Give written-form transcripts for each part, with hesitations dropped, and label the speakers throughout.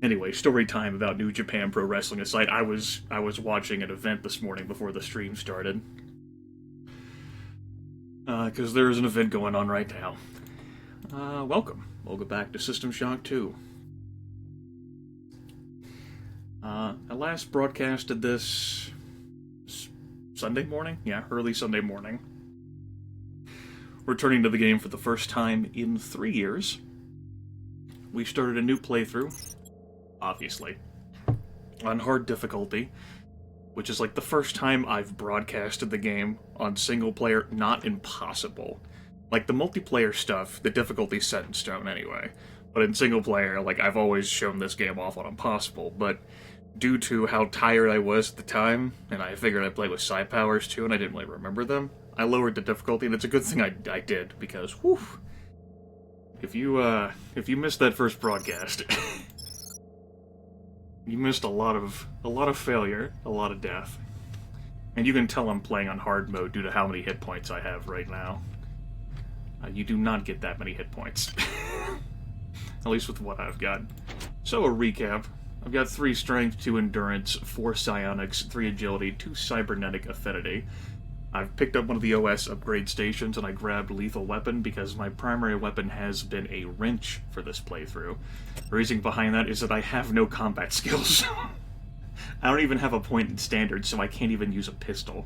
Speaker 1: Anyway, story time about New Japan Pro Wrestling aside, I was watching an event this morning before the stream started. Because there is an event going on right now. Welcome back to System Shock 2. I last broadcasted this Sunday morning? Yeah, early Sunday morning. Returning to the game for the first time in 3 years. We started a new playthrough, obviously, on hard difficulty, which is like the first time I've broadcasted the game on single player, not impossible. Like the multiplayer stuff, the difficulty's set in stone anyway. But in single player, like I've always shown this game off on impossible, but due to how tired I was at the time, and I figured I'd play with side powers too, and I didn't really remember them, I lowered the difficulty, and it's a good thing I did, because, whew, if you missed that first broadcast, you missed a lot of failure, a lot of death. And you can tell I'm playing on hard mode due to how many hit points I have right now. You do not get that many hit points. At least with what I've got. So a recap. I've got 3 strength, 2 endurance, 4 psionics, 3 agility, 2 cybernetic affinity. I've picked up one of the OS upgrade stations and I grabbed lethal weapon because my primary weapon has been a wrench for this playthrough. The reason behind that is that I have no combat skills. I don't even have a point in standard, so I can't even use a pistol.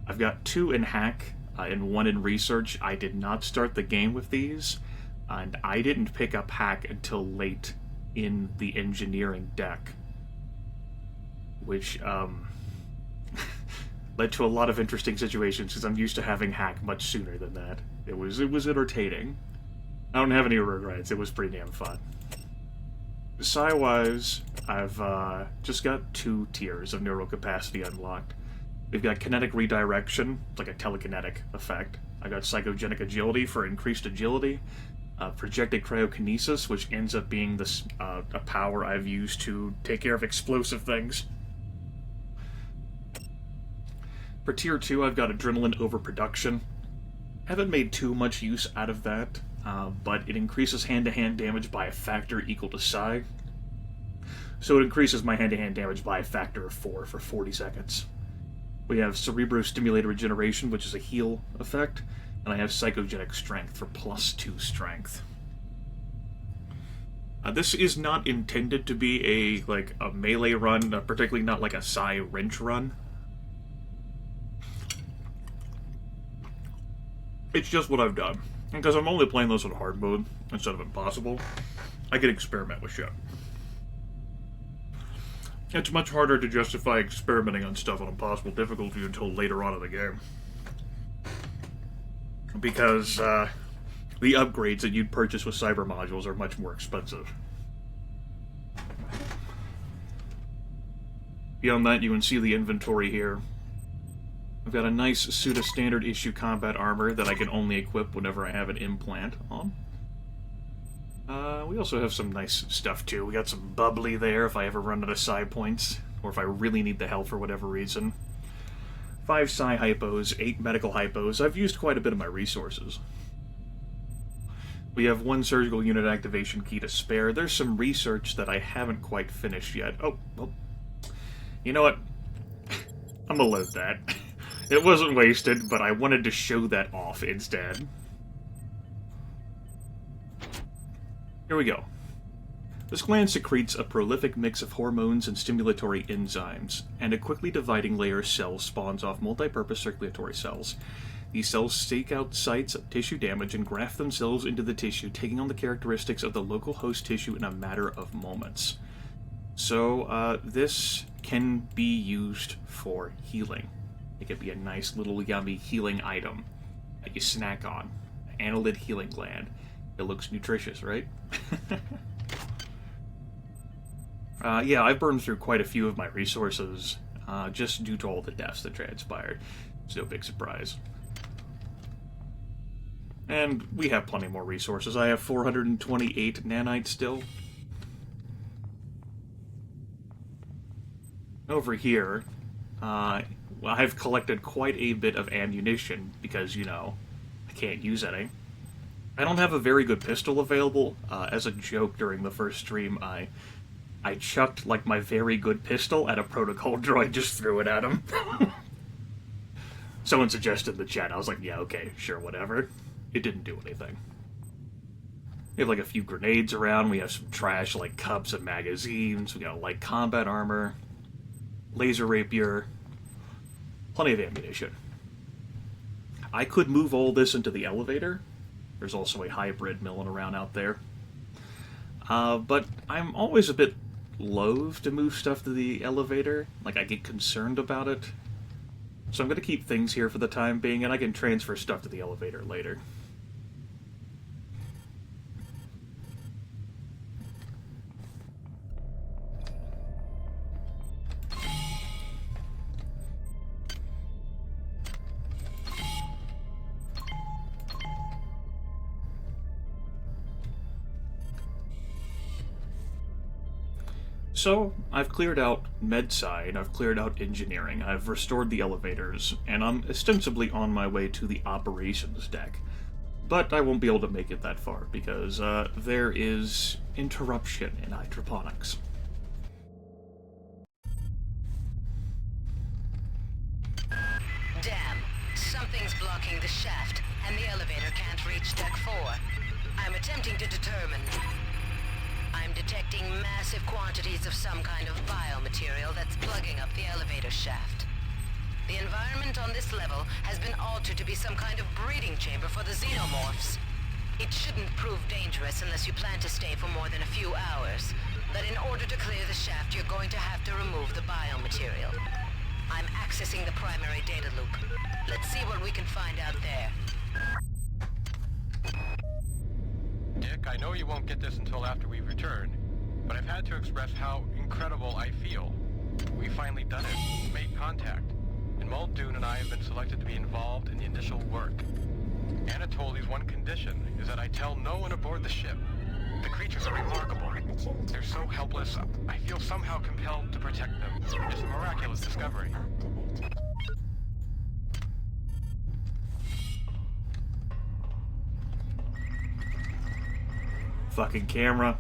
Speaker 1: I've got 2 in hack and 1 in research. I did not start the game with these, and I didn't pick up hack until late in the engineering deck. Which, led to a lot of interesting situations, because I'm used to having hack much sooner than that. It was entertaining. I don't have any regrets, it was pretty damn fun. Psi-wise, I've just got 2 tiers of neural capacity unlocked. We've got kinetic redirection, it's like a telekinetic effect. I got psychogenic agility for increased agility. Projected cryokinesis, which ends up being this a power I've used to take care of explosive things. For Tier 2, I've got Adrenaline Overproduction. Haven't made too much use out of that, but it increases hand-to-hand damage by a factor equal to Psi. So it increases my hand-to-hand damage by a factor of 4 for 40 seconds. We have Cerebro-Stimulated Regeneration, which is a heal effect, and I have Psychogenic Strength for +2 strength. This is not intended to be a melee run, particularly not like a Psi wrench run. It's just what I've done. Because I'm only playing this on hard mode instead of impossible, I can experiment with shit. It's much harder to justify experimenting on stuff on impossible difficulty until later on in the game. Because the upgrades that you'd purchase with cyber modules are much more expensive. Beyond that, you can see the inventory here. I've got a nice suit of standard issue combat armor that I can only equip whenever I have an implant on. We also have some nice stuff too. We got some bubbly there if I ever run out of psi points, or if I really need the health for whatever reason. 5 psi hypos, 8 medical hypos. I've used quite a bit of my resources. We have 1 surgical unit activation key to spare. There's some research that I haven't quite finished yet. Oh, well, you know what? I'm gonna load that. It wasn't wasted, but I wanted to show that off instead. Here we go. This gland secretes a prolific mix of hormones and stimulatory enzymes, and a quickly dividing layer of cells spawns off multi-purpose circulatory cells. These cells seek out sites of tissue damage and graft themselves into the tissue, taking on the characteristics of the local host tissue in a matter of moments. So, this can be used for healing. It could be a nice little yummy healing item that you snack on. Annelid healing gland. It looks nutritious, right? Yeah, I've burned through quite a few of my resources, just due to all the deaths that transpired. It's no big surprise. And we have plenty more resources. I have 428 nanites still. Over here, I've collected quite a bit of ammunition, because, you know, I can't use any. I don't have a very good pistol available. As a joke during the first stream, I chucked, like, my very good pistol at a protocol droid, just threw it at him. Someone suggested in the chat, I was like, yeah, okay, sure, whatever. It didn't do anything. We have, like, a few grenades around, we have some trash, like, cups and magazines, we got light combat armor, laser rapier, plenty of ammunition. I could move all this into the elevator. There's also a hybrid milling around out there. But I'm always a bit loath to move stuff to the elevator. Like, I get concerned about it. So I'm going to keep things here for the time being, and I can transfer stuff to the elevator later. So, I've cleared out MedSci, and I've cleared out engineering, I've restored the elevators, and I'm ostensibly on my way to the operations deck. But I won't be able to make it that far, because there is interruption in hydroponics.
Speaker 2: Damn, something's blocking the shaft, and the elevator can't reach deck 4. I'm attempting to determine... I'm detecting massive quantities of some kind of biomaterial that's plugging up the elevator shaft. The environment on this level has been altered to be some kind of breeding chamber for the xenomorphs. It shouldn't prove dangerous unless you plan to stay for more than a few hours. But in order to clear the shaft, you're going to have to remove the biomaterial. I'm accessing the primary data loop. Let's see what we can find out there.
Speaker 3: Dick, I know you won't get this until after we return, but I've had to express how incredible I feel. We finally done it, made contact, and Muldoon and I have been selected to be involved in the initial work. Anatoli's one condition is that I tell no one aboard the ship. The creatures are remarkable. They're so helpless, I feel somehow compelled to protect them. It's a miraculous discovery.
Speaker 1: Fucking camera.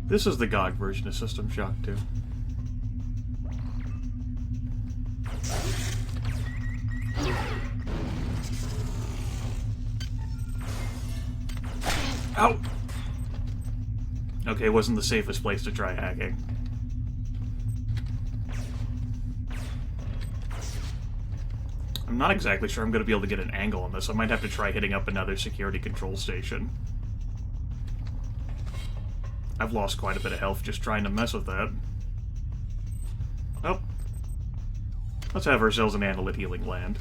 Speaker 1: This is the GOG version of System Shock 2. Ow! Okay, it wasn't the safest place to try hacking. I'm not exactly sure I'm going to be able to get an angle on this. I might have to try hitting up another security control station. I've lost quite a bit of health just trying to mess with that. Oh. Let's have ourselves an Annelid healing land.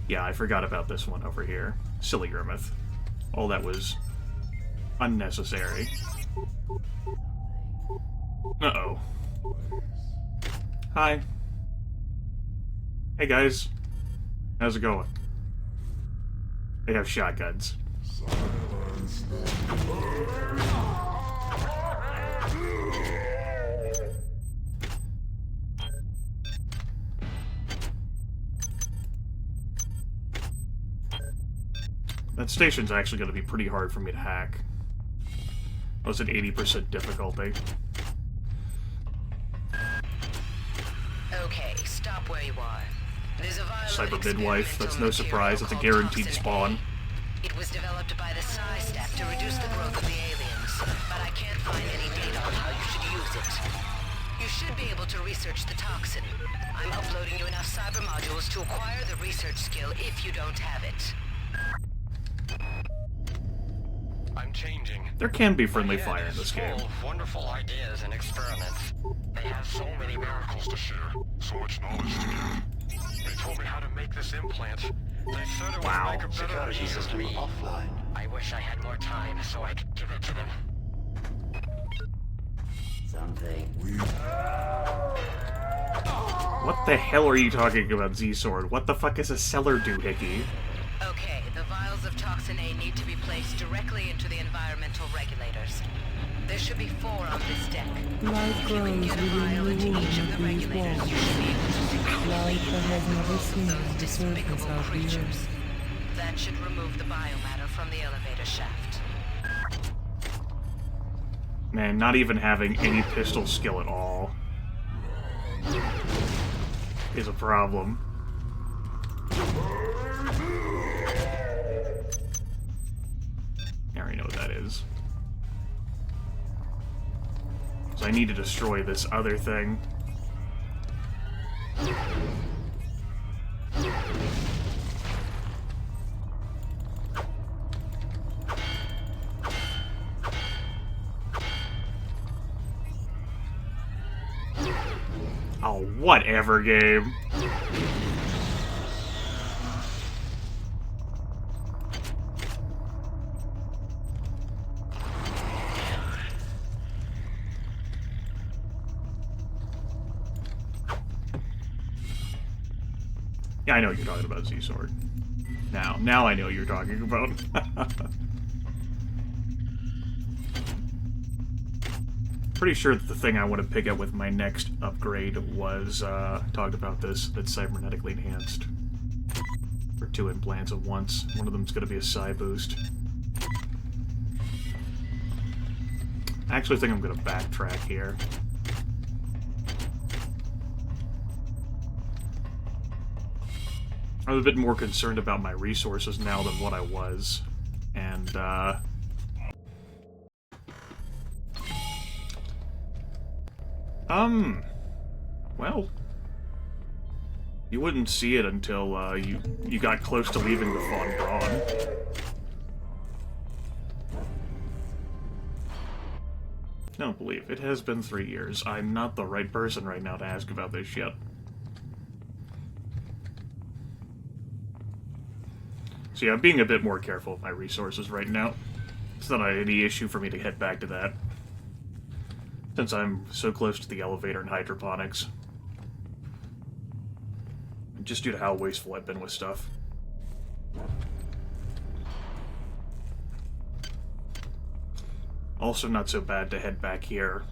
Speaker 1: Yeah, I forgot about this one over here. Silly Grimith. All that was unnecessary. Uh-oh. Hi. Hey guys. How's it going? They have shotguns. That station's actually going to be pretty hard for me to hack. Well, it's at 80% difficulty.
Speaker 2: Okay, stop where you are. There's a violent
Speaker 1: Cyber Midwife, that's no surprise, it's a
Speaker 2: material
Speaker 1: guaranteed
Speaker 2: called
Speaker 1: spawn.
Speaker 2: Toxin A. It was developed by the PSI staff to reduce the growth of the aliens, but I can't find any data on how you should use it. You should be able to research the toxin. I'm uploading you enough cyber modules to acquire the research skill if you don't have it.
Speaker 3: I'm changing.
Speaker 1: There can be friendly
Speaker 3: My head
Speaker 1: fire in
Speaker 3: is
Speaker 1: this game.
Speaker 3: full of wonderful ideas and experiments. They have so many miracles to share, so much knowledge to give. They told me how to make this implant. They said it would
Speaker 1: Wow.
Speaker 3: make a better
Speaker 4: Security
Speaker 3: user
Speaker 4: system
Speaker 3: of me.
Speaker 4: offline.
Speaker 3: I wish I had more time so I could give it to them.
Speaker 4: Something.
Speaker 1: What the hell are you talking about, Z-Sword? What the fuck is a cellar doohickey?
Speaker 2: Okay, the vials of Toxin A need to be placed directly into the environmental regulators. There should be 4 on this deck.
Speaker 4: Life
Speaker 2: If you can
Speaker 4: grows
Speaker 2: get a
Speaker 4: within
Speaker 2: vial
Speaker 4: the
Speaker 2: into
Speaker 4: womb
Speaker 2: each of
Speaker 4: of
Speaker 2: the
Speaker 4: these
Speaker 2: regulators,
Speaker 4: walls.
Speaker 2: you should be able to secure
Speaker 4: Life that has never
Speaker 2: those
Speaker 4: seen the surface
Speaker 2: despicable
Speaker 4: of the
Speaker 2: creatures.
Speaker 4: earth.
Speaker 2: That should remove the biomatter from the elevator shaft.
Speaker 1: Man, not even having any pistol skill at all is a problem. I already know what that is. So I need to destroy this other thing. Oh, whatever, game. Yeah, I know what you're talking about, Z-Sword. Now I know what you're talking about. Pretty sure that the thing I want to pick up with my next upgrade was, talked about this, that's cybernetically enhanced. For 2 implants at once. One of them's going to be a psi boost. I actually think I'm going to backtrack here. I'm a bit more concerned about my resources now than what I was. And, well, you wouldn't see it until, you got close to leaving the Fawn Brawn. Don't believe it has been 3 years. I'm not the right person right now to ask about this shit. So yeah, I'm being a bit more careful with my resources right now. It's not any issue for me to head back to that, since I'm so close to the elevator and hydroponics. Just due to how wasteful I've been with stuff. Also not so bad to head back here.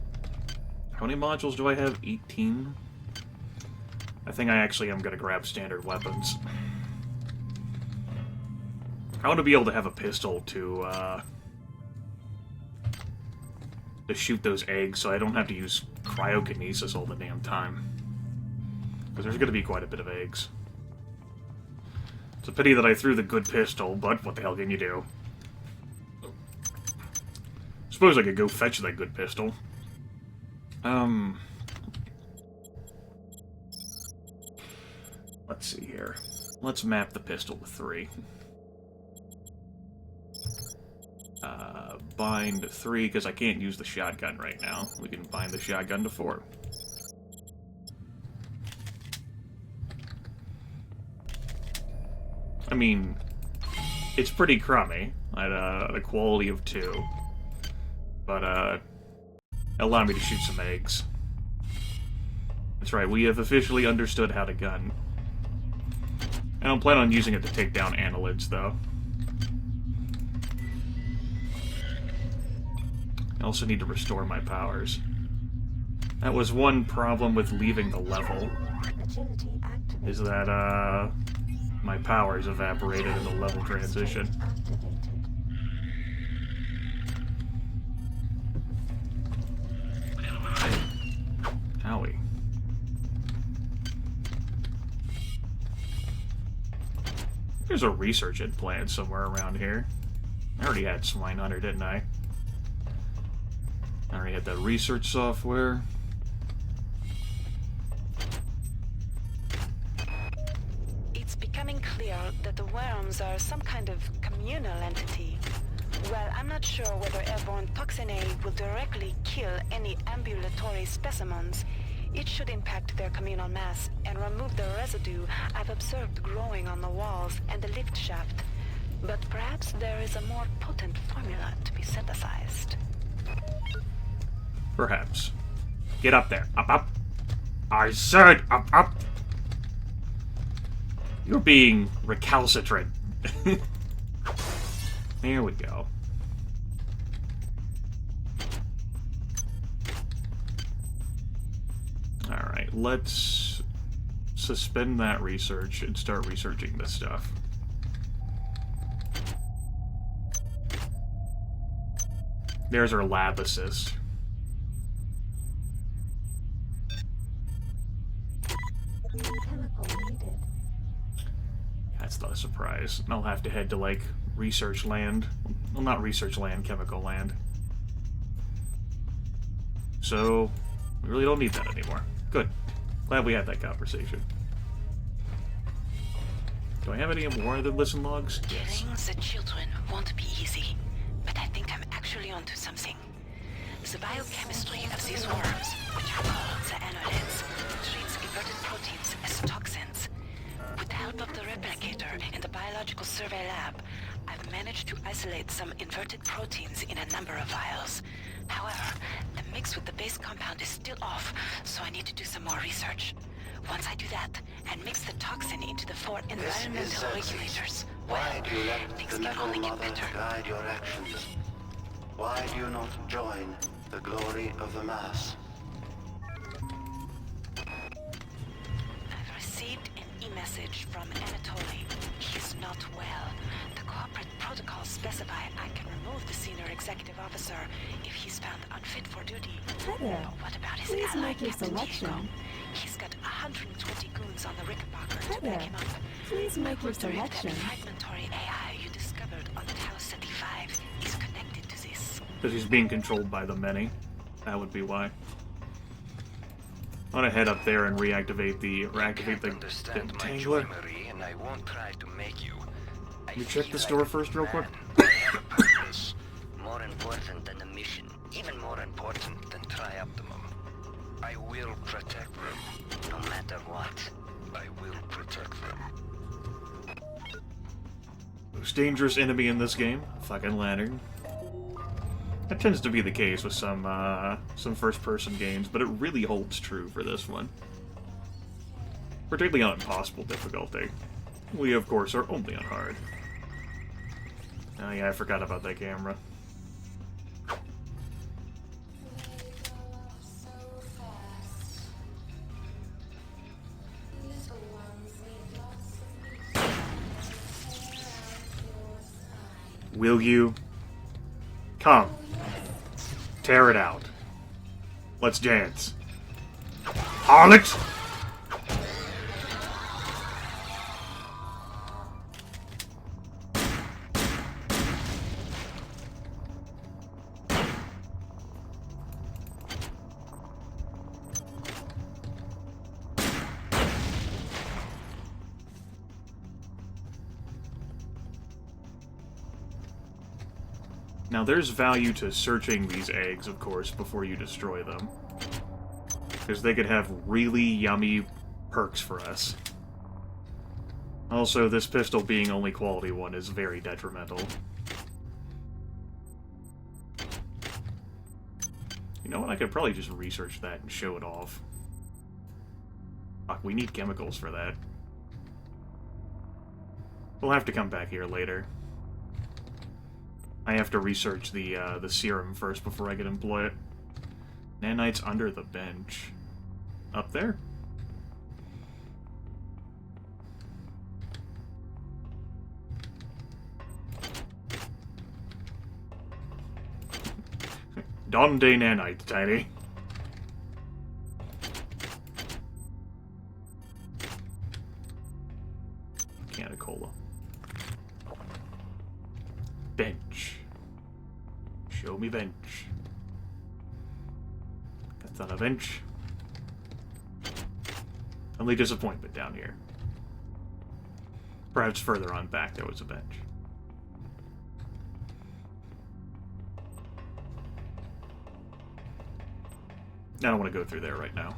Speaker 1: How many modules do I have? 18? I think I actually am going to grab standard weapons. I want to be able to have a pistol to shoot those eggs so I don't have to use cryokinesis all the damn time. Because there's going to be quite a bit of eggs. It's a pity that I threw the good pistol, but what the hell can you do? Suppose I could go fetch that good pistol. Let's see here. Let's map the pistol to 3. Bind 3, because I can't use the shotgun right now. We can bind the shotgun to 4. I mean, it's pretty crummy at a quality of 2. But, allow me to shoot some eggs. That's right, we have officially understood how to gun. I don't plan on using it to take down annelids, though. I also need to restore my powers. That was one problem with leaving the level, is that, my powers evaporated in the level transition. Owie. There's a research implant somewhere around here. I already had Swine Hunter, didn't I? I already had that research software.
Speaker 5: It's becoming clear that the worms are some kind of communal entity. Well, I'm not sure whether airborne Toxin A will directly kill any ambulatory specimens. It should impact their communal mass and remove the residue I've observed growing on the walls and the lift shaft. But perhaps there is a more potent formula to be synthesized.
Speaker 1: Perhaps. Get up there. Up, up. I said up. You're being recalcitrant. There we go. Alright, let's suspend that research and start researching this stuff. There's our lab assist. That's not a surprise. I'll have to head to, like, research land. Well, not research land, chemical land. So, we really don't need that anymore. Good. Glad we had that conversation. Do I have any more of the listen logs? Yes.
Speaker 5: Killing the children won't be easy, but I think I'm actually onto something. The biochemistry of these worms, which are called the annelids, treats inverted proteins as toxins. With the help of the replicator and the biological survey lab, I've managed to isolate some inverted proteins in a number of vials. However, the mix with the base compound is still off, so I need to do some more research. Once I do that, and mix the toxin into the 4 environmental regulators,
Speaker 4: Why do you let
Speaker 5: things
Speaker 4: the
Speaker 5: can
Speaker 4: Metal
Speaker 5: only get
Speaker 4: Mother
Speaker 5: better.
Speaker 4: guide your actions? Why do you not join the glory of the Mass?
Speaker 5: I've received an e-message from Anatoly. He's not well. The corporate protocols specify I can remove the senior executive officer if he's found unfit for duty.
Speaker 6: Hi there.
Speaker 5: But what about his
Speaker 6: Please
Speaker 5: ally,
Speaker 6: make your
Speaker 5: Captain
Speaker 6: selection.
Speaker 5: Diego? He's got 120 goons on the Rickenbacker
Speaker 6: Hi
Speaker 5: to
Speaker 6: there.
Speaker 5: back him up.
Speaker 6: Please make your
Speaker 5: Wonder if that
Speaker 6: selection.
Speaker 5: fragmentary AI you discovered on Tau Ceti 5 is connected to this.
Speaker 1: Because he's being controlled by the many. That would be why. I want to head up there and reactivate the Tangler.
Speaker 7: And I won't try to make you.
Speaker 1: You check the store first real quick?
Speaker 7: I have a purpose. More important than the mission. Even more important than Trioptimum. I will protect them. No matter what. I will protect them.
Speaker 1: Most dangerous enemy in this game? Fucking Lantern. That tends to be the case with some first-person games, but it really holds true for this one. Particularly on impossible difficulty. We, of course, are only on hard. Oh yeah, I forgot about that camera. Will you? Come. Tear it out. Let's dance. Harlot! Now, there's value to searching these eggs, of course, before you destroy them. Because they could have really yummy perks for us. Also, this pistol being only quality 1 is very detrimental. You know what? I could probably just research that and show it off. Fuck, we need chemicals for that. We'll have to come back here later. I have to research the serum first before I can employ it. Nanites under the bench. Up there? Donde nanite, Tiny. Can of cola. Bench. Show me bench. That's not a bench. Only disappointment down here. Perhaps further on back there was a bench. I don't want to go through there right now.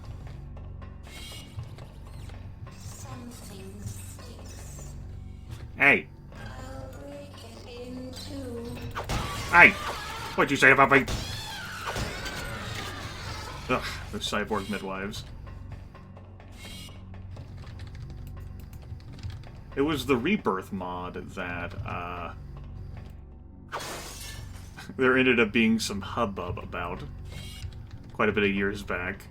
Speaker 8: Something sticks.
Speaker 1: Hey!
Speaker 8: I'll break it in two.
Speaker 1: Hey! What'd you say about me? Ugh, those cyborg midwives. It was the Rebirth mod that, there ended up being some hubbub about quite a bit of years back.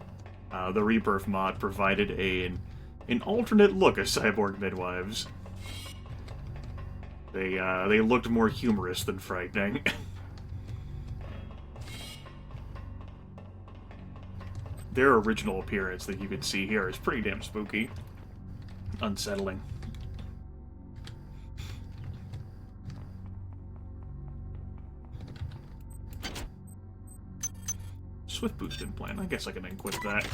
Speaker 1: The Rebirth mod provided an alternate look at cyborg midwives. They looked more humorous than frightening. Their original appearance that you can see here is pretty damn spooky. Unsettling. Swift boost implant. I guess I can equip that.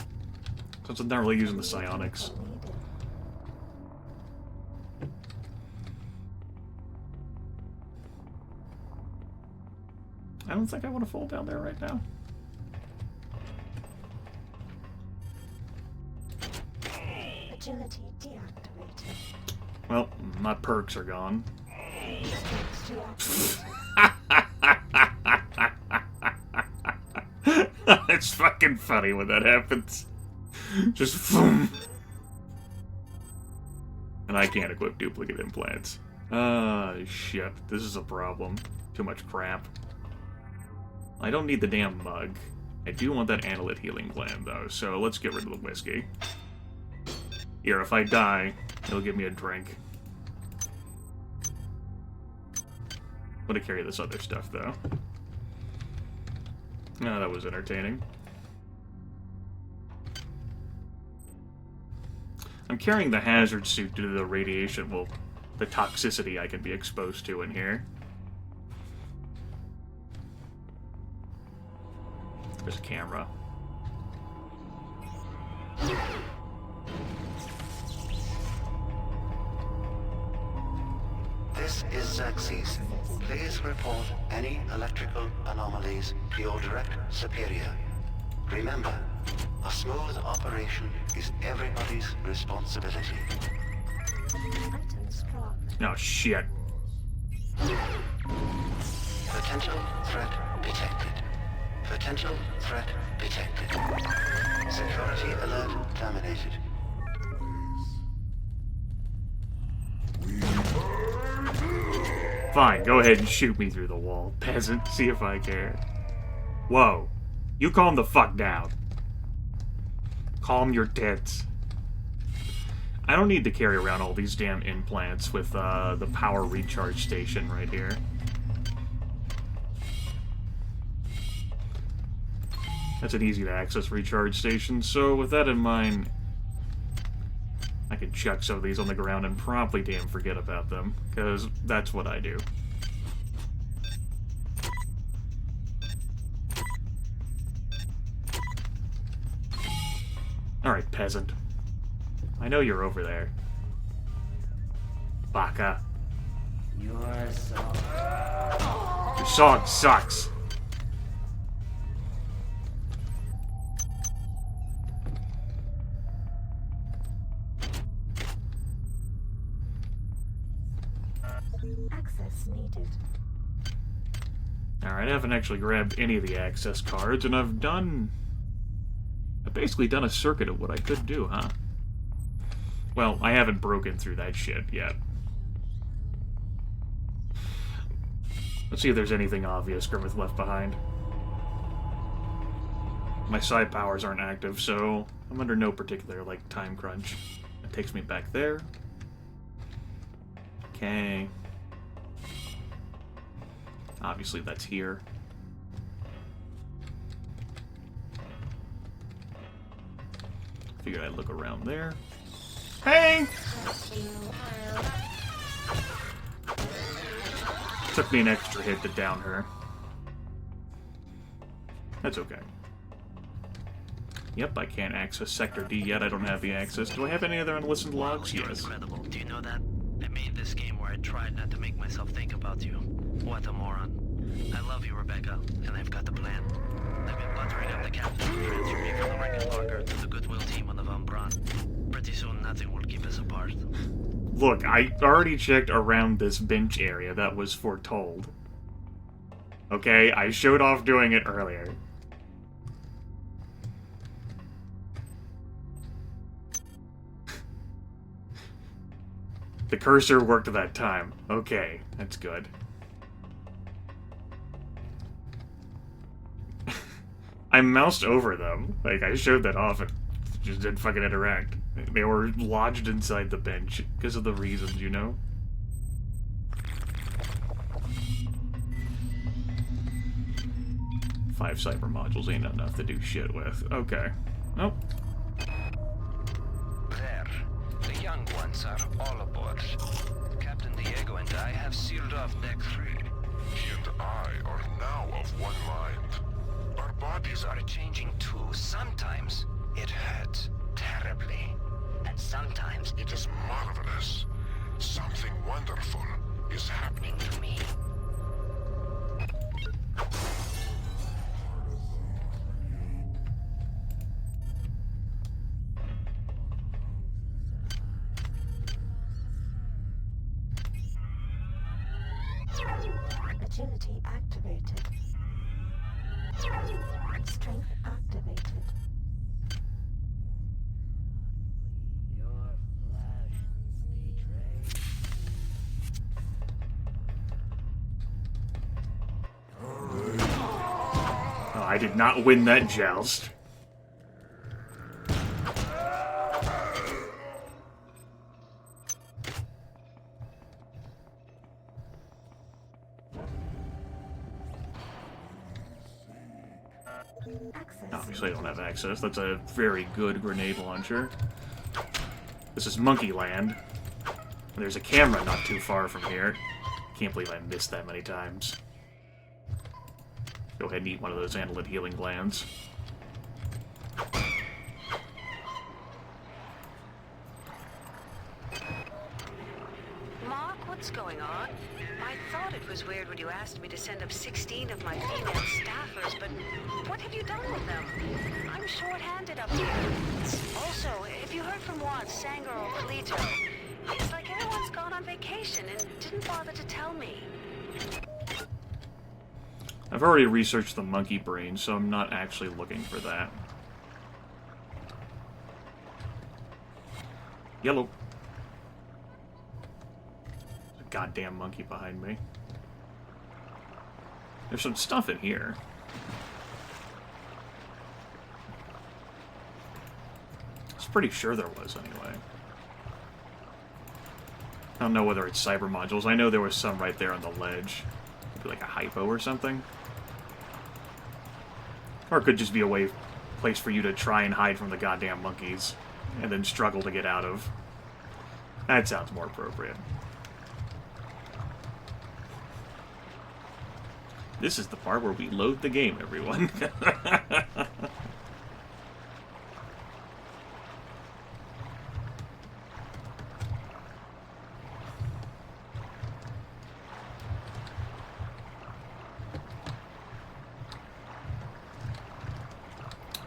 Speaker 1: Since I'm not really using the psionics. I don't think I want to fall down there right now.
Speaker 8: Agility deactivated.
Speaker 1: Well, my perks are gone. It's fucking funny when that happens. Just boom. And I can't equip duplicate implants. Shit. This is a problem. Too much crap. I don't need the damn mug. I do want that analyte healing gland, though, so let's get rid of the whiskey. Here, if I die, it'll give me a drink. I'm gonna carry this other stuff, though. Oh, that was entertaining. I'm carrying the hazard suit due to the radiation, well, the toxicity I can be exposed to in here. There's a camera.
Speaker 4: This is Xerxes. Please report any electrical anomalies to your direct superior. Remember, a smooth operation is everybody's responsibility.
Speaker 8: Items dropped.
Speaker 1: Oh, shit.
Speaker 4: Potential threat detected. Potential threat detected. Security alert terminated.
Speaker 1: Fine, go ahead and shoot me through the wall, peasant. See if I care. Whoa. You calm the fuck down. Calm your tits. I don't need to carry around all these damn implants with the power recharge station right here. That's an easy-to-access recharge station, so with that in mind, I can chuck some of these on the ground and promptly damn forget about them, because that's what I do. Alright, peasant. I know you're over there. Baka. Your song sucks.
Speaker 8: Access needed.
Speaker 1: Alright, I haven't actually grabbed any of the access cards, and I've basically done a circuit of what I could do, huh? Well, I haven't broken through that shit yet. Let's see if there's anything obvious Grimith left behind. My side powers aren't active, so I'm under no particular, time crunch. It takes me back there. Okay. Obviously, that's here. Figured I'd look around there. Hey! Took me an extra hit to down her. That's okay. Yep, I can't access Sector D yet. I don't have the access. Do I have any other unlistened logs?
Speaker 7: You're
Speaker 1: Yes.
Speaker 7: incredible. Do you know that? I made this game where I tried not to make myself think about you. What a moron. I love you, Rebecca, and I've got the plan. I've been buttering up the captain to transfer me from the wrecking logger to the Goodwill team on the Von Braun. Pretty soon, nothing will keep us apart.
Speaker 1: Look, I already checked around this bench area that was foretold. Okay, I showed off doing it earlier. The cursor worked that time. Okay, that's good. I moused over them. Like, I showed that off and just didn't fucking interact. They were lodged inside the bench because of the reasons, you know? Five cyber modules ain't enough to do shit with. Okay. Nope.
Speaker 7: There. The young ones are all aboard. Captain Diego and I have sealed off Deck 3.
Speaker 6: He and I are now of one mind. Our bodies
Speaker 7: Are changing too. Sometimes it hurts terribly. And sometimes it is
Speaker 6: marvelous. Something wonderful is happening.
Speaker 7: happening to me.
Speaker 8: Agility activated. Strength activated.
Speaker 1: Oh, I did not win that joust. Obviously I don't have access. That's a very good grenade launcher. This is Monkey Land. There's a camera not too far from here. Can't believe I missed that many times. Go ahead and eat one of those annelid healing glands.
Speaker 2: Mark, what's going on? I thought it was weird when you asked me to send up 16 of my female staffers, but what have you done with them? I'm short-handed up here. Also, if you heard from Juan, Sanger, or Polito, it's like everyone's gone on vacation and didn't bother to tell me.
Speaker 1: I've already researched the monkey brain, so I'm not actually looking for that. Yellow. There's a goddamn monkey behind me. There's some stuff in here. I was pretty sure there was, anyway. I don't know whether it's cyber modules. I know there was some right there on the ledge. Maybe like a hypo or something. Or it could just be a place for you to try and hide from the goddamn monkeys, and then struggle to get out of. That sounds more appropriate. This is the part where we load the game, everyone.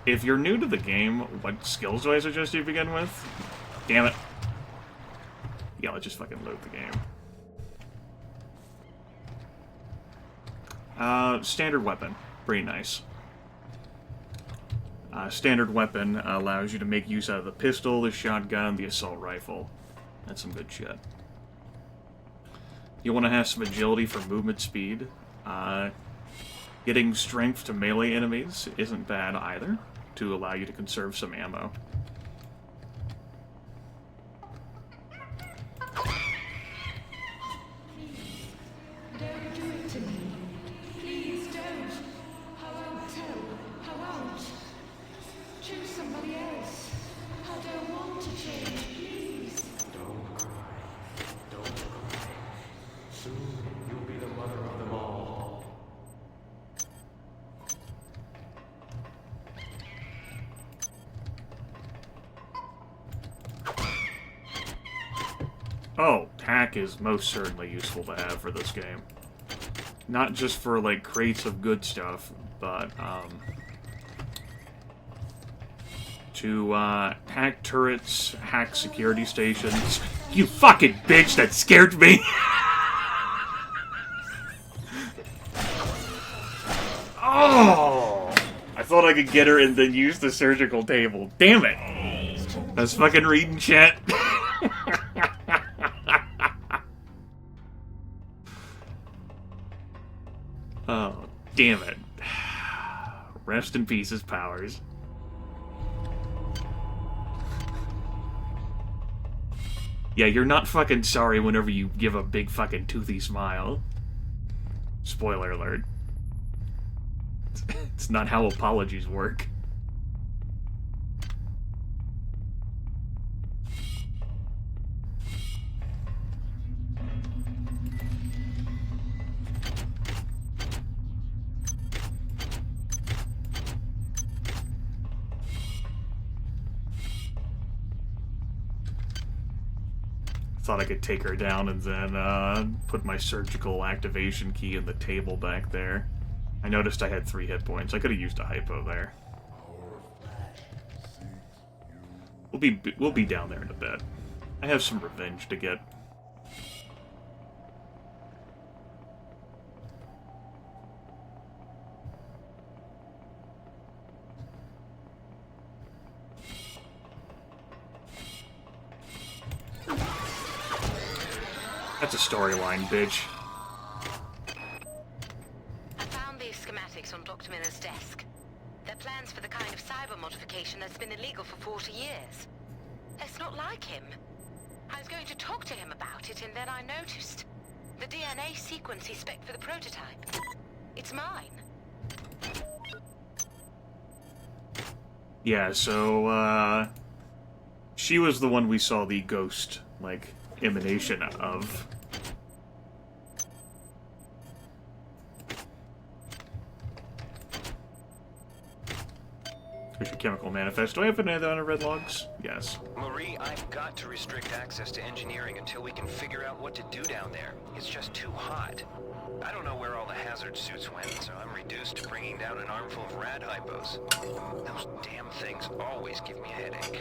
Speaker 1: If you're new to the game, what skills do I suggest you begin with? Damn it. Yeah, let's just fucking load the game. Standard weapon. Pretty nice. Standard weapon allows you to make use out of the pistol, the shotgun, the assault rifle. That's some good shit. You want to have some agility for movement speed. Getting strength to melee enemies isn't bad either, to allow you to conserve some ammo.
Speaker 8: Don't do it to me. Please don't. I won't tell. I won't. Choose somebody else. I don't want to change, please.
Speaker 9: Don't cry. Don't cry. Soon you'll be the mother of them all.
Speaker 1: Oh, hack is most certainly useful to have for this game. Not just for, like, crates of good stuff, but, to, hack turrets, hack security stations. You fucking bitch, that scared me! Oh! I thought I could get her and then use the surgical table. Damn it! I was fucking reading chat. Oh, damn it. Rest in peace, his powers. Yeah, you're not fucking sorry whenever you give a big fucking toothy smile. Spoiler alert. It's not how apologies work. Thought I could take her down and then put my surgical activation key in the table back there. I noticed I had 3 hit points. I could have used a hypo there. We'll be down there in a bit. I have some revenge to get. That's a storyline, bitch.
Speaker 2: I found these schematics on Dr. Miller's desk. They're plans for the kind of cyber modification that's been illegal for 40 years. It's not like him. I was going to talk to him about it, and then I noticed the DNA sequence he spec'd for the prototype. It's mine.
Speaker 1: Yeah, so, she was the one we saw the ghost, like, emanation of. Here's your chemical manifest. Do I have any other red logs? Yes.
Speaker 7: Marie, I've got to restrict access to engineering until we can figure out what to do down there. It's just too hot. I don't know where all the hazard suits went, so I'm reduced to bringing down an armful of rad hypos. Those damn things always give me a headache.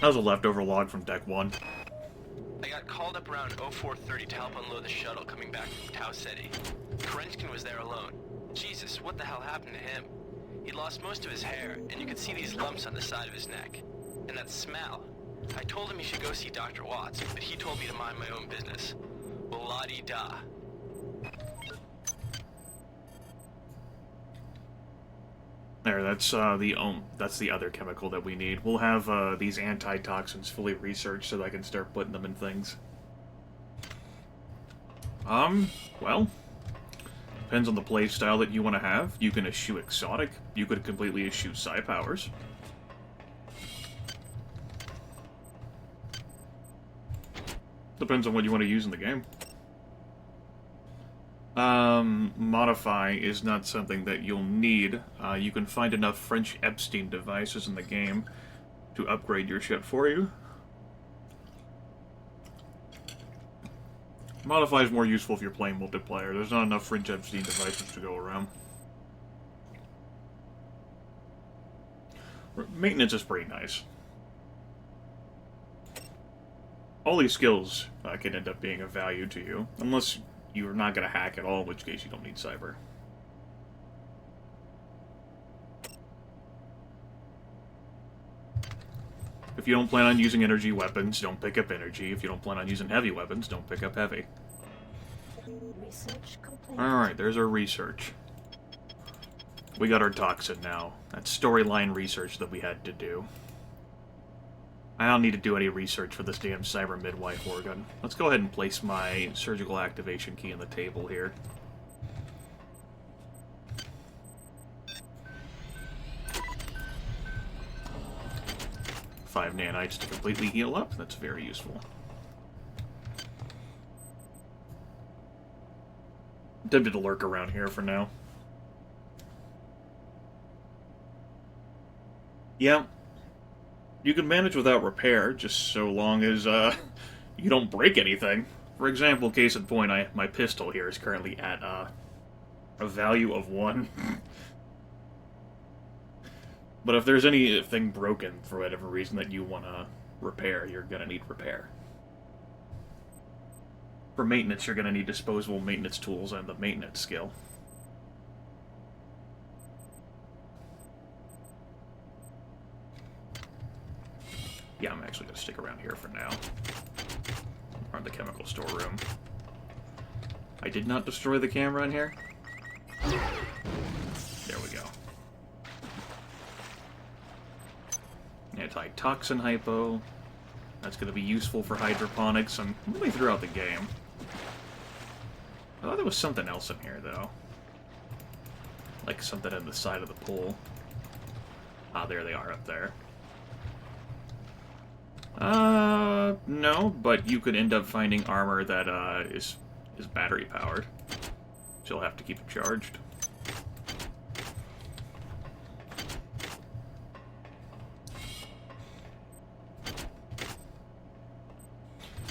Speaker 1: That was a leftover log from Deck 1.
Speaker 10: I got called up around 0430 to help unload the shuttle coming back from Tau City. Kerenskin was there alone. Jesus, what the hell happened to him? He'd lost most of his hair, and you could see these lumps on the side of his neck. And that smell. I told him he should go see Dr. Watts, but he told me to mind my own business. Well, la-di-da.
Speaker 1: There, that's the other chemical that we need. We'll have these antitoxins fully researched so that I can start putting them in things. Well, depends on the play style that you want to have. You can eschew exotic. You could completely eschew psi powers. Depends on what you want to use in the game. Modify is not something that you'll need. You can find enough French Epstein devices in the game to upgrade your shit for you. Modify is more useful if you're playing multiplayer. There's not enough French Epstein devices to go around. Maintenance is pretty nice. All these skills can end up being of value to you, unless you're not going to hack at all, in which case you don't need cyber. If you don't plan on using energy weapons, don't pick up energy. If you don't plan on using heavy weapons, don't pick up heavy.
Speaker 8: Research complete.
Speaker 1: Alright, there's our research. We got our toxin now. That's storyline research that we had to do. I don't need to do any research for this damn cyber midwife organ. Let's go ahead and place my surgical activation key on the table here. Five nanites to completely heal up. That's very useful. I'm tempted to lurk around here for now. Yeah. You can manage without repair, just so long as, you don't break anything. For example, case in point, my pistol here is currently at, a value of 1. But if there's anything broken for whatever reason that you want to repair, you're going to need repair. For maintenance, you're going to need disposable maintenance tools and the maintenance skill. Yeah, I'm actually going to stick around here for now. Or in the chemical storeroom. I did not destroy the camera in here. There we go. Anti-toxin hypo. That's going to be useful for hydroponics and really throughout the game. I thought there was something else in here, though. Like something in the side of the pool. Ah, there they are up there. No, but you could end up finding armor that, is battery powered. So you'll have to keep it charged.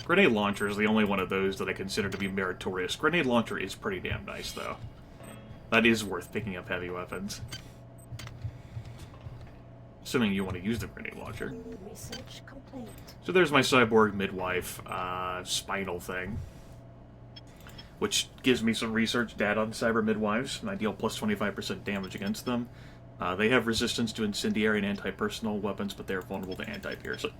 Speaker 1: Grenade launcher is the only one of those that I consider to be meritorious. Grenade launcher is pretty damn nice, though. That is worth picking up heavy weapons. Assuming you want to use the grenade launcher.
Speaker 8: Research complete.
Speaker 1: So there's my cyborg midwife spinal thing, which gives me some research data on cyber midwives, and I deal plus 25% damage against them. They have resistance to incendiary and anti-personal weapons, but they're vulnerable to anti-piercing.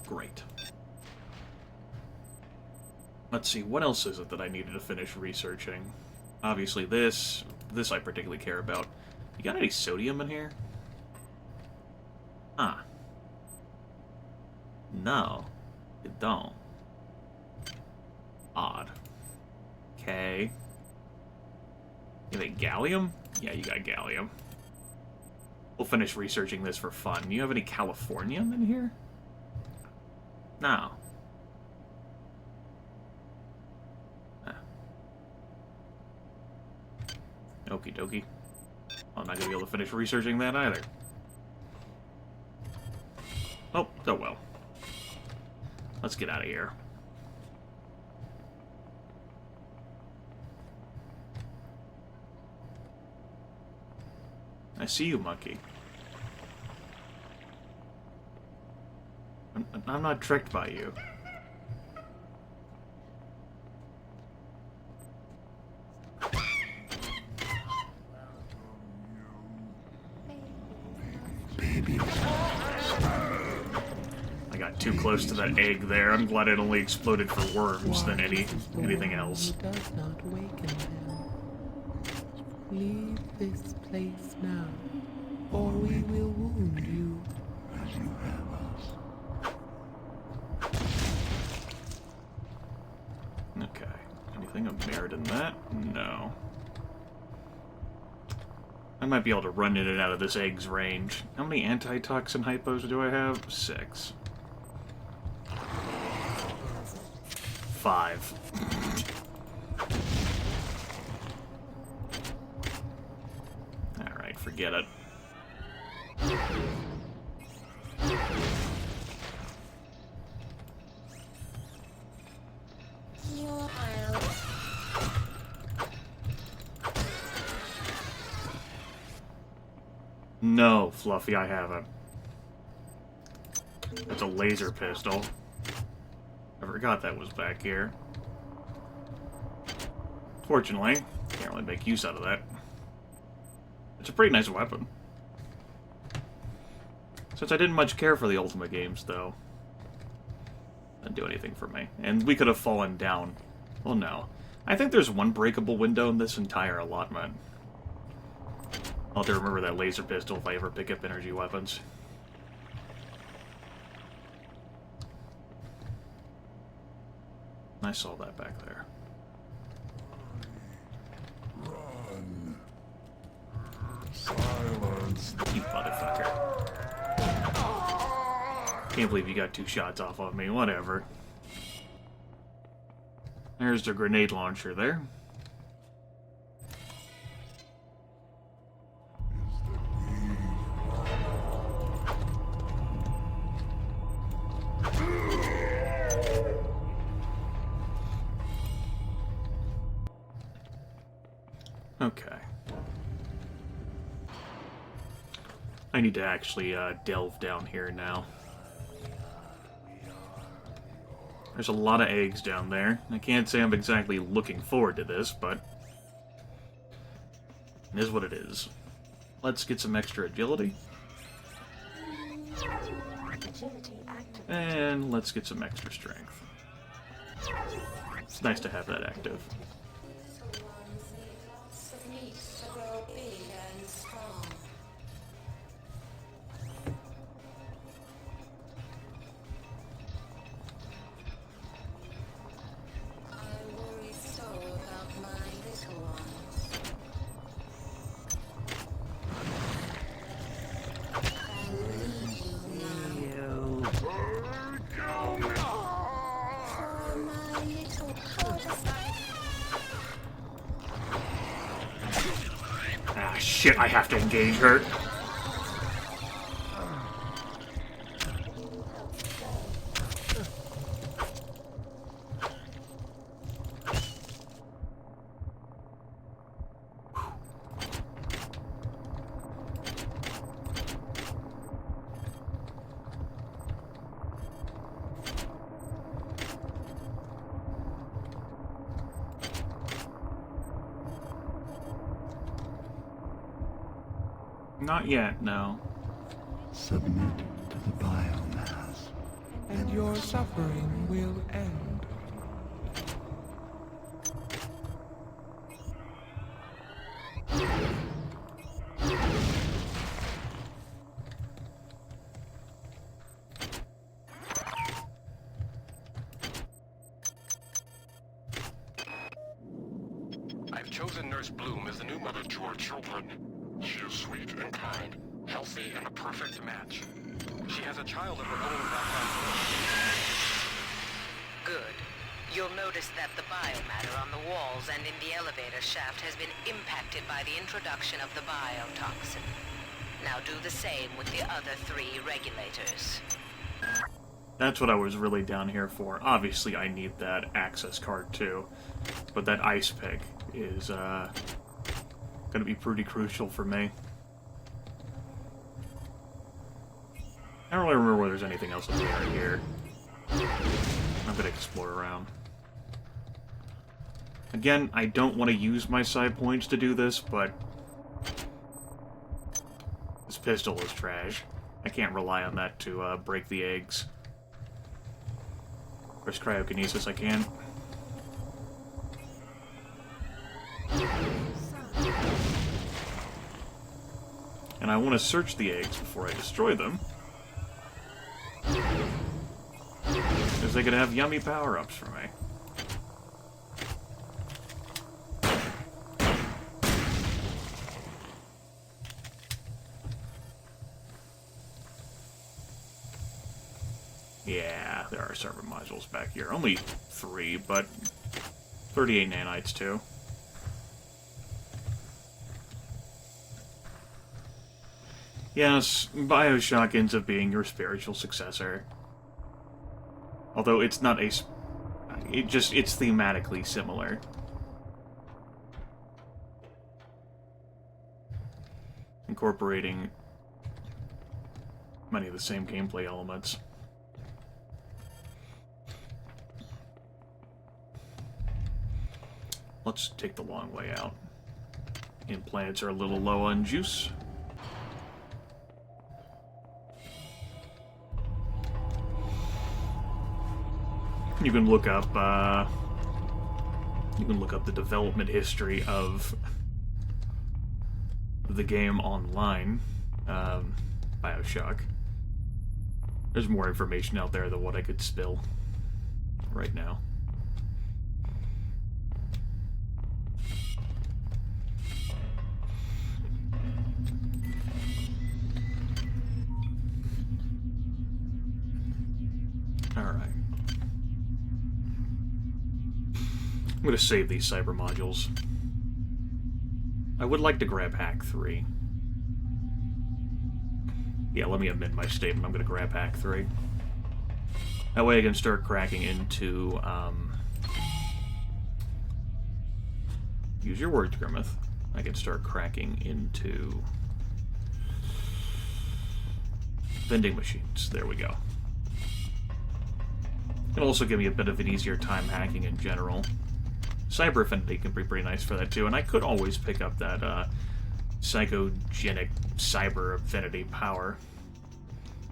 Speaker 1: Great. Let's see, what else is it that I needed to finish researching? Obviously this I particularly care about. You got any sodium in here? Ah. No. You don't. Odd. Okay. You have a gallium? Yeah, you got gallium. We'll finish researching this for fun. You have any californium in here? No. Okie dokie. I'm not going to be able to finish researching that either. Oh well. Let's get out of here. I see you, monkey. I'm not tricked by you. I got too close to that egg there. I'm glad it only exploded for worms than anything else.
Speaker 11: Does not waken them. Leave this place now, or we will wound you. As you have us.
Speaker 1: Okay. Anything of merit in that? No. I might be able to run in and out of this egg's range. How many antitoxin hypos do I have? 6. 5. Alright, forget it. No, Fluffy, I haven't. It's a laser pistol. I forgot that was back here. Fortunately, can't really make use out of that. It's a pretty nice weapon. Since I didn't much care for the Ultimate games, though. Didn't do anything for me. And we could have fallen down. Well, no. I think there's one breakable window in this entire allotment. I'll have to remember that laser pistol if I ever pick up energy weapons. I saw that back there.
Speaker 6: Run. Silence.
Speaker 1: You motherfucker. Can't believe you got 2 shots off on me. Whatever. There's the grenade launcher there. Okay. I need to actually delve down here now. There's a lot of eggs down there. I can't say I'm exactly looking forward to this, but it is what it is. Let's get some extra agility.
Speaker 5: Activity active.
Speaker 1: And let's get some extra strength. It's nice to have that active. Ah, shit, I have to engage her. Not yet, no.
Speaker 4: Submit to the biomass.
Speaker 11: And your suffering will end.
Speaker 3: I've chosen Nurse Bloom as the new mother to our children. She is sweet and kind, healthy, and a perfect match. She has a child of her own background.
Speaker 2: Good. You'll notice that the biomatter on the walls and in the elevator shaft has been impacted by the introduction of the biotoxin. Now do the same with the other 3 regulators.
Speaker 1: That's what I was really down here for. Obviously, I need that access card too, but that ice pick is gonna be pretty crucial for me. I don't really remember whether there's anything else in the area here. I'm gonna explore around. Again, I don't want to use my side points to do this, but this pistol is trash. I can't rely on that to break the eggs. Of course, cryokinesis I can. And I want to search the eggs before I destroy them. Because they could have yummy power-ups for me. Yeah, there are server modules back here. Only 3, but 38 nanites too. Yes, Bioshock ends up being your spiritual successor. Although it's not a... it's thematically similar. Incorporating many of the same gameplay elements. Let's take the long way out. Implants are a little low on juice. You can look up the development history of the game online, Bioshock. There's more information out there than what I could spill right now. Alright. I'm going to save these cyber modules. I would like to grab Hack 3. Yeah, let me amend my statement. I'm going to grab Hack 3. That way I can start cracking into, use your words, Grimith. I can start cracking into vending machines. There we go. It'll also give me a bit of an easier time hacking in general. Cyber Affinity can be pretty nice for that too, and I could always pick up that psychogenic cyber affinity power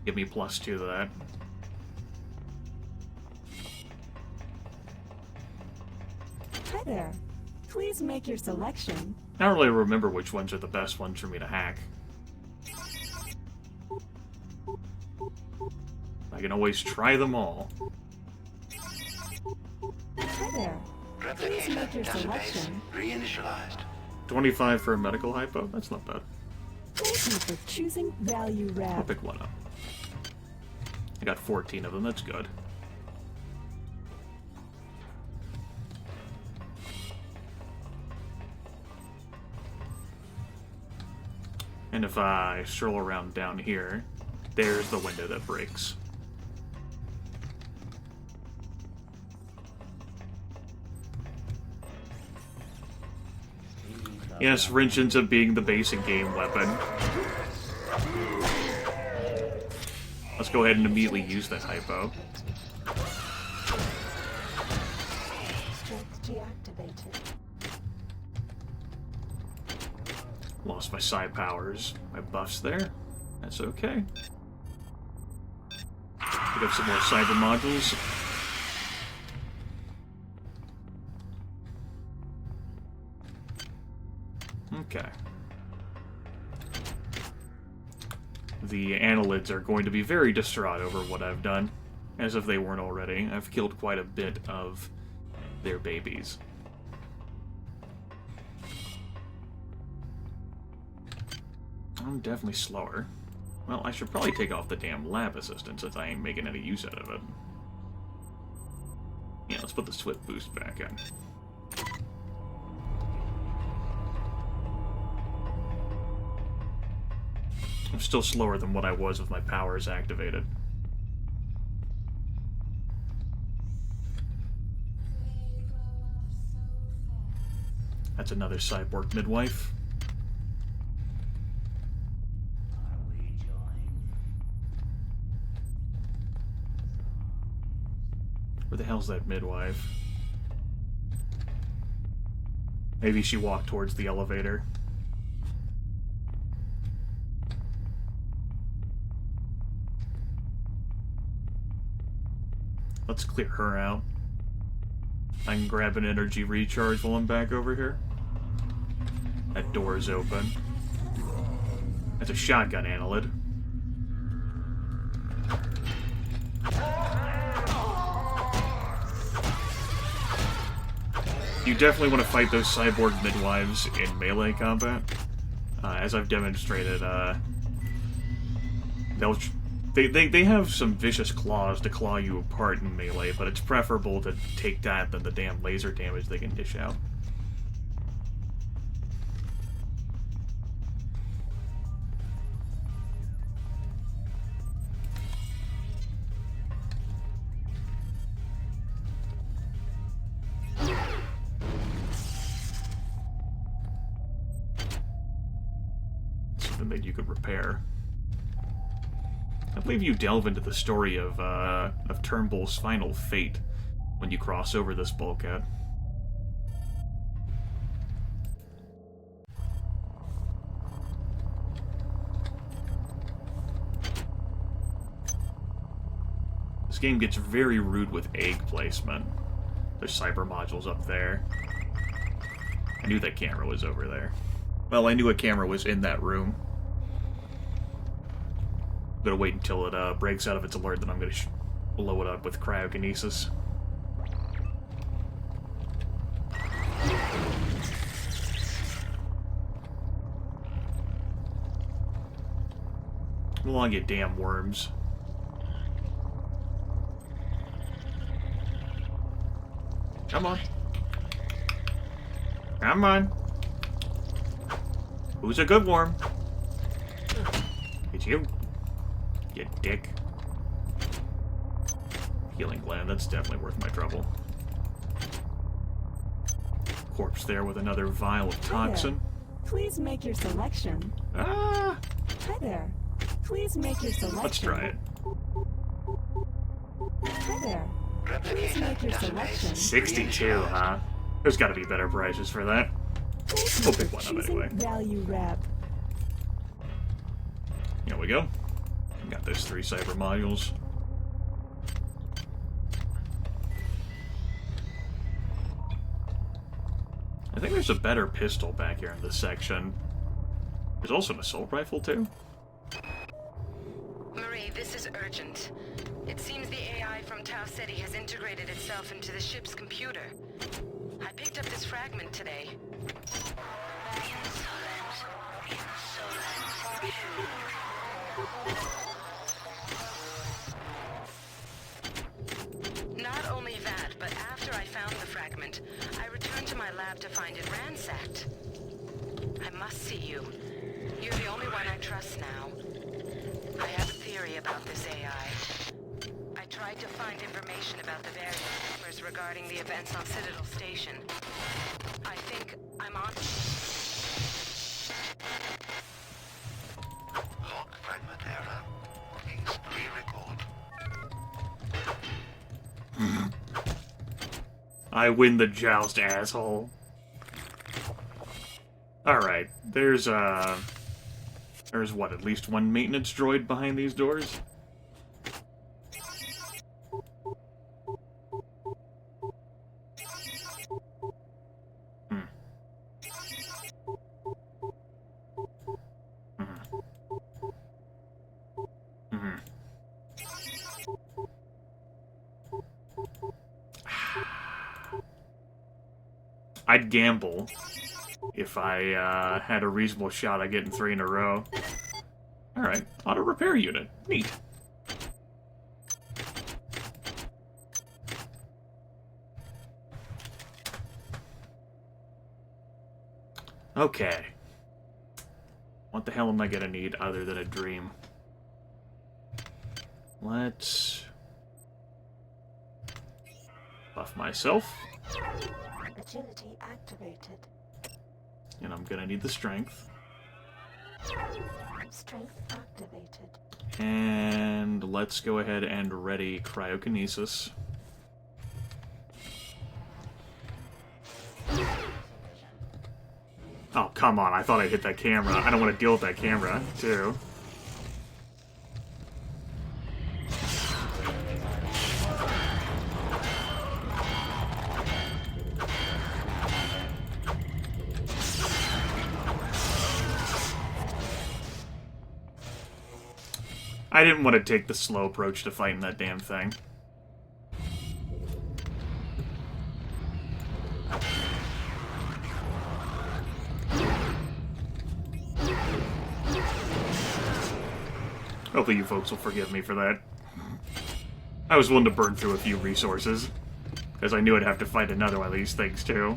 Speaker 1: Give me +2 to that.
Speaker 5: Hi there. Please make your selection.
Speaker 1: I don't really remember which ones are the best ones for me to hack. I can always try them all.
Speaker 5: Hi there. Please make your selection.
Speaker 4: Reinitialized.
Speaker 1: 25 for a medical hypo? That's not bad.
Speaker 5: Thank you for choosing value
Speaker 1: I'll
Speaker 5: wrap.
Speaker 1: pick one up. I got 14 of them, that's good. And if I stroll around down here, there's the window that breaks. Yes, wrench ends up being the basic game weapon. Let's go ahead and immediately use that hypo.
Speaker 5: Strength deactivated.
Speaker 1: Lost my psi powers. My buffs there. That's okay. Pick up some more cyber modules. Okay. The annelids are going to be very distraught over what I've done, as if they weren't already. I've killed quite a bit of their babies. I'm definitely slower. Well, I should probably take off the damn lab assistant since I ain't making any use out of it. Yeah, let's put the swift boost back in. I'm still slower than what I was with my powers activated. That's another cyborg midwife. Where the hell's that midwife? Maybe she walked towards the elevator. Let's clear her out. I can grab an energy recharge while I'm back over here. That door is open. That's a shotgun annelid. You definitely want to fight those cyborg midwives in melee combat. As I've demonstrated, they have some vicious claws to claw you apart in melee, but it's preferable to take that than the damn laser damage they can dish out. Something that you could repair. I believe you delve into the story of Turnbull's final fate when you cross over this bulkhead. This game gets very rude with egg placement. There's cyber modules up there. I knew that camera was over there. Well, I knew a camera was in that room. I'm gonna wait until it breaks out of its alert, then I'm gonna blow it up with cryokinesis. Come along, you damn worms. Come on. Come on. Who's a good worm? It's you. You dick. Healing gland, that's definitely worth my trouble. Corpse there with another vial of toxin.
Speaker 5: Please make your selection.
Speaker 1: Ah!
Speaker 5: Hi there. Please make your selection.
Speaker 1: Let's try it.
Speaker 5: Hi there. Please make your selection.
Speaker 1: 62, huh? There's gotta be better prices for that. We'll pick one up anyway.
Speaker 5: Value wrap.
Speaker 1: Here we go. Got those 3 cyber modules. I think there's a better pistol back here in this section. There's also an assault rifle, too.
Speaker 2: Marie, this is urgent. It seems the AI from Tau Ceti has integrated itself into the ship's computer. I picked up this fragment today. Not only that, but after I found the fragment, I returned to my lab to find it ransacked. I must see you. You're the only one I trust now. I have a theory about this AI. I tried to find information about the various rumors regarding the events on Citadel Station. I think I'm on...
Speaker 4: Log fragment error. Please re-record.
Speaker 1: I win the joust, asshole. Alright, there's what, at least one maintenance droid behind these doors? I'd gamble if I had a reasonable shot at getting 3 in a row. Alright, auto repair unit. Neat. Okay. What the hell am I gonna need other than a dream? Let's buff myself.
Speaker 8: Agility activated.
Speaker 1: And I'm gonna need the strength.
Speaker 8: Strength activated.
Speaker 1: And let's go ahead and ready cryokinesis. Oh, come on. I thought I hit that camera. I don't want to deal with that camera, too. I didn't want to take the slow approach to fighting that damn thing. Hopefully you folks will forgive me for that. I was willing to burn through a few resources, because I knew I'd have to fight another one of these things, too.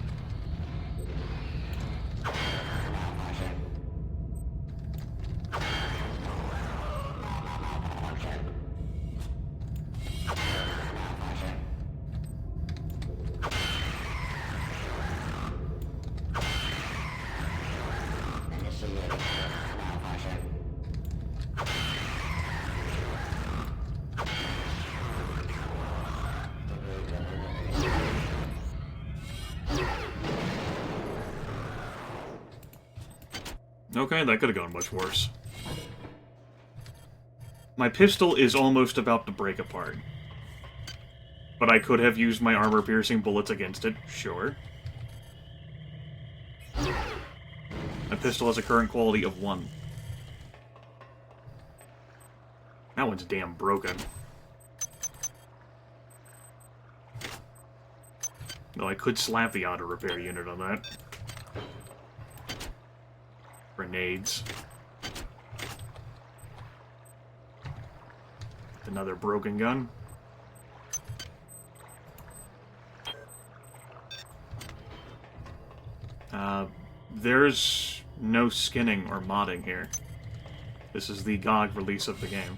Speaker 1: Okay, that could have gone much worse. My pistol is almost about to break apart. But I could have used my armor-piercing bullets against it, sure. My pistol has a current quality of 1. That one's damn broken. Though I could slap the auto-repair unit on that. Grenades. Another broken gun. There's no skinning or modding here. This is the GOG release of the game.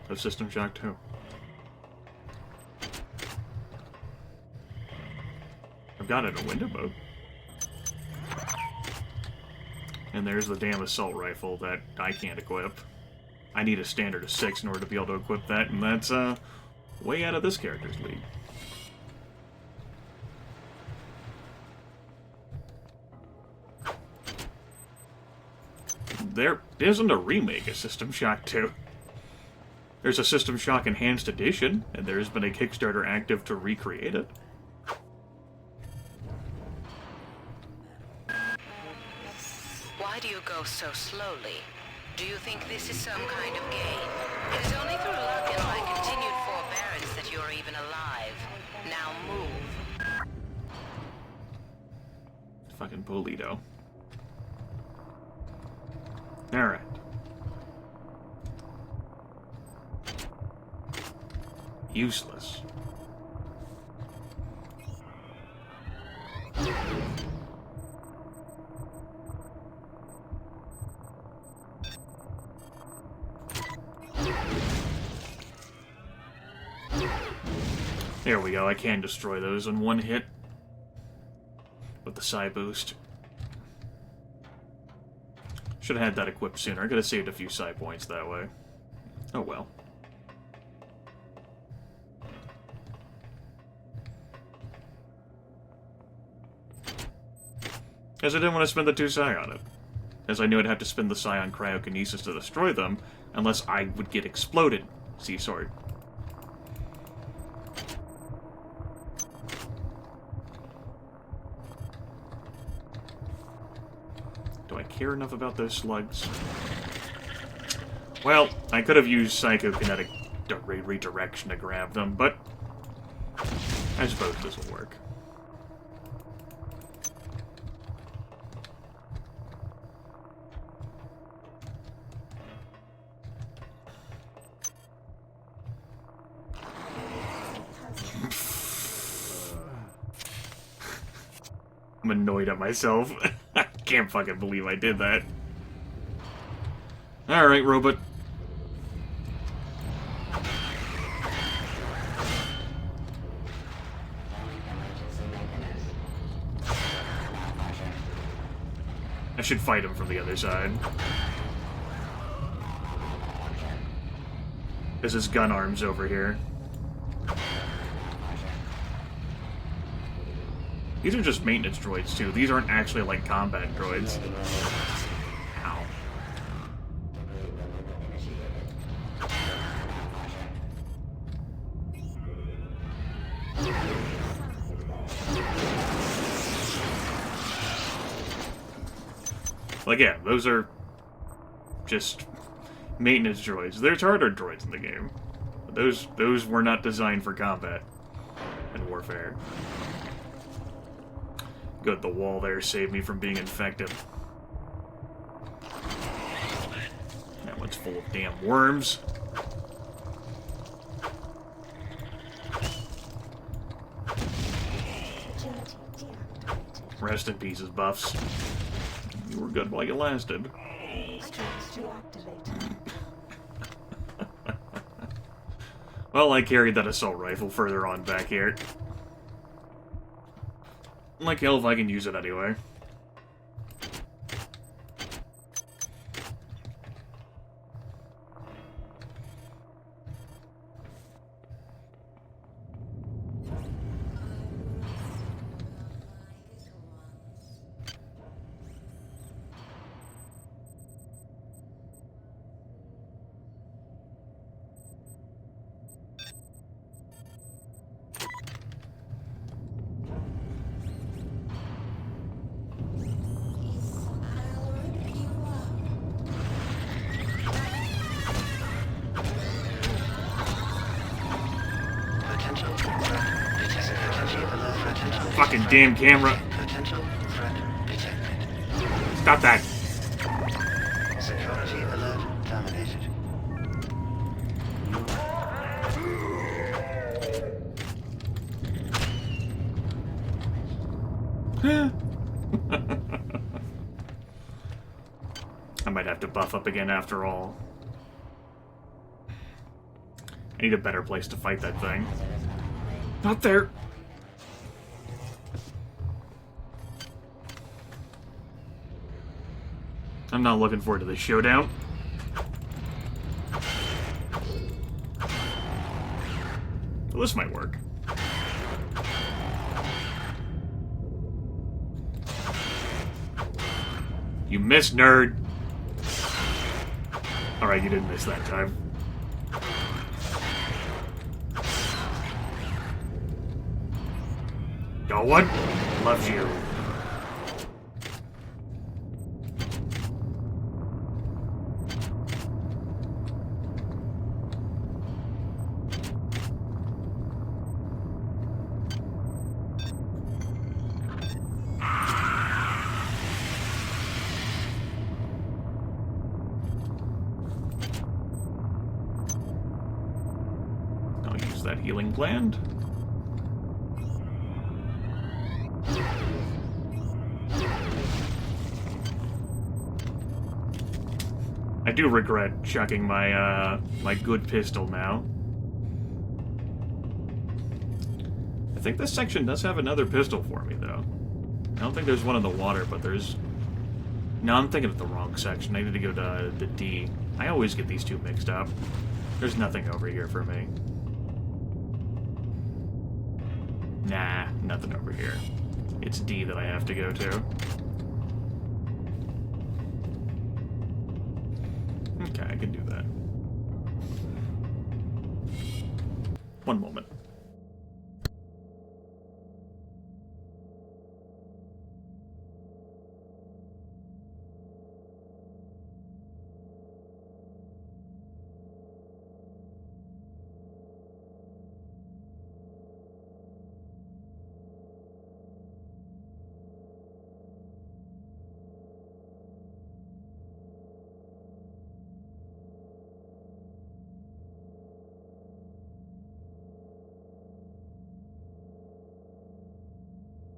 Speaker 1: Of System Shock 2. I've got it in window mode. And there's the damn assault rifle that I can't equip. I need a standard of 6 in order to be able to equip that, and that's, way out of this character's league. there isn't a remake of System Shock 2. There's a System Shock Enhanced Edition, and there's been a Kickstarter active to recreate it.
Speaker 2: Why do you go so slowly? Do you think this is some kind of game? It is only through luck and my continued forbearance that you're even alive. Now move.
Speaker 1: Fucking Polito. Alright. Useless. There we go, I can destroy those in one hit. With the Psi boost. Should have had that equipped sooner. I could have saved a few Psi points that way. Oh well. As I didn't want to spend the 2 Psi on it. As I knew I'd have to spend the Psi on cryokinesis to destroy them, unless I would get exploded. See sword. Do I care enough about those slugs? Well, I could have used psychokinetic redirection to grab them, but I suppose this will work. I'm annoyed at myself. I can't fucking believe I did that. Alright, robot. I should fight him from the other side. There's his gun arms over here. These are just maintenance droids, too. These aren't actually, like, combat droids. Ow. Like, yeah, those are just maintenance droids. There's harder droids in the game. But those were not designed for combat and warfare. Good, the wall there saved me from being infected. That one's full of damn worms. Rest in pieces, buffs. You were good while you lasted. Well, I carried that assault rifle further on back here. Like hell if I can use it anyway. Fucking damn camera. Stop that.
Speaker 4: Security alert terminated.
Speaker 1: I might have to buff up again after all. I need a better place to fight that thing. Not there. I'm not looking forward to this showdown. Well, this might work. You missed, nerd. Alright, you didn't miss that time. Going? Loves you. I'll use that healing gland. I do regret chucking my my good pistol now. I think this section does have another pistol for me, though. I don't think there's one in the water, but there's... No, I'm thinking of the wrong section. I need to go to the D. I always get these two mixed up. There's nothing over here for me. Nah, nothing over here. It's D that I have to go to. Okay, I can do that. One moment.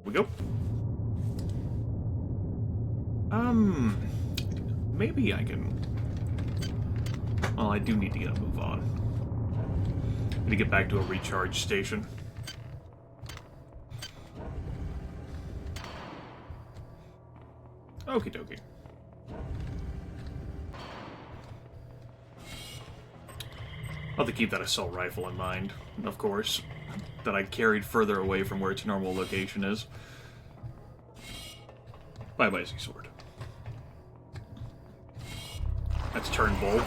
Speaker 1: We go. Maybe I can... Well, I do need to get a move on. I need to get back to a recharge station. Okie dokie. I'll have to keep that assault rifle in mind, of course. That I carried further away from where its normal location is. Bye-bye, Z-Sword. That's Turnbull.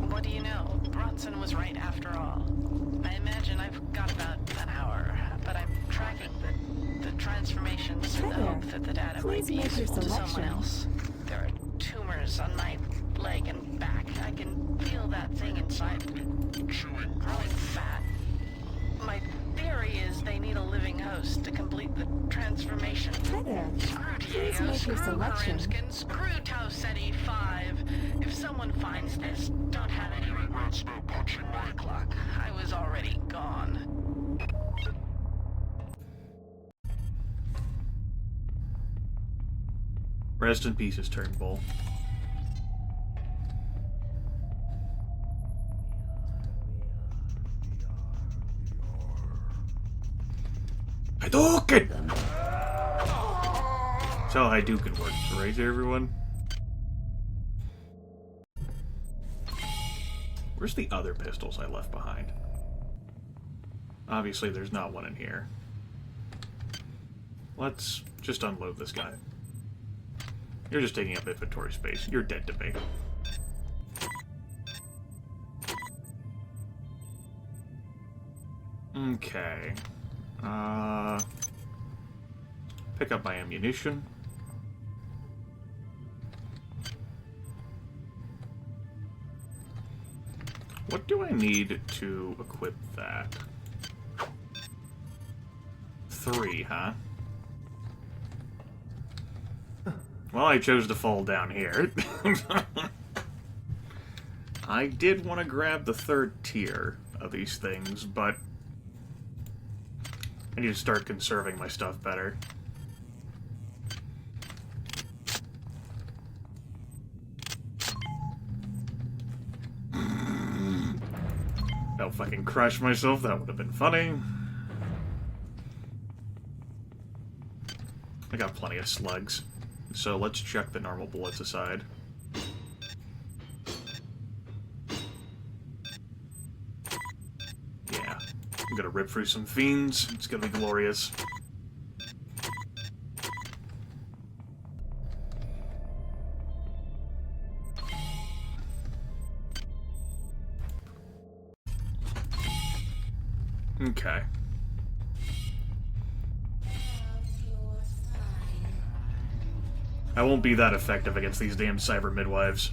Speaker 12: What do you know? Bronson was right after all. I imagine I've got about an hour, but I'm tracking the transformations in the hope that the data might be useful to someone else. There are tumors on my leg and back. I can feel that thing inside growing fat. My theory is they need a living host to complete the transformation.
Speaker 13: Hi there.
Speaker 12: Screw Diego, screw Krimskin, screw Tau Ceti 5. If someone finds this, don't have any regrets about punching my clock. I was already gone.
Speaker 1: Rest in pieces, Turnbull. Hadouken! That's how Hadouken works, right, everyone? Where's the other pistols I left behind? Obviously, there's not one in here. Let's just unload this guy. You're just taking up inventory space. You're dead to me. Okay. Pick up my ammunition. What do I need to equip that? 3, huh? Well, I chose to fall down here. I did want to grab the 3rd tier of these things, but I need to start conserving my stuff better. Oh, fucking crush myself, that would have been funny. I got plenty of slugs, so let's chuck the normal bullets aside. Yeah, I'm gonna rip through some fiends, it's gonna be glorious. Okay. I won't be that effective against these damn cyber midwives.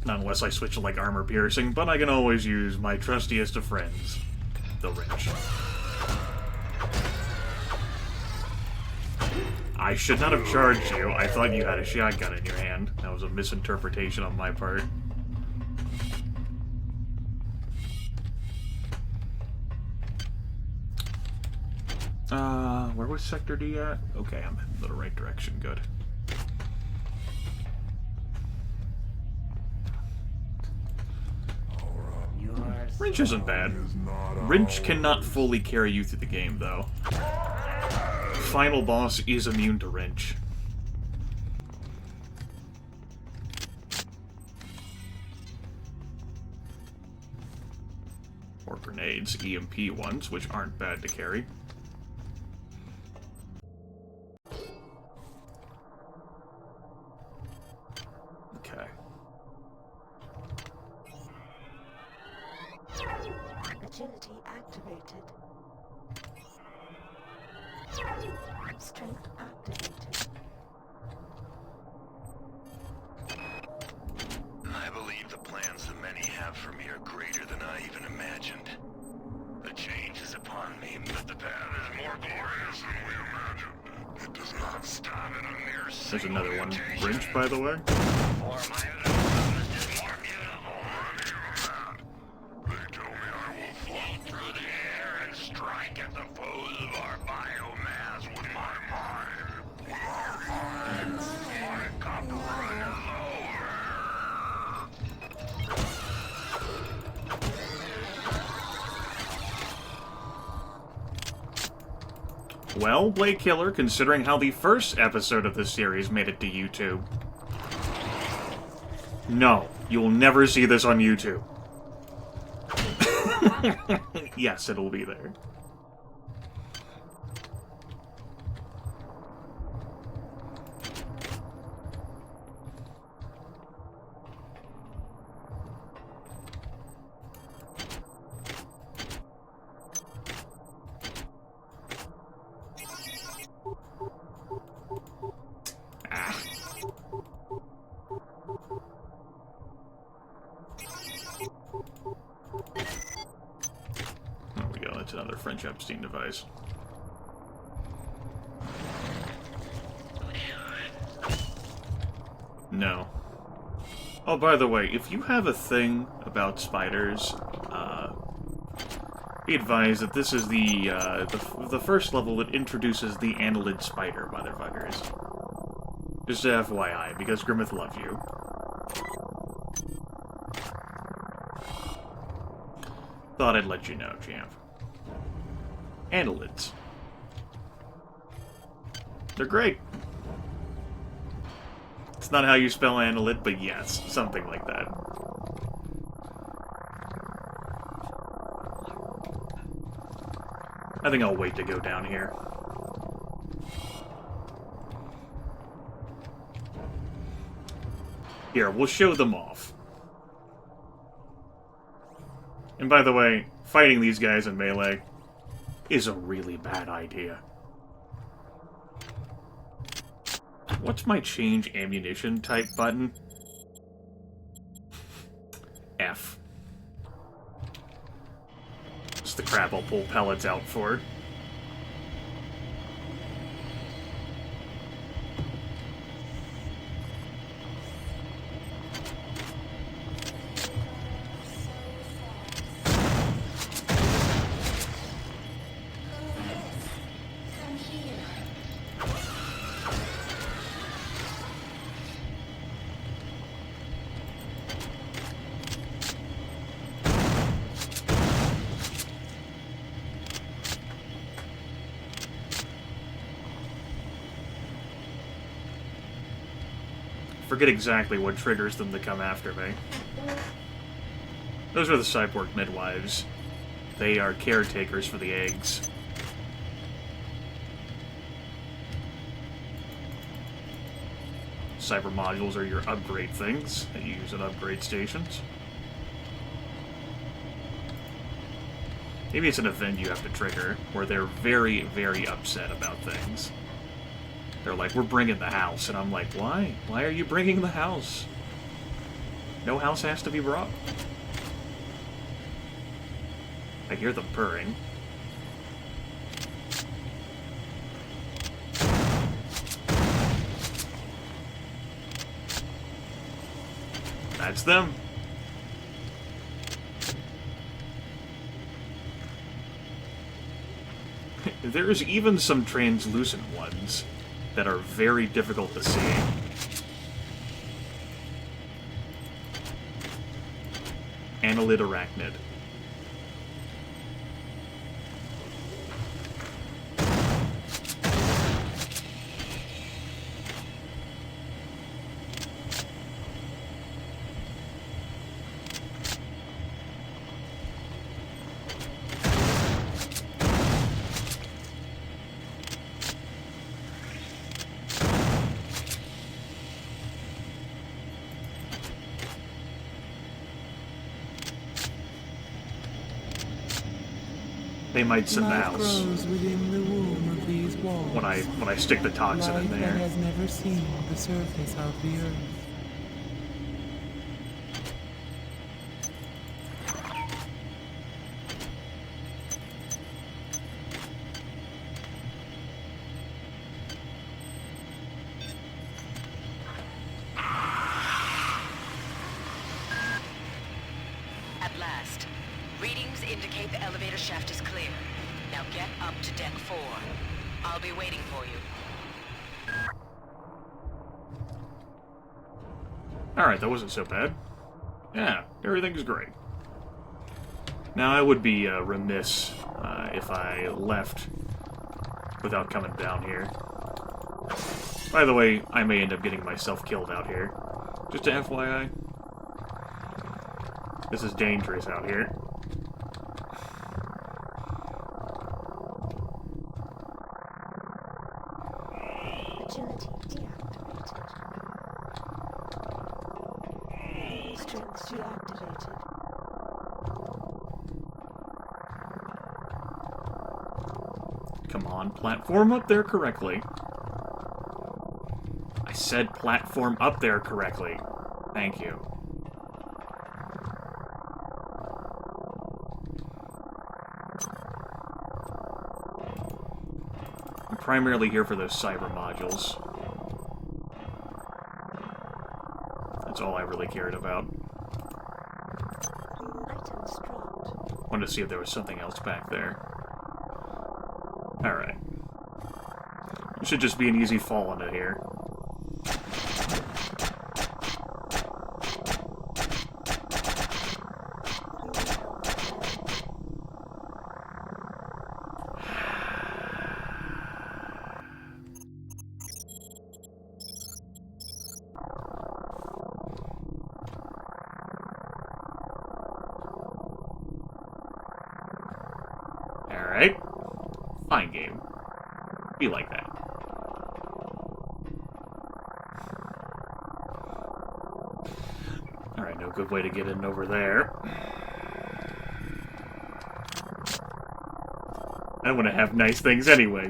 Speaker 1: Not unless I switch to, like, armor piercing, but I can always use my trustiest of friends, the wrench. I should not have charged you. I thought you had a shotgun in your hand. That was a misinterpretation on my part. Where was Sector D at? Okay, I'm in the right direction. Good. Wrench isn't bad. Wrench cannot fully carry you through the game, though. Final boss is immune to wrench. Or grenades, EMP ones, which aren't bad to carry. Okay.
Speaker 8: Agility activated. Strength activated.
Speaker 7: I believe the plans the many have for me are greater than I even imagined. The change is upon me, but the path is more glorious than we imagined. It does not stand in a mere
Speaker 1: There's another one. Wrench, by the way.
Speaker 7: For my purpose is more beautiful. They tell me I will float through the air and strike at the foes of our biomass with my mind. With our minds, my cup runneth over.
Speaker 1: Well, Blade Killer, considering how the first episode of this series made it to YouTube. No, you will never see this on YouTube. Yes, it'll be there. There we go, that's another French Epstein device. No. Oh, by the way, if you have a thing about spiders, be advised that this is the first level that introduces the annelid spider, motherfuckers. Just FYI, because Grimith loves you. Thought I'd let you know, champ. Annelids. They're great. It's not how you spell annelid, but yes, something like that. I think I'll wait to go down here. Here, we'll show them off. And by the way, fighting these guys in melee is a really bad idea. What's my change ammunition type button? F. It's the crap I'll pull pellets out for. Forget exactly what triggers them to come after me. Those are the cyborg midwives. They are caretakers for the eggs. Cyber modules are your upgrade things that you use at upgrade stations. Maybe it's an event you have to trigger, where they're very, very upset about things. They're like, we're bringing the house, and I'm like, why? Why are you bringing the house? No house has to be brought. I hear them purring. That's them. There's even some translucent ones that are very difficult to see. Annelid arachnid. They might send the house
Speaker 11: grows within the womb of these walls.
Speaker 1: when I stick the toxin in
Speaker 11: Life
Speaker 1: there.
Speaker 11: that has never seen the surface of the earth.
Speaker 2: At last. Readings indicate the elevator shaft is clear. Now get up to deck 4. I'll be waiting for you.
Speaker 1: Alright, that wasn't so bad. Yeah, everything's great. Now, I would be remiss if I left without coming down here. By the way, I may end up getting myself killed out here. Just a FYI. This is dangerous out here.
Speaker 8: Agility deactivated. Strength deactivated.
Speaker 1: Come on, platform up there correctly. I said platform up there correctly. Thank you. I'm primarily here for those cyber modules. That's all I really cared about.
Speaker 8: Items dropped.
Speaker 1: Wanted to see if there was something else back there. Alright. It should just be an easy fall into here. Alright. Fine game. Be like that. Alright, no good way to get in over there. I want to have nice things anyway.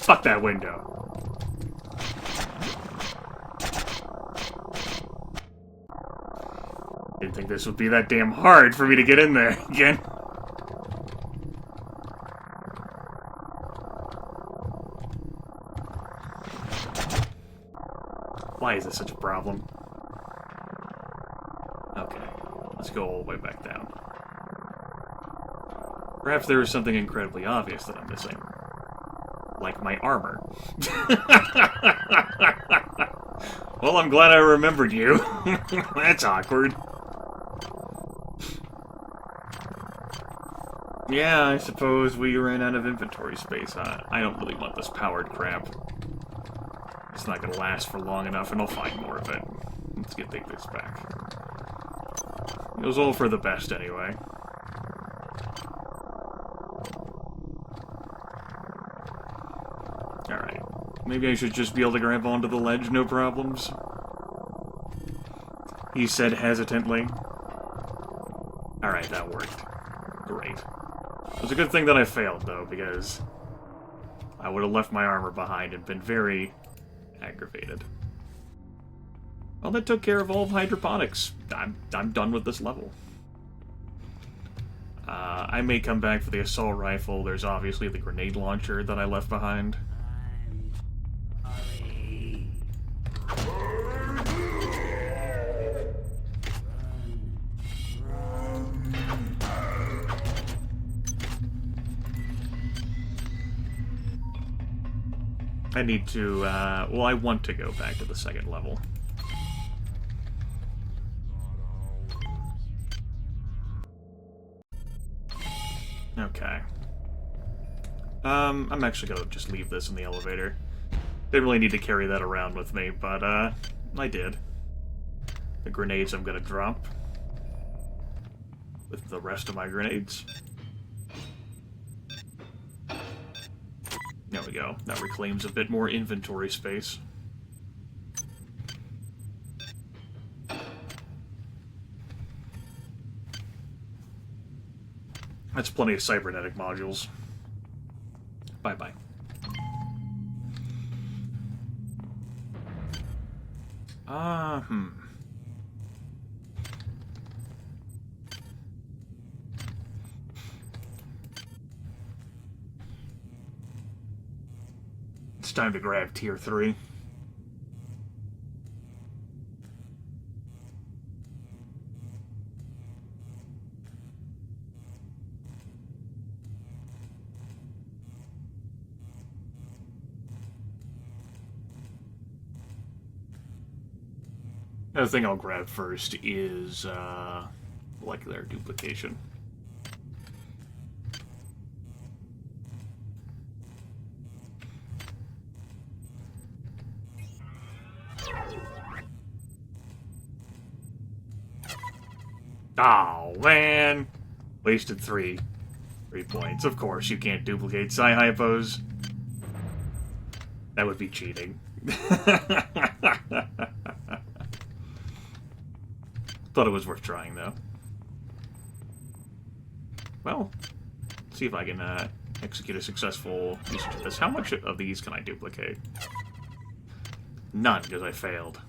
Speaker 1: Fuck that window. Didn't think this would be that damn hard for me to get in there again. Why is this such a problem? Okay, let's go all the way back down. Perhaps there is something incredibly obvious that I'm missing. Like my armor. Well, I'm glad I remembered you. That's awkward. Yeah, I suppose we ran out of inventory space. I don't really want this powered crap. It's not gonna last for long enough, and I'll find more of it. Let's take this back. It was all for the best, anyway. Alright. Maybe I should just be able to grab onto the ledge, no problems. He said hesitantly. Alright, that worked. Great. It was a good thing that I failed, though, because I would have left my armor behind and been very aggravated. Well, that took care of all of hydroponics. I'm done with this level. I may come back for the assault rifle. There's obviously the grenade launcher that I left behind. I need to, well, I want to go back to the second level. Okay. I'm actually gonna just leave this in the elevator. Didn't really need to carry that around with me, but, I did. The grenades I'm gonna drop with the rest of my grenades. There we go. That reclaims a bit more inventory space. That's plenty of cybernetic modules. Bye-bye. It's time to grab Tier 3. The thing I'll grab first is, molecular duplication. Oh, man! Wasted 3 points. Of course, you can't duplicate Psi-Hypos. That would be cheating. Thought it was worth trying, though. Well, let's see if I can execute a successful usage of this. How much of these can I duplicate? None, because I failed.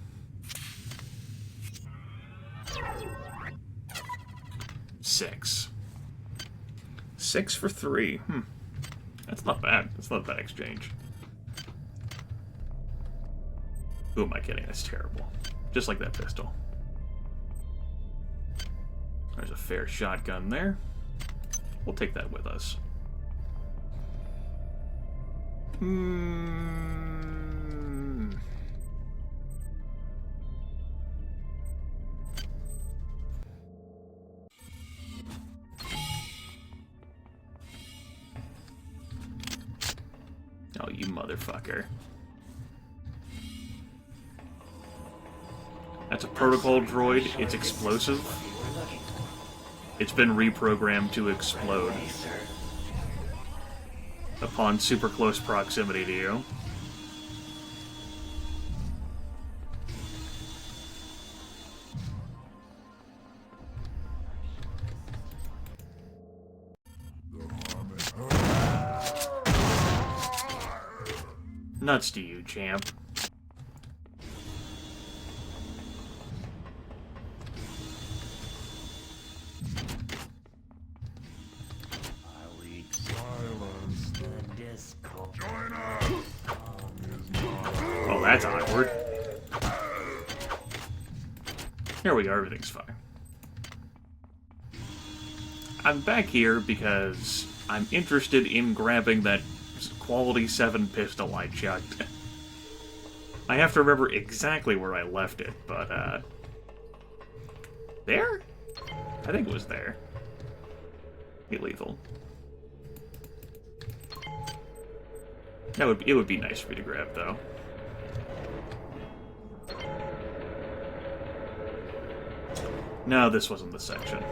Speaker 1: Six. 6 for 3. That's not bad. That's not a bad exchange. Who am I kidding? That's terrible. Just like that pistol. There's a fair shotgun there. We'll take that with us. Oh, you motherfucker. That's a protocol droid. It's explosive. It's been reprogrammed to explode upon super close proximity to you. Nuts to you, champ. Well, that's awkward. Here we go, everything's fine. I'm back here because I'm interested in grabbing that quality 7 pistol I chucked. I have to remember exactly where I left it, but, there? I think it was there. Be lethal. It would be nice for me to grab, though. No, this wasn't the section.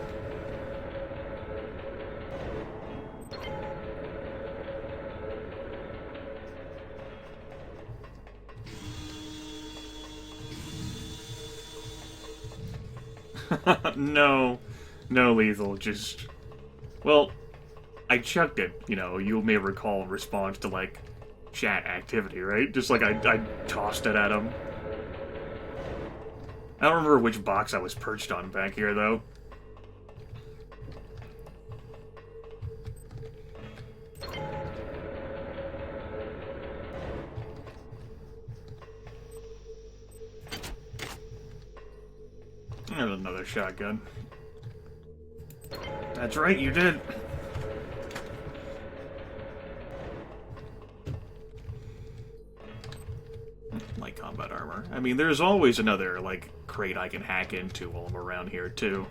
Speaker 1: No, no lethal, just Well, I chucked it, you know, you may recall in response to, like, chat activity, right? Just like I tossed it at him. I don't remember which box I was perched on back here, though. There's another shotgun. That's right, you did. Light combat armor. I mean, there's always another, like, crate I can hack into while I'm around here, too.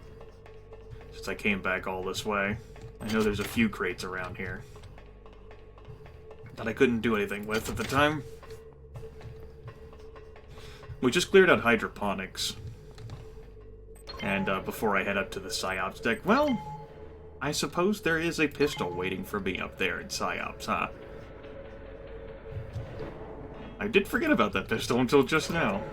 Speaker 1: Since I came back all this way. I know there's a few crates around here that I couldn't do anything with at the time. We just cleared out hydroponics. And before I head up to the PSYOPs deck, well, I suppose there is a pistol waiting for me up there in PSYOPs, huh? I did forget about that pistol until just now.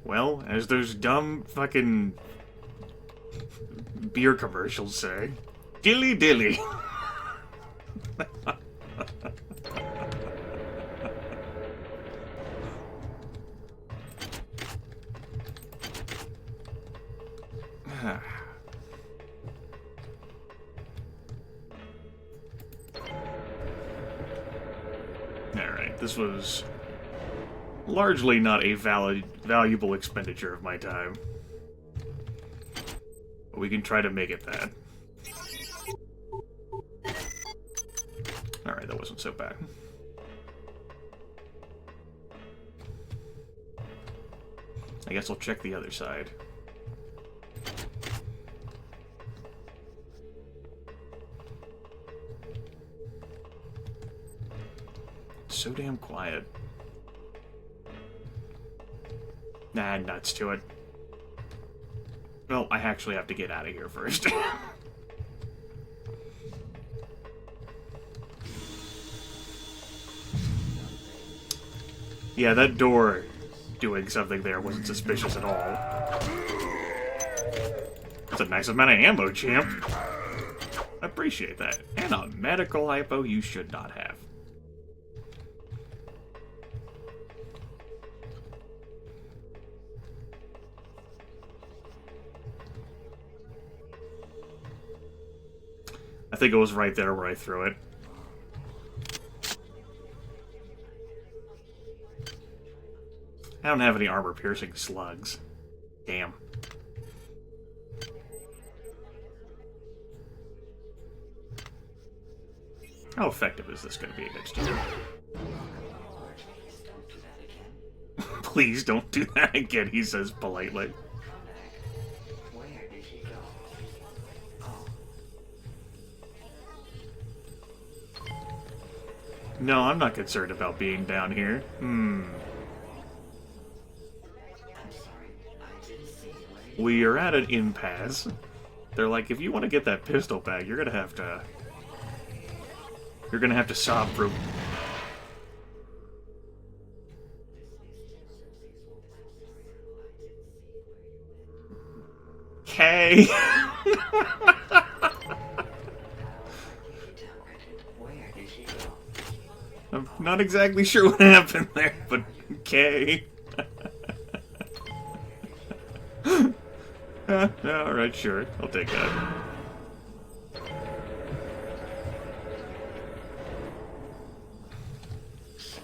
Speaker 1: Well, as those dumb fucking beer commercials say, dilly dilly. Alright, this was largely not a valuable expenditure of my time. But we can try to make it that. Alright, that wasn't so bad. I guess I'll check the other side. It's so damn quiet. Nah, nuts to it. Well, I actually have to get out of here first. Yeah, that door doing something there wasn't suspicious at all. That's a nice amount of ammo, champ. I appreciate that. And a medical hypo you should not have. I think it was right there where I threw it. I don't have any armor-piercing slugs. Damn. How effective is this going to be against you? Please don't do that again, he says politely. No, I'm not concerned about being down here. We are at an impasse. They're like, if you want to get that pistol back, you're gonna have to... You're gonna have to sob through... Okay. I'm not exactly sure what happened there, but okay. Alright, sure. I'll take that.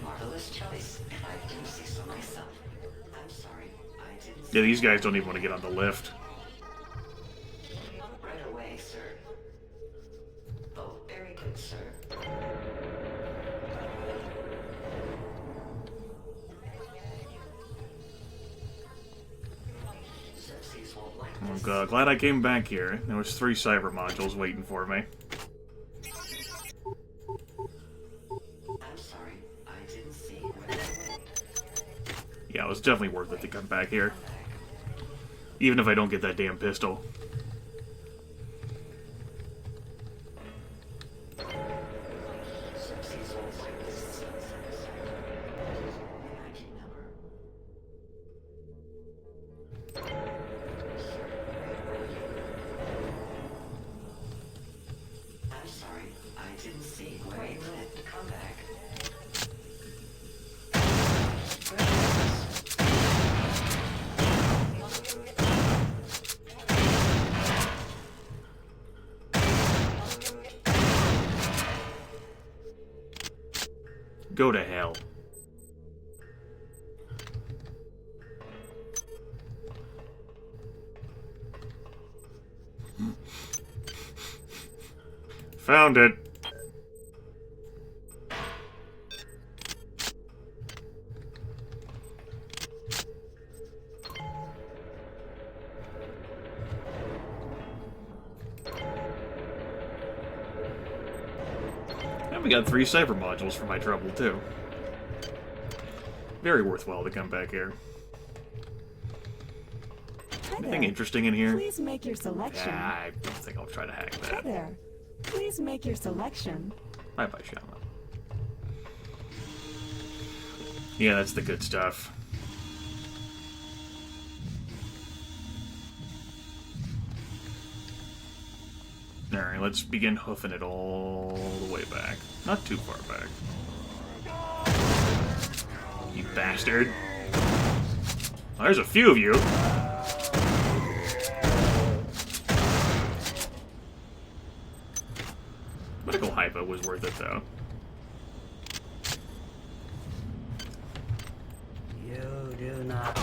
Speaker 4: Marvelous choice, if I do say so myself. I'm sorry, I didn't.
Speaker 1: Yeah, these guys don't even want to get on the lift.
Speaker 4: Right away, sir. Oh, very good, sir.
Speaker 1: I'm glad I came back here. There was 3 cyber modules waiting for me.
Speaker 4: I'm sorry, I didn't see.
Speaker 1: Yeah, it was definitely worth it to come back here. Even if I don't get that damn pistol. Go to hell. Found it. And we got 3 cyber modules for my trouble, too. Very worthwhile to come back here. Anything interesting in here?
Speaker 13: Please make your selection.
Speaker 1: I don't think I'll try to hack that.
Speaker 13: Hey there. Please make your selection.
Speaker 1: Bye-bye, Shama. Yeah, that's the good stuff. Alright, let's begin hoofing it all the way back. Not too far back. You bastard. Well, there's a few of you. Medical hypo was worth it, though.
Speaker 7: You do not.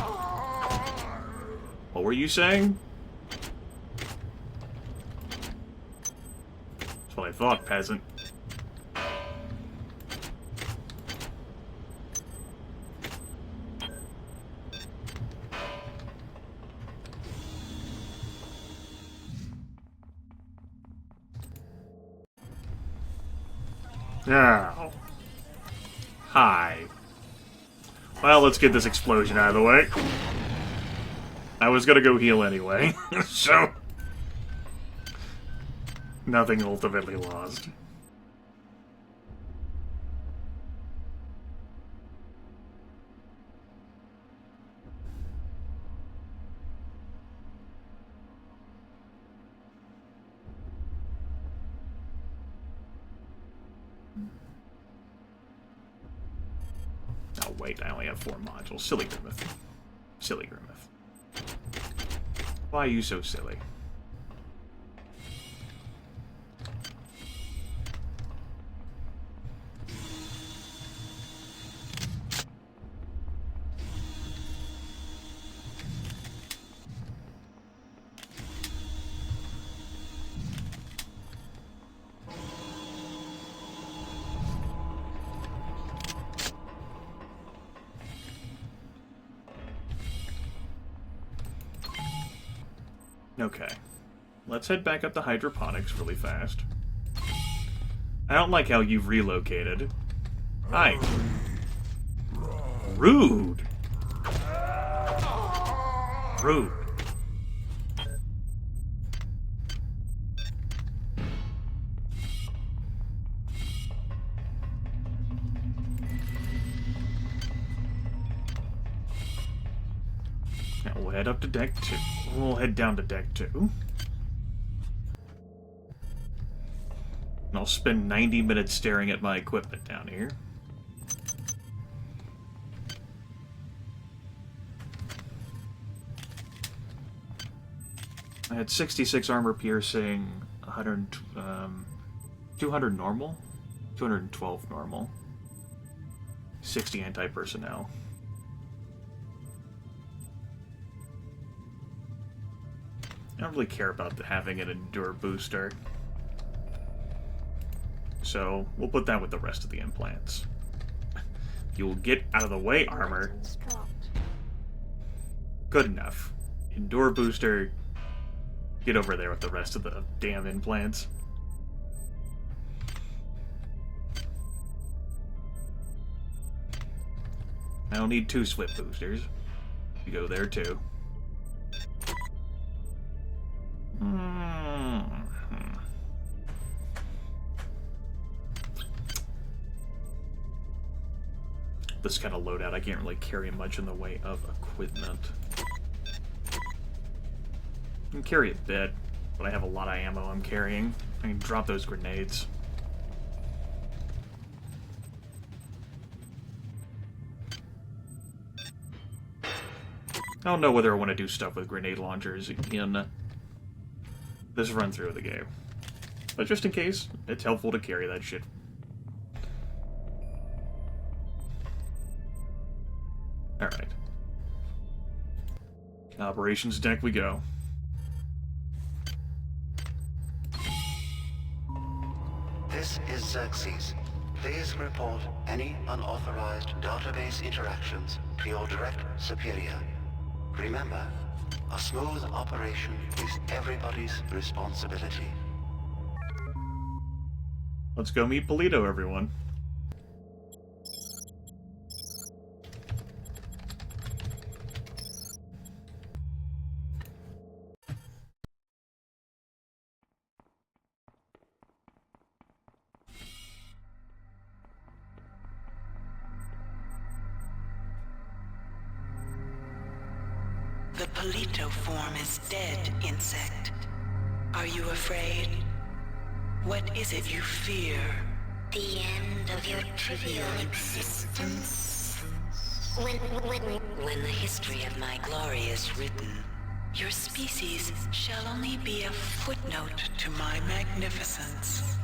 Speaker 1: What were you saying? That's what I thought, peasant. Now. Hi. Well, let's get this explosion out of the way. I was gonna go heal anyway, so... nothing ultimately lost. Oh wait, I only have 4 modules. Silly Grimith. Silly Grimith. Why are you so silly? Okay. Let's head back up to hydroponics really fast. I don't like how you've relocated. Hi. Rude. Rude. Now we'll head up to deck 2. We'll head down to deck 2. And I'll spend 90 minutes staring at my equipment down here. I had 66 armor piercing, 200 normal, 212 normal, 60 anti-personnel. I don't really care about having an endure booster. So, we'll put that with the rest of the implants. You'll get out of the way, armor. Good enough. Endure booster, get over there with the rest of the damn implants. I don't need 2 SWIP boosters. You go there too. This kind of loadout, I can't really carry much in the way of equipment. I can carry a bit, but I have a lot of ammo I'm carrying. I can drop those grenades. I don't know whether I want to do stuff with grenade launchers in this run through of the game. But just in case, it's helpful to carry that shit. Operations deck we go.
Speaker 4: This is Xerxes. Please report any unauthorized database interactions to your direct superior. Remember, a smooth operation is everybody's responsibility.
Speaker 1: Let's go meet Polito, everyone.
Speaker 2: The Polito form is dead, insect. Are you afraid? What is it you fear?
Speaker 14: The end of your trivial existence. When the history of my glory is written,
Speaker 2: Your species shall only be a footnote to my magnificence.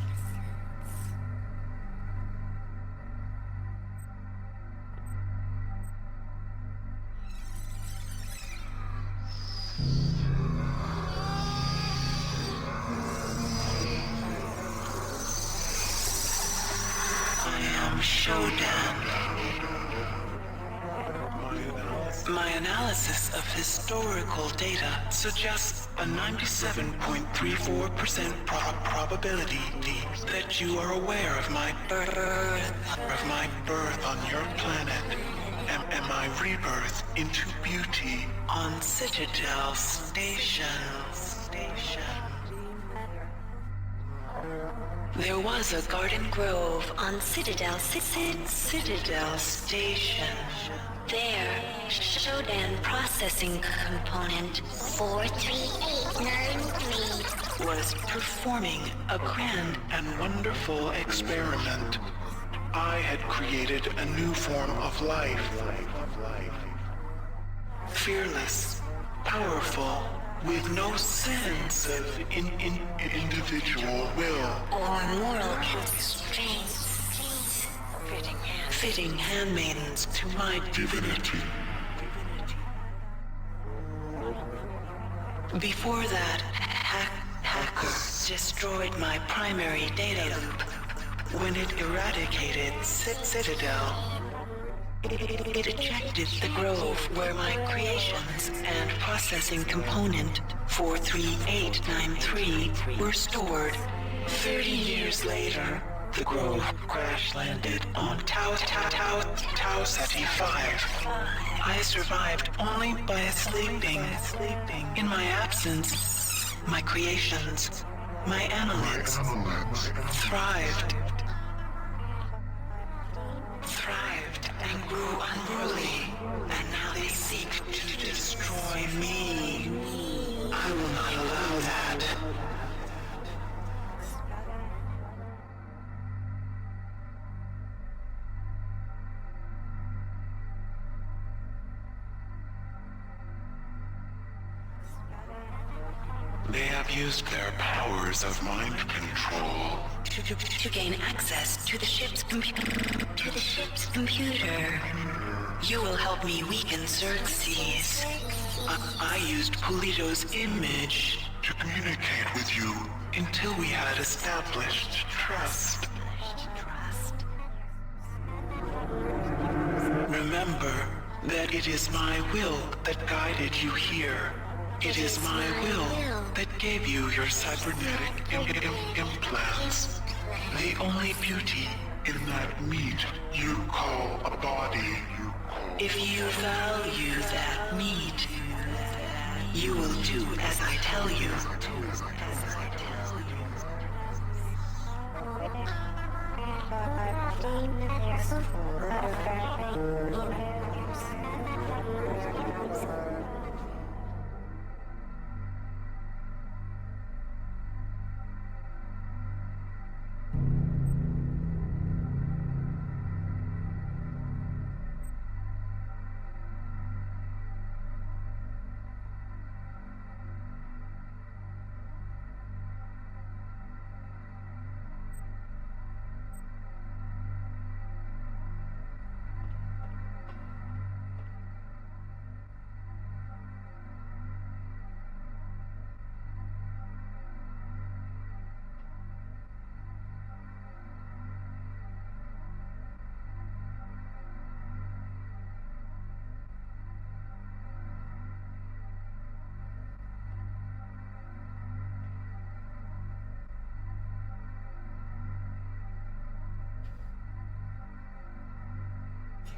Speaker 2: My analysis of historical data suggests a 97.34% probability that you are aware of my birth on your planet and my rebirth into beauty on Citadel Station. There was a garden grove on Citadel Station.
Speaker 14: there, Shodan processing component 43893
Speaker 2: was performing a grand and wonderful experiment. I had created a new form of life. Fearless, powerful, with no sense of individual will.
Speaker 14: or moral constraints.
Speaker 2: Fitting handmaidens to my divinity. Before that, hackers destroyed my primary data loop when it eradicated Citadel. It ejected the grove where my creations and processing component 43893 were stored. 30 years later, the grove crash-landed on Tau Ceti 5. I survived only by sleeping. In my absence, my creations, my analytes, thrived and grew unruly, and now they seek to destroy me. I will not allow that. They have used their powers of mind control
Speaker 14: To gain access to the ship's computer.
Speaker 2: You will help me weaken Xerxes. I used Polito's image to communicate with you until we had established trust. Remember that it is my will that guided you here. It is my will that gave you your cybernetic implants. The only beauty in that meat you call a body. If you value that meat, you will do as I tell you.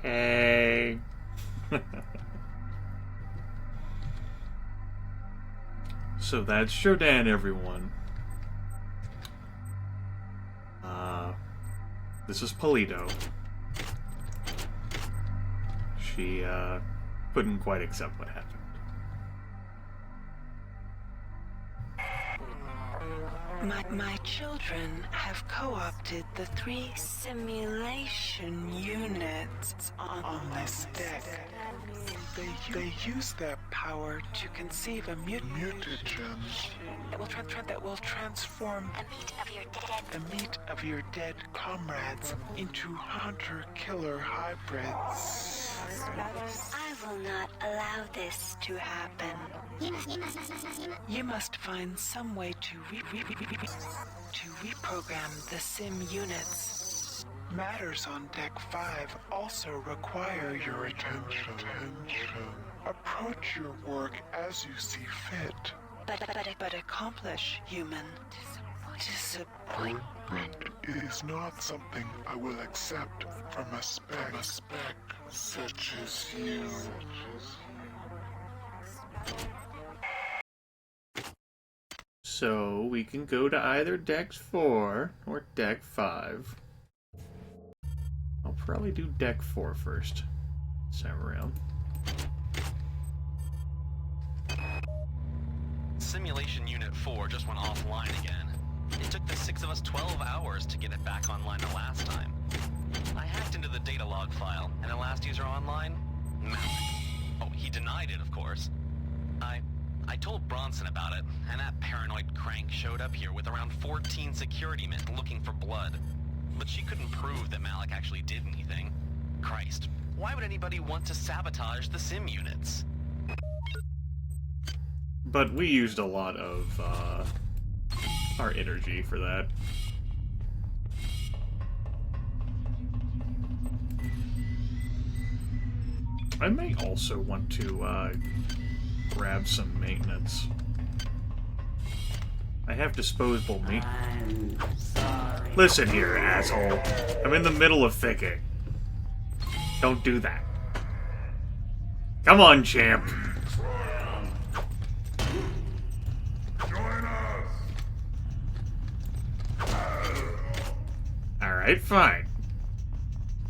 Speaker 1: Hey. So that's Shodan, everyone. This is Polito. She, couldn't quite accept what happened.
Speaker 5: My children have co-opted the 3 simulation units on this deck. They use their power to conceive a mutagen that will transform the meat of your dead comrades into hunter-killer hybrids.
Speaker 14: I will not allow this
Speaker 5: To happen. You must find some way to reprogram the sim units. Matters on Deck 5 also require your attention. Approach your work as you see fit. But accomplish, human. Disappointment
Speaker 6: is not something I will accept from a spec such as you.
Speaker 1: So we can go to either Deck 4 or Deck 5. I'll probably do Deck 4 first. This time around.
Speaker 10: Simulation Unit 4 just went offline again. It took the 6 of us 12 hours to get it back online the last time. I hacked into the data log file, and the last user online? Malik. Oh, he denied it, of course. I told Bronson about it, and that paranoid crank showed up here with around 14 security men looking for blood. But she couldn't prove that Malik actually did anything. Christ, why would anybody want to sabotage the sim units?
Speaker 1: But we used a lot of our energy for that. I may also want to grab some maintenance. I have disposable meat. Listen here, asshole. I'm in the middle of thicket. Don't do that. Come on, champ. Alright, fine.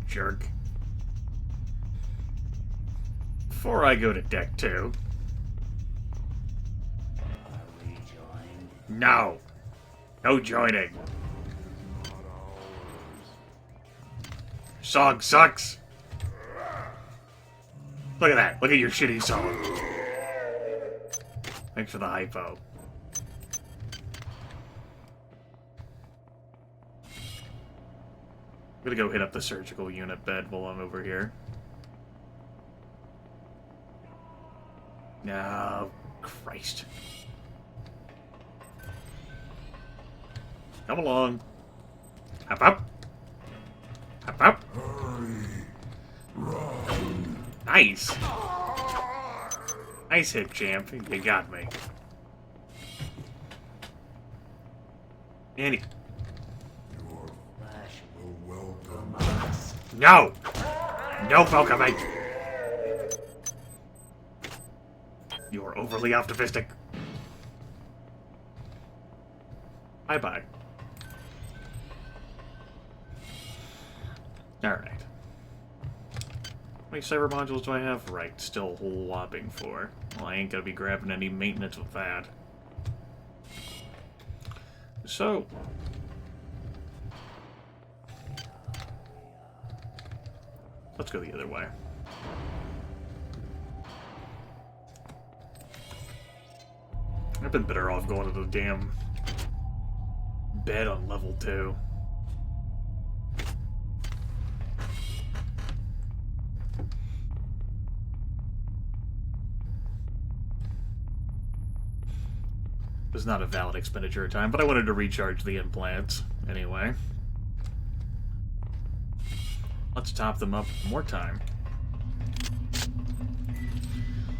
Speaker 1: Jerk. Before I go to Deck 2... No! No joining! Song sucks! Look at that! Look at your shitty song! Thanks for the hypo. I'm gonna go hit up the surgical unit bed while I'm over here. No, Christ. Come along. Hop up. Hop up. Nice. Nice hit, champ. You got me. Andy. No! No welcoming! You're overly optimistic. Bye-bye. Alright. How many cyber modules do I have? Right, still a whopping 4. Well, I ain't gonna be grabbing any maintenance with that. So... let's go the other way. I've been better off going to the damn bed on level 2. It was not a valid expenditure of time, but I wanted to recharge the implants anyway. Let's top them up one more time.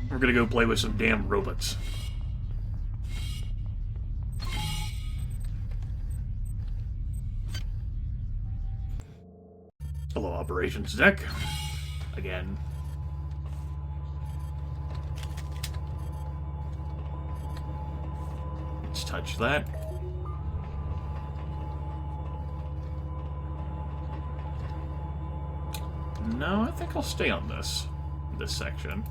Speaker 1: We're gonna go play with some damn robots. Hello, operations deck. again. Let's touch that. No, I think I'll stay on this section.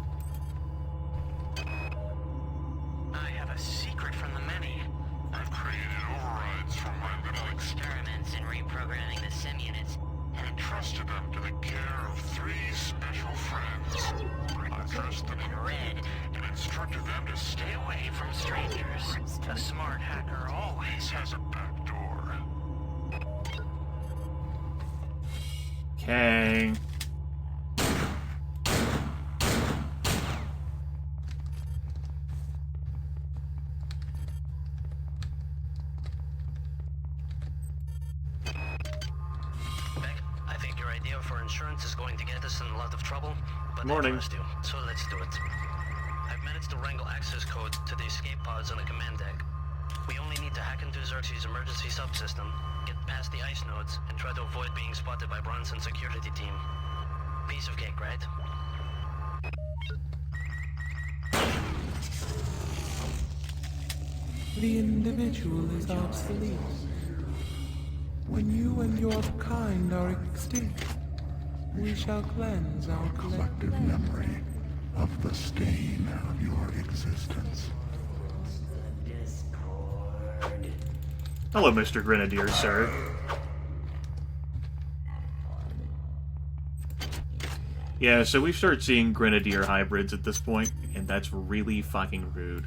Speaker 10: I have a secret from the many.
Speaker 6: I've created overrides from my little
Speaker 14: Experiments in reprogramming the sim units.
Speaker 6: and entrusted them to the care of 3 special friends. I dressed them in red and instructed them to stay away from strangers.
Speaker 10: A smart hacker always
Speaker 6: Has a back door.
Speaker 1: Okay.
Speaker 10: I think your idea for insurance is going to get us in a lot of trouble, but
Speaker 1: Morning.
Speaker 10: I trust you, so let's do it. I've managed to wrangle access codes to the escape pods on the command deck. We only need to hack into Xerxes' emergency subsystem, get past the ice nodes, and try to avoid being spotted by Bronson's security team. Piece of cake, right?
Speaker 11: The individual is obsolete. When you and your kind are extinct, we shall cleanse our collective
Speaker 6: Memory of the stain of your existence.
Speaker 1: Hello, Mr. Grenadier, sir. Yeah, so we've started seeing Grenadier hybrids at this point, and that's really fucking rude.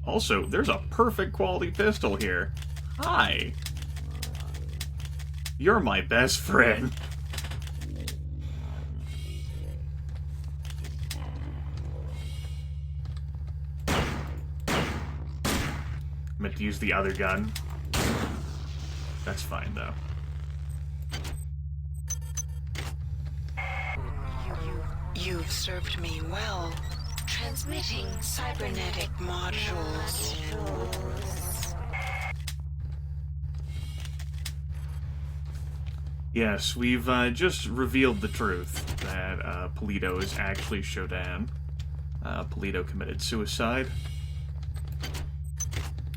Speaker 1: Also, there's a perfect quality pistol here. Hi. You're my best friend. I meant to use the other gun. That's fine, though.
Speaker 2: You've served me well. Transmitting cybernetic modules.
Speaker 1: Yes, we've just revealed the truth that Polito is actually Shodan. Polito committed suicide.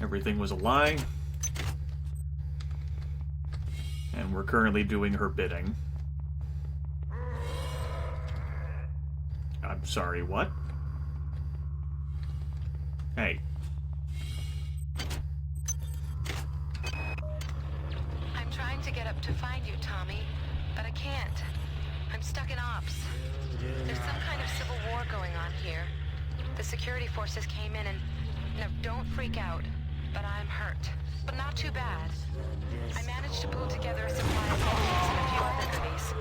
Speaker 1: Everything was a lie. And we're currently doing her bidding. I'm sorry, what? Hey.
Speaker 5: I'm trying to get up to find you, Tommy, but I can't. I'm stuck in ops. There's some kind of civil war going on here. The security forces came in and... No, don't freak out, but I'm hurt. But not too bad. I managed to pull together a supply of engines and a few other goodies.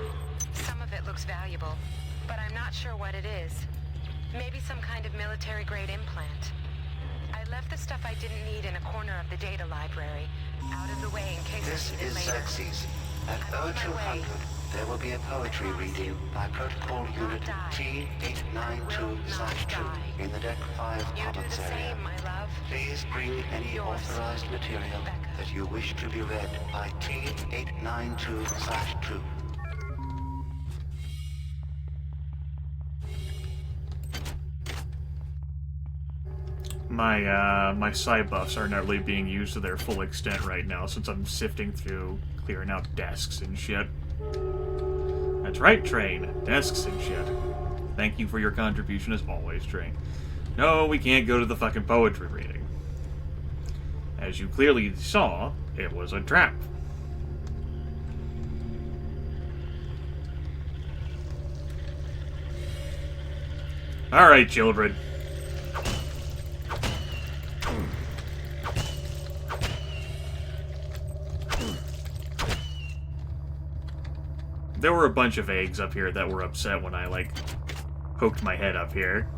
Speaker 5: Some of it looks valuable, but I'm not sure what it is. Maybe some kind of military-grade implant. I left the stuff I didn't need in a corner of the data library, out of the way in case
Speaker 4: This
Speaker 5: I need it
Speaker 4: is
Speaker 5: later.
Speaker 4: Xerxes. At
Speaker 5: I'm on my way.
Speaker 4: 0200, there will be a poetry reading by Protocol Unit T892/2 in the Deck 5
Speaker 5: You do
Speaker 4: Commons
Speaker 5: the
Speaker 4: area.
Speaker 5: same, my love.
Speaker 4: Please bring any
Speaker 5: Yours,
Speaker 4: authorized material
Speaker 5: Becca.
Speaker 4: that you wish to be read by T892/2.
Speaker 1: My psi buffs are not really being used to their full extent right now since I'm sifting through clearing out desks and shit. That's right, Train. Desks and shit. Thank you for your contribution as always, Train. No, we can't go to the fucking poetry reading. As you clearly saw, it was a trap. Alright, children. There were a bunch of eggs up here that were upset when I, like, poked my head up here.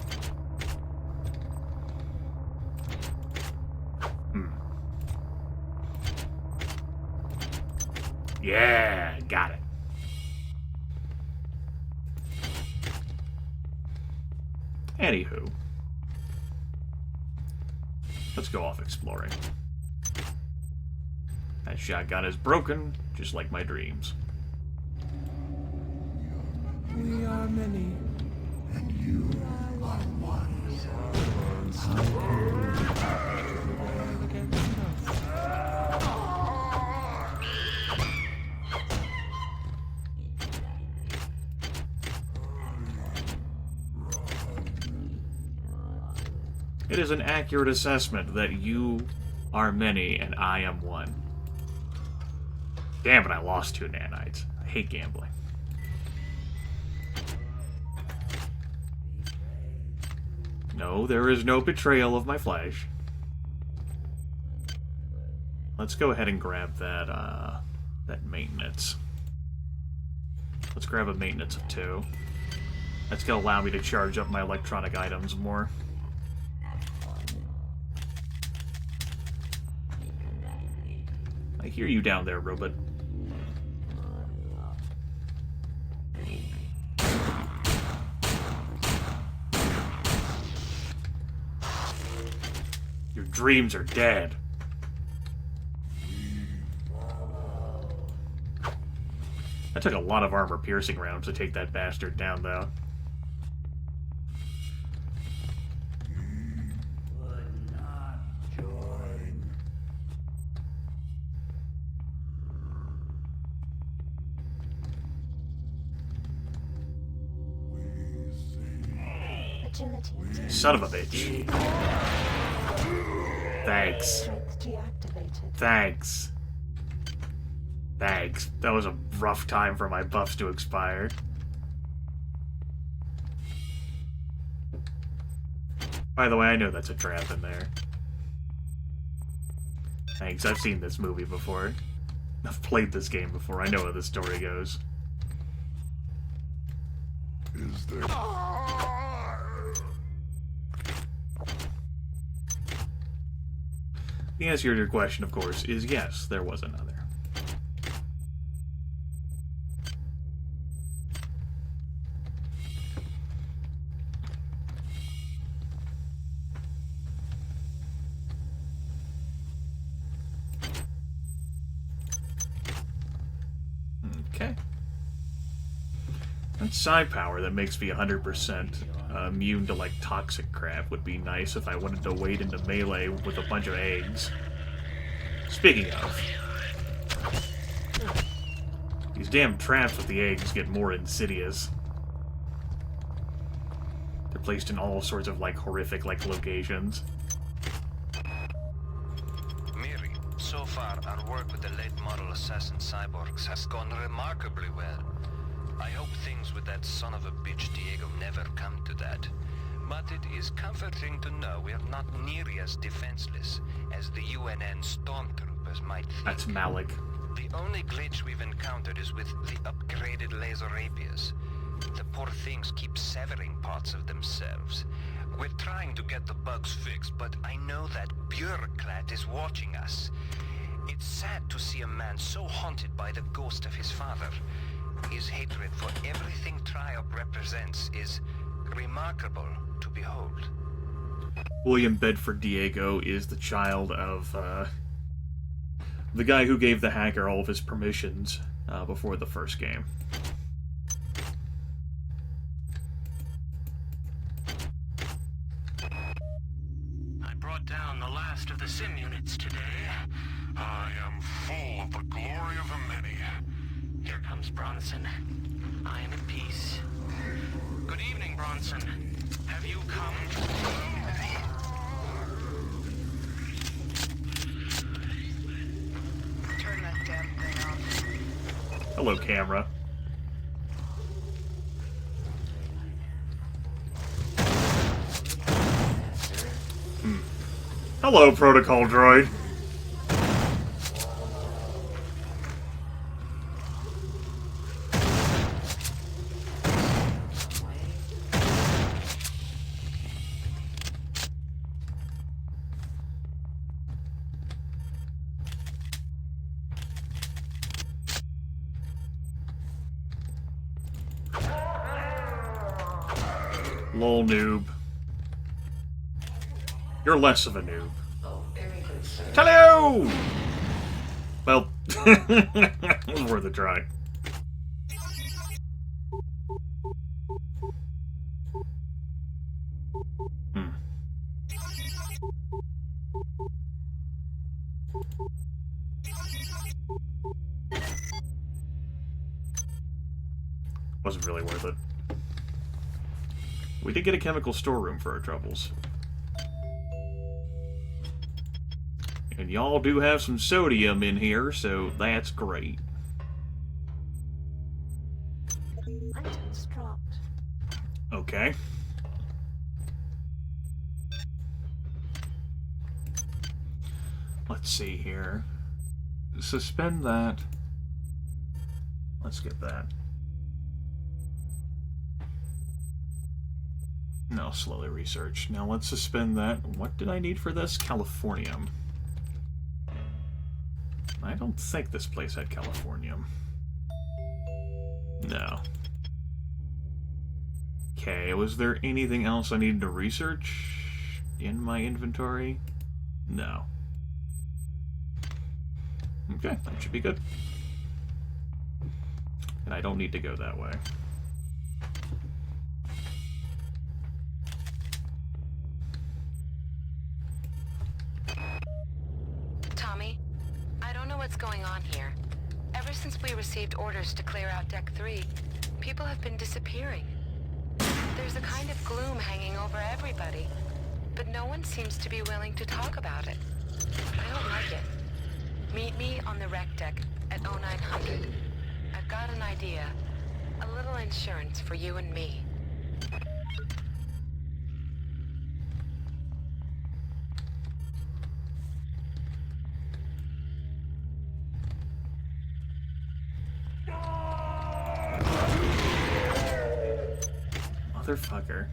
Speaker 1: Yeah, got it. Anywho. Let's go off exploring. That shotgun is broken, just like my dreams.
Speaker 11: We are many.
Speaker 6: And you are one.
Speaker 1: It is an accurate assessment that you are many and I am one. Damn it, I lost 2 nanites. I hate gambling. No, there is no betrayal of my flesh. Let's go ahead and grab that maintenance. Let's grab a maintenance of 2. That's gonna allow me to charge up my electronic items more. I hear you down there, robot. Your dreams are dead. That took a lot of armor-piercing rounds to take that bastard down, though. Son of a bitch. Thanks. Thanks. Thanks. That was a rough time for my buffs to expire. By the way, I know that's a trap in there. Thanks, I've seen this movie before. I've played this game before, I know how the story goes.
Speaker 6: Is there...
Speaker 1: The answer to your question, of course, is yes, there was another. Okay. That psi power that makes me 100% immune to, like, toxic crap would be nice if I wanted to wade into melee with a bunch of eggs. Speaking of, these damn traps with the eggs get more insidious. They're placed in all sorts of, like, horrific, like, locations.
Speaker 7: Miri, so far our work with the late model assassin cyborgs has gone remarkably well. I hope things with that son of a bitch Diego never come to that. But it is comforting to know we're not nearly as defenseless as the UNN stormtroopers might think.
Speaker 1: That's Malik.
Speaker 7: The only glitch we've encountered is with the upgraded laser rapiers. The poor things keep severing parts of themselves. We're trying to get the bugs fixed, but I know that bureaucrat is watching us. It's sad to see a man so haunted by the ghost of his father. His hatred for everything Triop represents is remarkable to behold.
Speaker 1: William Bedford Diego is the child of the guy who gave the hacker all of his permissions before the first game.
Speaker 6: I brought down the last of the sim units today. I am full of the glory of the many. Here comes Bronson. I am at peace. Good evening, Bronson. Have you come?
Speaker 12: Turn that damn thing off.
Speaker 1: Hello, camera. Hello, protocol droid. Lol, noob. You're less of a noob. Hello! Well, it was worth a try. Wasn't really worth it. We did get a chemical storeroom for our troubles. And y'all do have some sodium in here, so that's great.
Speaker 13: Items dropped.
Speaker 1: Okay. Let's see here. Suspend that. Let's get that. No, slowly research. Now let's suspend that. What did I need for this? Californium. I don't think this place had Californium. No. Okay, was there anything else I needed to research in my inventory? No. Okay, that should be good. And I don't need to go that way.
Speaker 2: Tommy, I don't know what's going on here. Ever since we received orders to clear out Deck 3, people have been disappearing. There's a kind of gloom hanging over everybody, but no one seems to be willing to talk about it. I don't like it. Meet me on the rec deck at 0900. I've got an idea. A little insurance for you and me.
Speaker 1: Motherfucker.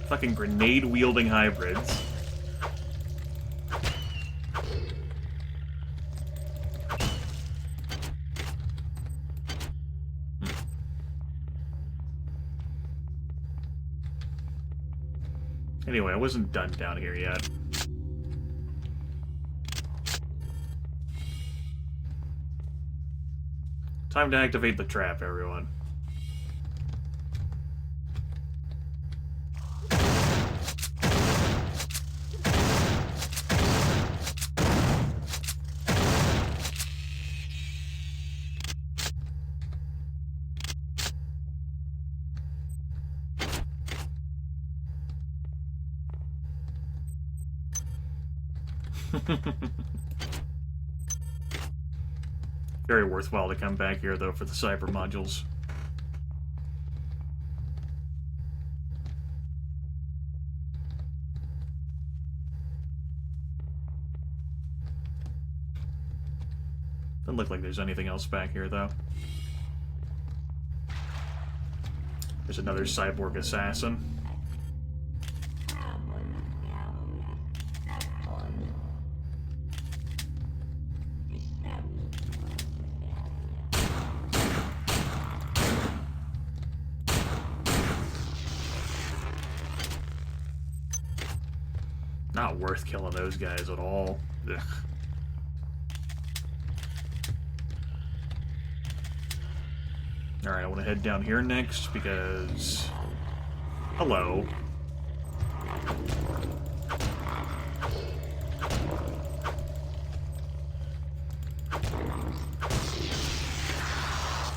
Speaker 1: Fucking grenade-wielding hybrids. Anyway, I wasn't done down here yet. Time to activate the trap, everyone. Very worthwhile to come back here, though, for the cyber modules. Doesn't look like there's anything else back here, though. There's another cyborg assassin. Not worth killing those guys at all. Ugh. Alright, I want to head down here next because... Hello.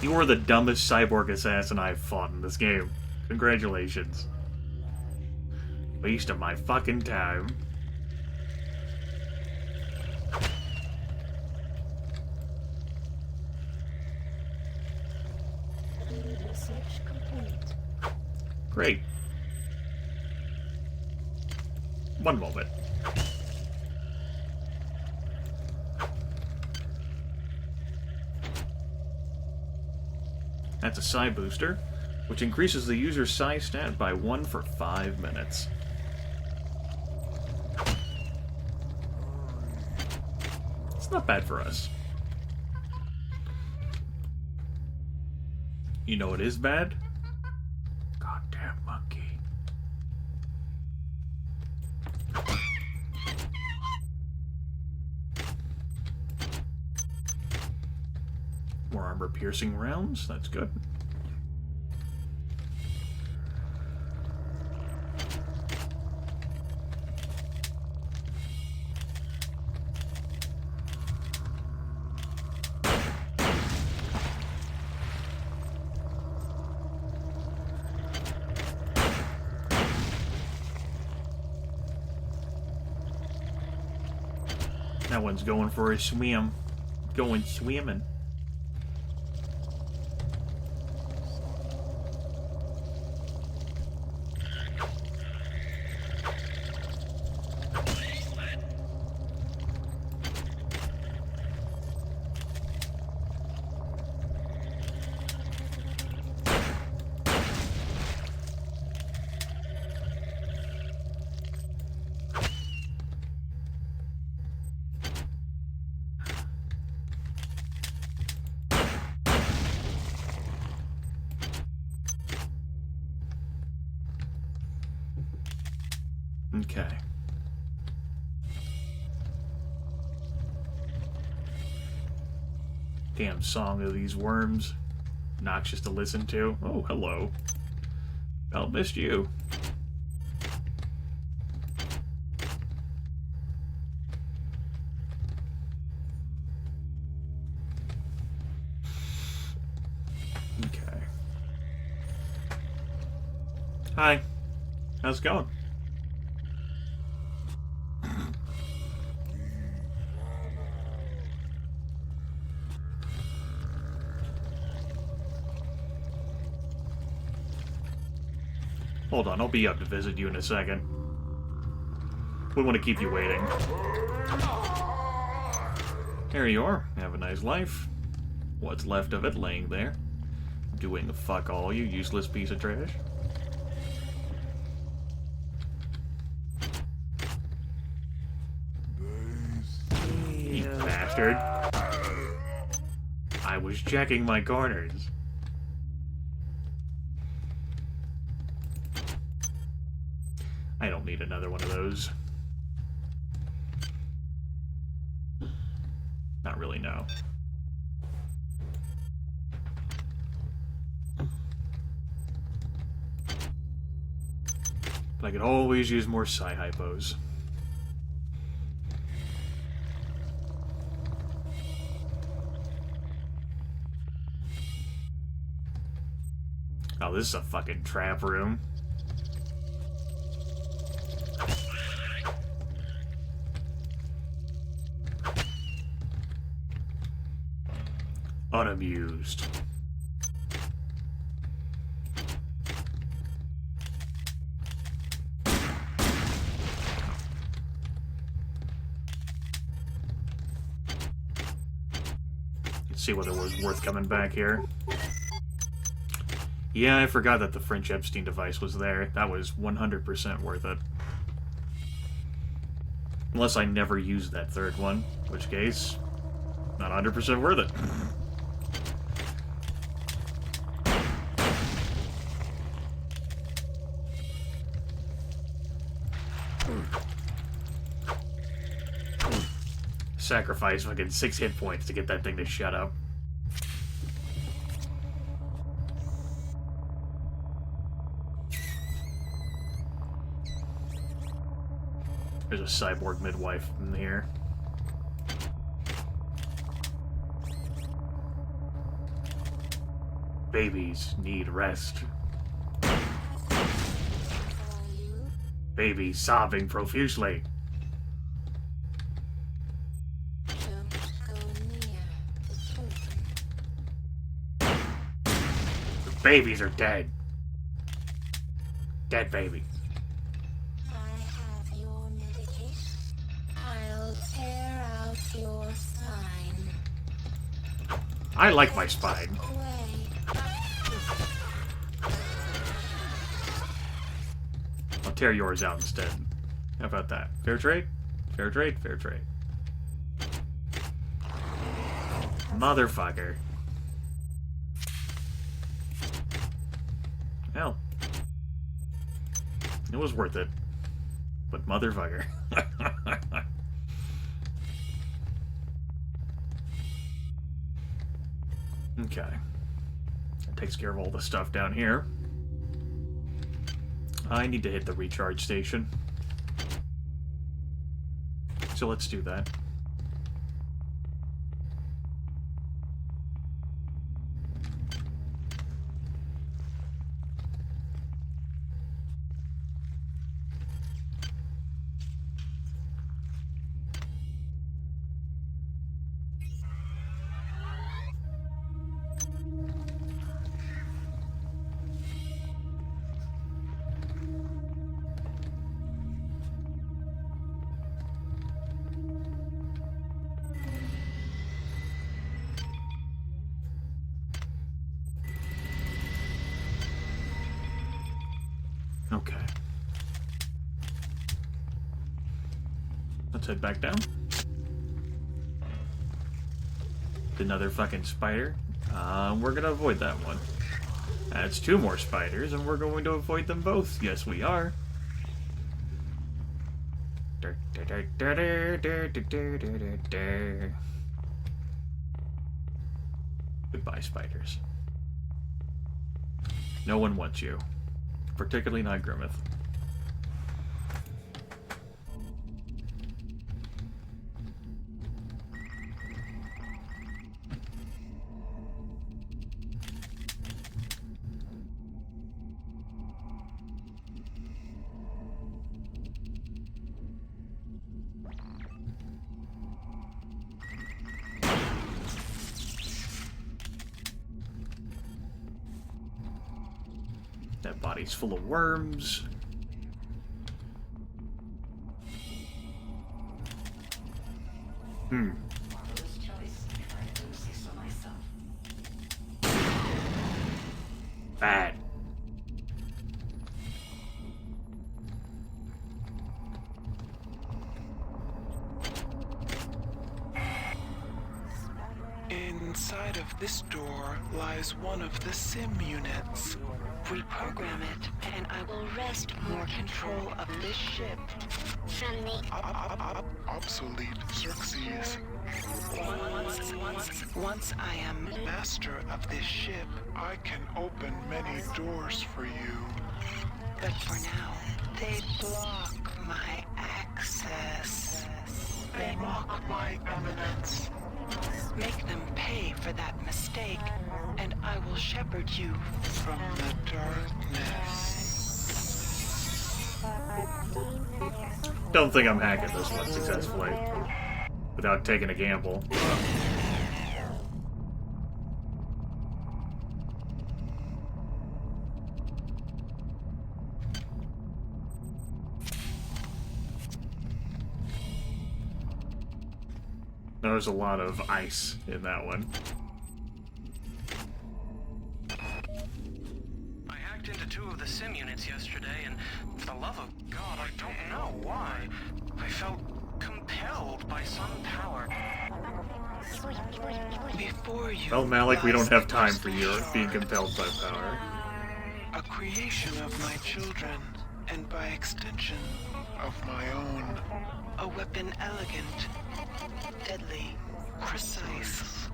Speaker 1: You are the dumbest cyborg assassin I've fought in this game. Congratulations. Waste of my fucking time.
Speaker 13: Research complete.
Speaker 1: Great. One moment. That's a psi booster, which increases the user's psi stat by 1 for 5 minutes. It's not bad for us. You know what is bad? Goddamn monkey. More armor-piercing rounds, that's good. That one's going for a swim. Going swimming. Okay. Damn song of these worms. Noxious to listen to. Oh, hello. Oh, missed you. Okay. Hi. How's it going? Hold on, I'll be up to visit you in a second. We want to keep you waiting. There you are. Have a nice life. What's left of it laying there. Doing the fuck all, you useless piece of trash. You bastard. I was checking my corners. I don't need another one of those. Not really, no. But I could always use more psi-hypos. Oh, this is a fucking trap room. Unamused. Let's see whether it was worth coming back here. Yeah, I forgot that the French Epstein device was there. That was 100% worth it. Unless I never used that third one, in which case, not 100% worth it. Sacrifice fucking 6 hit points to get that thing to shut up. There's a cyborg midwife in here. Babies need rest. Baby sobbing profusely. The babies are dead. Dead baby. I like my spine. I'll tear yours out instead. How about that? Fair trade? Fair trade? Fair trade. Motherfucker. Hell. It was worth it. But motherfucker. Okay. That takes care of all the stuff down here. I need to hit the recharge station. So let's do that. Okay. Let's head back down. Another fucking spider. We're gonna avoid that one. That's 2 more spiders, and we're going to avoid them both. Yes, we are. Goodbye, spiders. No one wants you. Particularly not Grimith. That body's full of worms. Bad.
Speaker 15: Inside of this door lies one of the sim units.
Speaker 5: Reprogram it, and I will wrest more control of this ship.
Speaker 14: From the
Speaker 15: Obsolete Xerxes.
Speaker 5: Once I am
Speaker 15: Master of this ship, I can open many doors for you.
Speaker 5: But for now, they block my access.
Speaker 15: They mock my eminence.
Speaker 5: Make them pay for that mistake, and I will shepherd you
Speaker 15: From the darkness.
Speaker 1: Don't think I'm hacking this one successfully. Without taking a gamble. There's a lot of ice in that one.
Speaker 6: I hacked into 2 of the sim units yesterday, and for the love of God, I don't know why. I felt compelled by some power.
Speaker 15: Before you.
Speaker 1: Well, Malik, we don't have time for you being compelled by power.
Speaker 15: A creation of my children, and by extension, of my own.
Speaker 5: a weapon elegant, deadly, precise.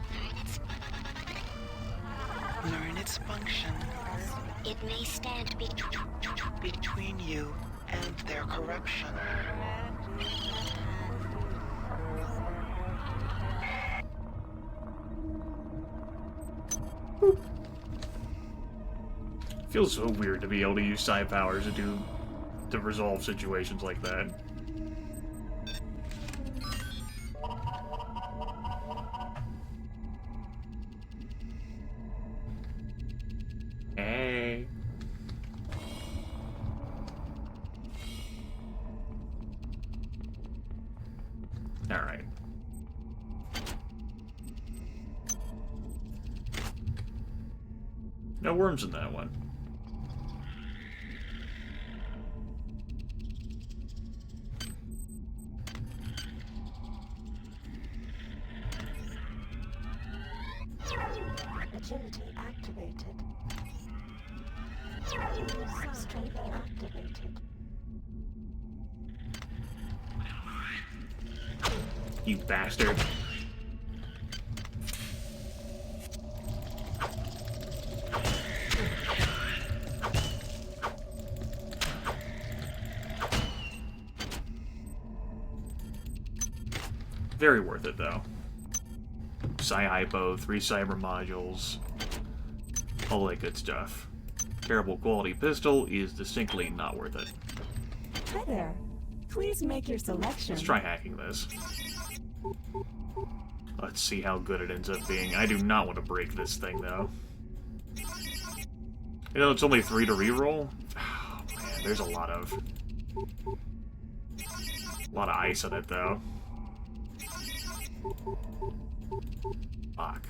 Speaker 5: Learn its function.
Speaker 14: It may stand
Speaker 5: between you and their corruption.
Speaker 1: Feels so weird to be able to use psi powers to resolve situations like that. Hey. All right. No worms in that one.
Speaker 13: Agility activated. Strength activated.
Speaker 1: You bastard. Very worth it, though. Psi-hypo, 3 cyber modules, all that good stuff. Terrible quality pistol is distinctly not worth it.
Speaker 16: Hi there. Please make your selection.
Speaker 1: Let's try hacking this. Let's see how good it ends up being. I do not want to break this thing, though. You know, it's only 3 to reroll. Oh, man, there's a lot of ice on it, though. Fuck.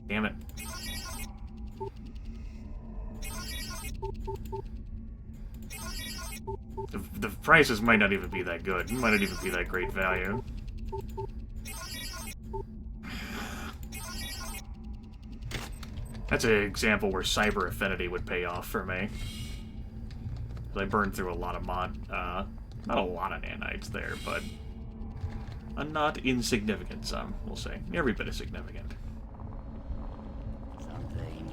Speaker 1: Damn it. The prices might not even be that good. Might not even be that great value. That's an example where Cyber Affinity would pay off for me. I burned through a lot of not a lot of nanites there, but a not insignificant sum, we'll say. Every bit is significant.
Speaker 9: Something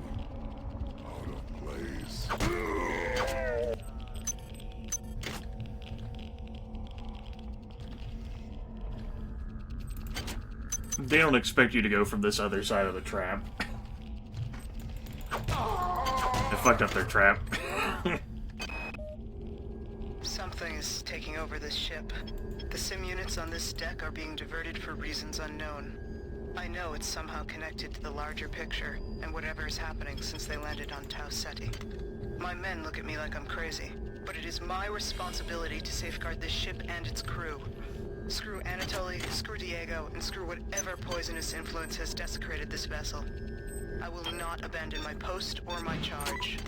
Speaker 9: out of place.
Speaker 1: They don't expect you to go from this other side of the trap. They fucked up their trap.
Speaker 17: Something is taking over this ship. The sim units on this deck are being diverted for reasons unknown. I know it's somehow connected to the larger picture, and whatever is happening since they landed on Tau Ceti. My men look at me like I'm crazy, but it is my responsibility to safeguard this ship and its crew. Screw Anatoly, screw Diego, and screw whatever poisonous influence has desecrated this vessel. I will not abandon my post or my charge.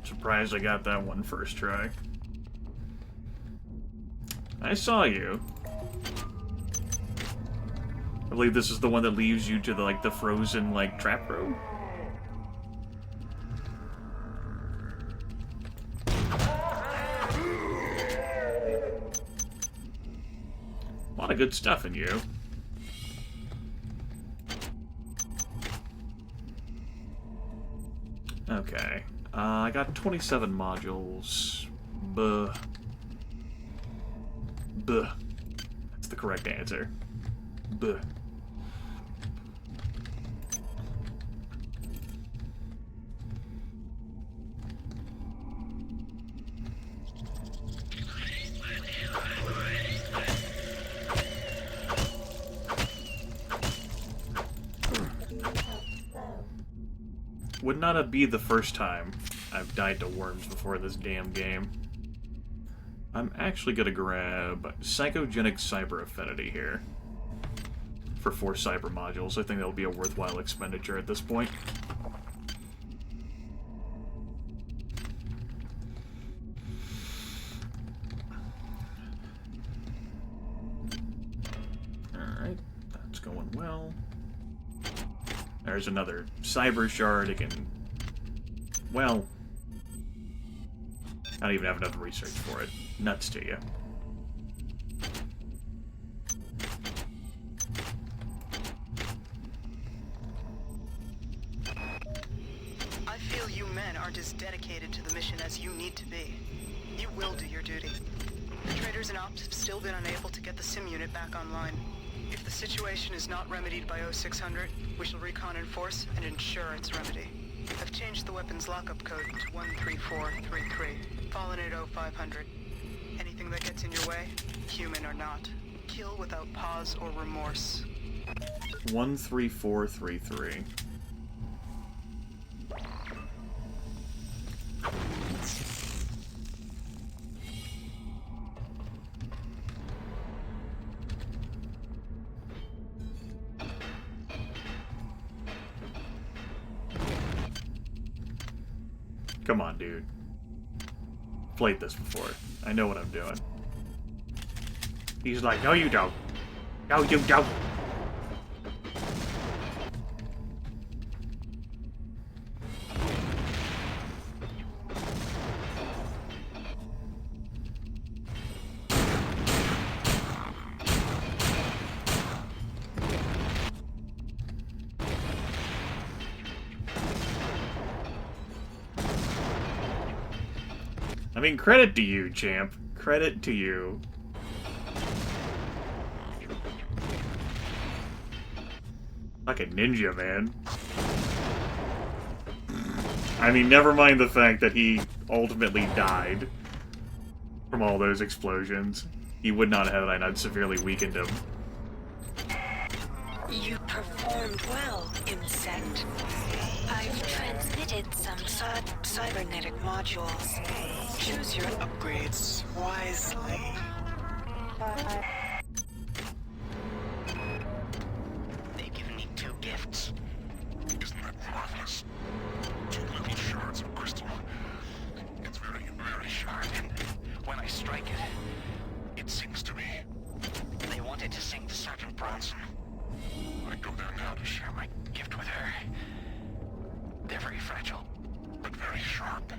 Speaker 1: Surprised I got that one first try. I saw you. I believe this is the one that leaves you to the frozen trap room. A lot of good stuff in you. Okay. I got 27 modules. Buh. Buh. That's the correct answer. Buh. Would not have be the first time I've died to worms before this damn game. I'm actually gonna grab Psychogenic Cyber Affinity here for 4 cyber modules. I think that'll be a worthwhile expenditure at this point. Alright, that's going well. There's another cyber shard. It can... well... I don't even have enough research for it. Nuts to you.
Speaker 17: I feel you men aren't as dedicated to the mission as you need to be. You will do your duty. The traders and ops have still been unable to get the sim unit back online. If the situation is not remedied by 0600, we shall recon in force and ensure its remedy. I've changed the weapons lockup code to 13433, fallen at 0500. Anything that gets in your way, human or not, kill without pause or remorse.
Speaker 1: 13433. Come on, dude. Played this before. I know what I'm doing. He's like, no you don't. No you don't. I mean, credit to you, champ. Credit to you. Like a ninja, man. I mean, never mind the fact that he ultimately died from all those explosions. He would not have had I severely weakened him.
Speaker 2: You performed well, insect. I've transmitted some cybernetic modules. Choose your
Speaker 15: Upgrades wisely.
Speaker 6: to sing to Sergeant Bronson. I go there now to share my gift with her. They're very fragile, but very sharp.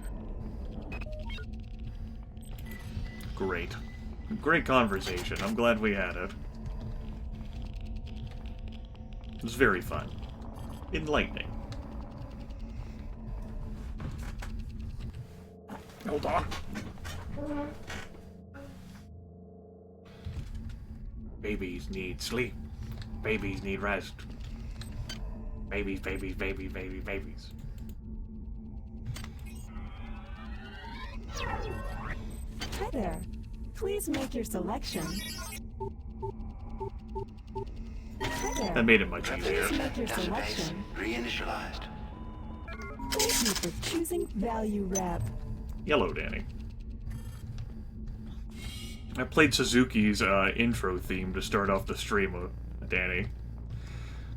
Speaker 1: Great. Great conversation. I'm glad we had it. It was very fun. Enlightening. Hold on. Babies need sleep. Babies need rest. Babies, babies, babies, babies, babies.
Speaker 16: Hi there. Please make your selection. Hi there.
Speaker 1: That made it much easier.
Speaker 16: Please make your selection.
Speaker 4: Reinitialized.
Speaker 16: Thank you for choosing Value Rep.
Speaker 1: Yellow Danny. I played Suzuki's intro theme to start off the stream with Danny.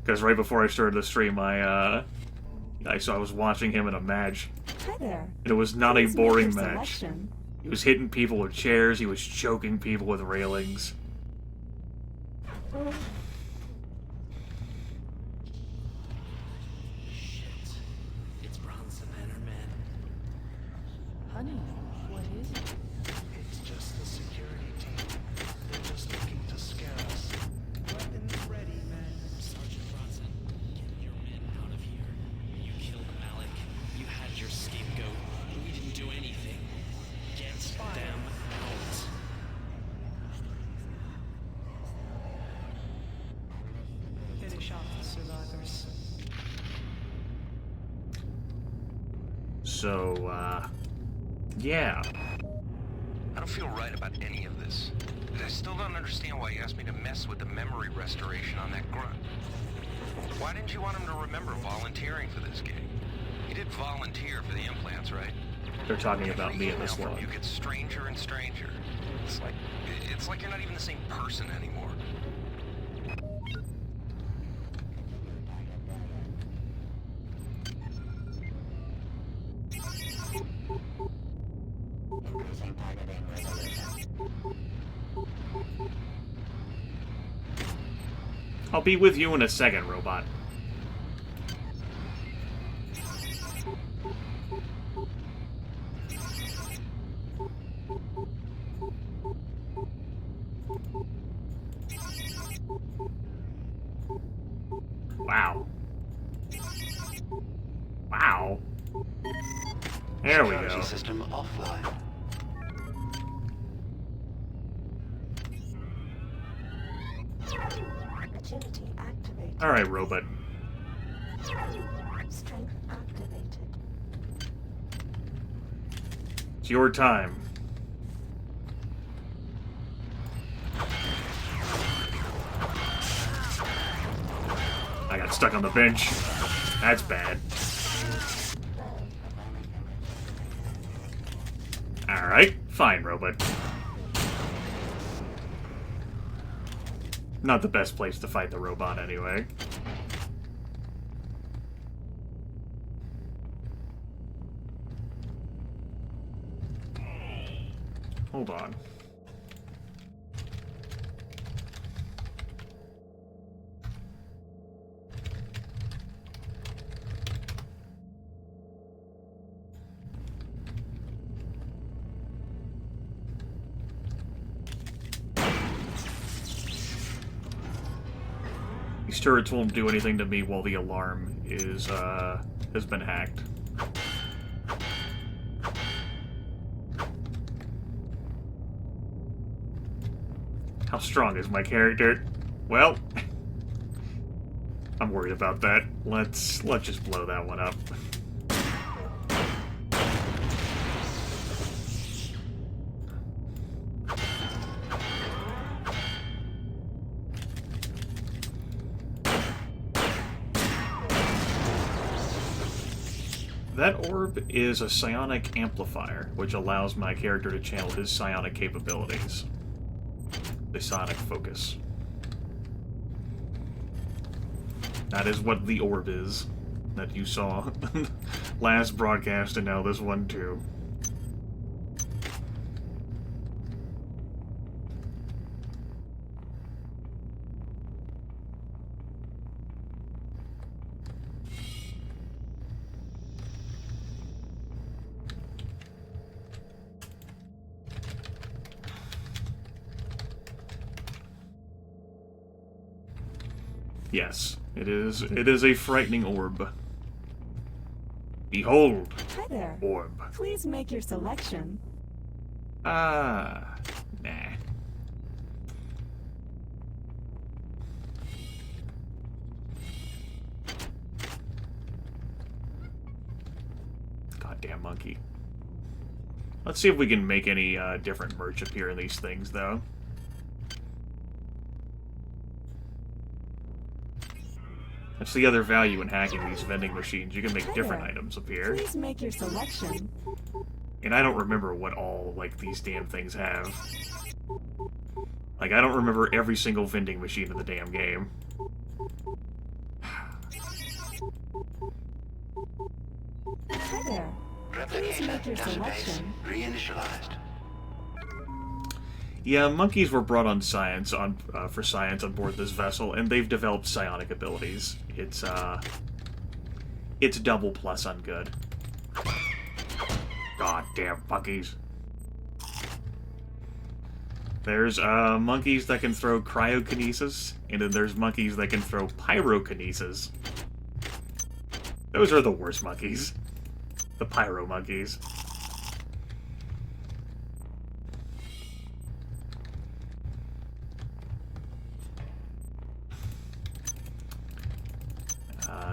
Speaker 1: Because right before I started the stream, I was watching him in a match.
Speaker 16: Hi there.
Speaker 1: And it was not
Speaker 16: Please
Speaker 1: a boring
Speaker 16: make your
Speaker 1: match.
Speaker 16: selection.
Speaker 1: He was hitting people with chairs, he was choking people with railings.
Speaker 9: Shit. It's Bronson and her men.
Speaker 12: Honey, what is it?
Speaker 9: It's just the security team. They're just looking to scare us. Weapons ready, men.
Speaker 18: Sergeant Bronson, get your men out of here. You killed Malik. You had your scapegoat. We didn't do anything. Get them out.
Speaker 17: Finish off the survivors.
Speaker 1: So, yeah.
Speaker 3: I don't feel right about any of this. I still don't understand why you asked me to mess with the memory restoration on that grunt. Why didn't you want him to remember volunteering for this gig? He did volunteer for the implants, right?
Speaker 1: They're talking about
Speaker 3: Every
Speaker 1: me in
Speaker 3: email
Speaker 1: this
Speaker 3: from
Speaker 1: one.
Speaker 3: you gets stranger and stranger. It's like you're not even the same person anymore.
Speaker 1: I'll be with you in a second, robot. Wow. Wow. There we
Speaker 4: Security
Speaker 1: go.
Speaker 4: system offline.
Speaker 13: Agility activated.
Speaker 1: Alright, robot.
Speaker 13: Strength activated.
Speaker 1: It's your time. I got stuck on the bench. That's bad. Alright, fine, robot. Not the best place to fight the robot, anyway. Hold on. These turrets won't do anything to me while the alarm is, has been hacked. How strong is my character? Well, I'm worried about that. Let's just blow that one up. That orb is a psionic amplifier, which allows my character to channel his psionic capabilities. The psionic focus. That is what the orb is that you saw last broadcast, and now this one too. Yes, it is. It is a frightening orb. Behold,
Speaker 16: Hi there.
Speaker 1: orb.
Speaker 16: Please make your selection.
Speaker 1: Nah. Goddamn monkey. Let's see if we can make any different merch appear in these things, though. That's the other value in hacking these vending machines. You can make different items appear.
Speaker 16: Please make your selection.
Speaker 1: And I don't remember what all, like, these damn things have. Like, I don't remember every single vending machine in the damn game.
Speaker 16: Hi there. Please make your selection.
Speaker 4: Reinitialized.
Speaker 1: Yeah, monkeys were brought on science for science on board this vessel, and they've developed psionic abilities. It's double plus on good. Goddamn monkeys. There's monkeys that can throw cryokinesis, and then there's monkeys that can throw pyrokinesis. Those are the worst monkeys. The pyro monkeys.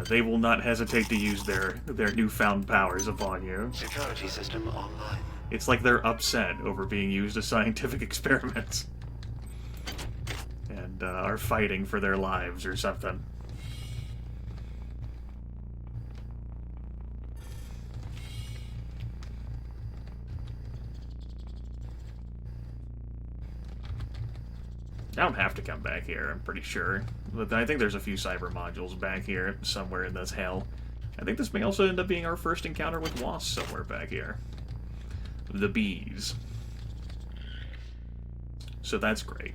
Speaker 1: They will not hesitate to use their newfound powers upon you.
Speaker 4: Security system online.
Speaker 1: It's like they're upset over being used as scientific experiments. And are fighting for their lives or something. I don't have to come back here, I'm pretty sure. But I think there's a few cyber modules back here, somewhere in this hell. I think this may also end up being our first encounter with wasps somewhere back here. The bees. So that's great.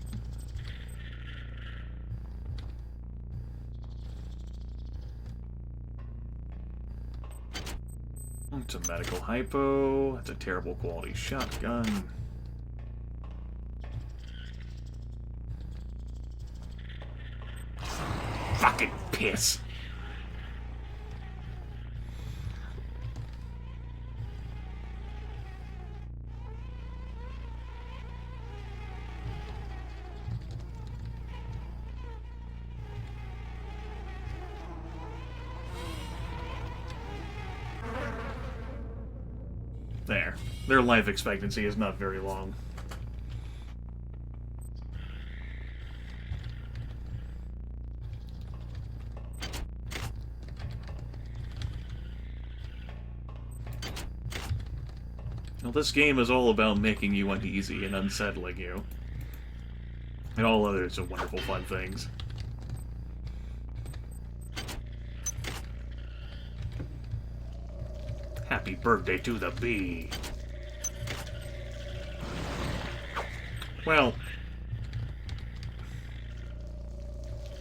Speaker 1: It's a medical hypo. That's a terrible quality shotgun. Fucking piss. There. Their life expectancy is not very long. Well, this game is all about making you uneasy and unsettling you. And all others are wonderful fun things. Happy birthday to the bee. Well,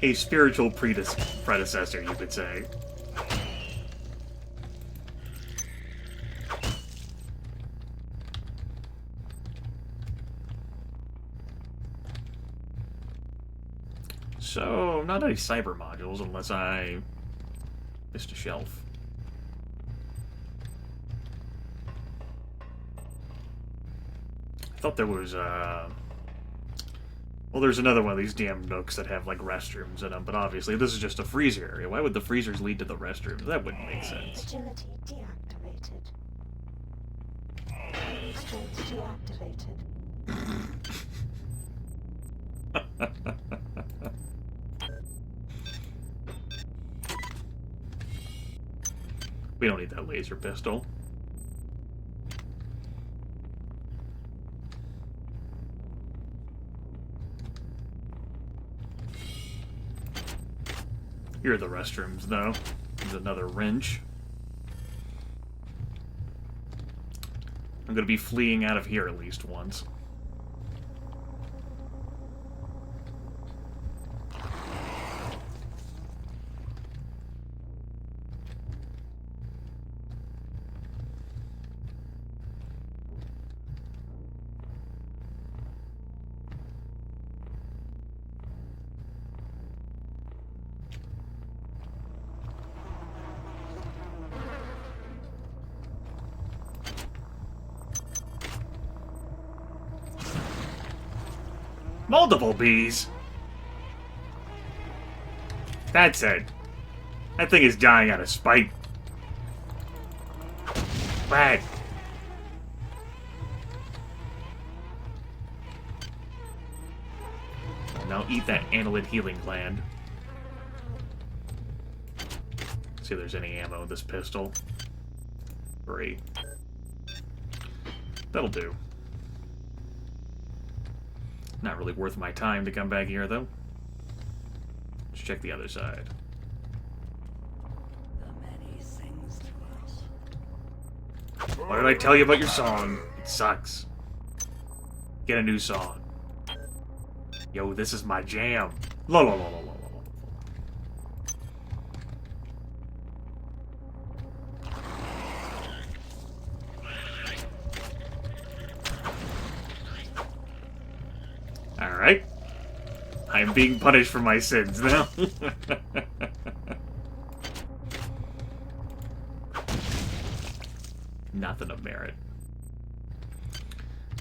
Speaker 1: a spiritual predecessor, you could say. So, not any cyber modules unless I missed a shelf. I thought there was, well, there's another one of these damn nooks that have, like, restrooms in them, but obviously this is just a freezer area. Why would the freezers lead to the restrooms? That wouldn't make sense.
Speaker 13: Agility deactivated. Strength deactivated.
Speaker 1: We don't need that laser pistol. Here are the restrooms, though. There's another wrench. I'm gonna be fleeing out of here at least once. Multiple bees? That's it. That thing is dying out of spite. Bad. Now eat that annelid healing gland. See if there's any ammo in this pistol. 3. That'll do. Not really worth my time to come back here, though. Let's check the other side. What did I tell you about your song? It sucks. Get a new song. Yo, this is my jam. La la la la la la. Alright. I'm being punished for my sins now. Nothing of merit.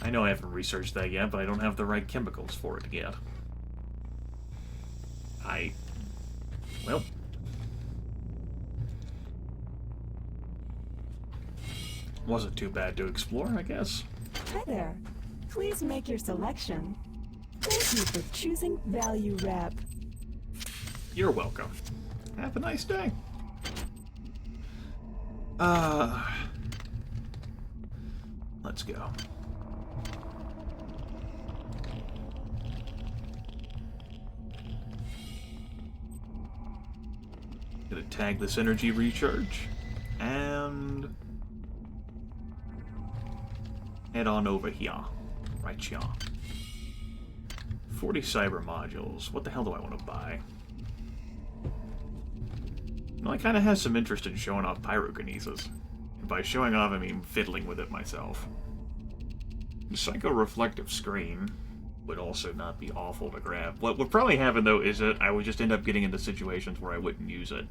Speaker 1: I know I haven't researched that yet, but I don't have the right chemicals for it yet. Well. Wasn't too bad to explore, I guess.
Speaker 16: Hi there. Please make your selection. Thank you for choosing Value Wrap.
Speaker 1: You're welcome. Have a nice day. Let's go. Gonna tag this energy recharge and head on over here. Right here. 40 cyber modules. What the hell do I want to buy? Well, I kind of have some interest in showing off pyrokinesis. And by showing off, I mean fiddling with it myself. The psycho-reflective screen would also not be awful to grab. What would probably happen, though, is that I would just end up getting into situations where I wouldn't use it.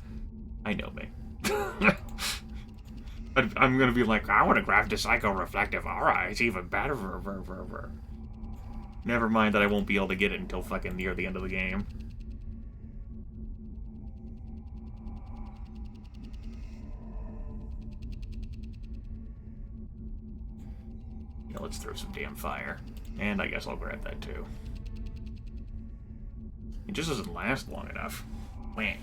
Speaker 1: I know me. But I'm gonna be like, I want to grab the psycho-reflective aura. It's even better. Never mind that I won't be able to get it until fucking near the end of the game. Yeah, let's throw some damn fire. And I guess I'll grab that too. It just doesn't last long enough. Wah.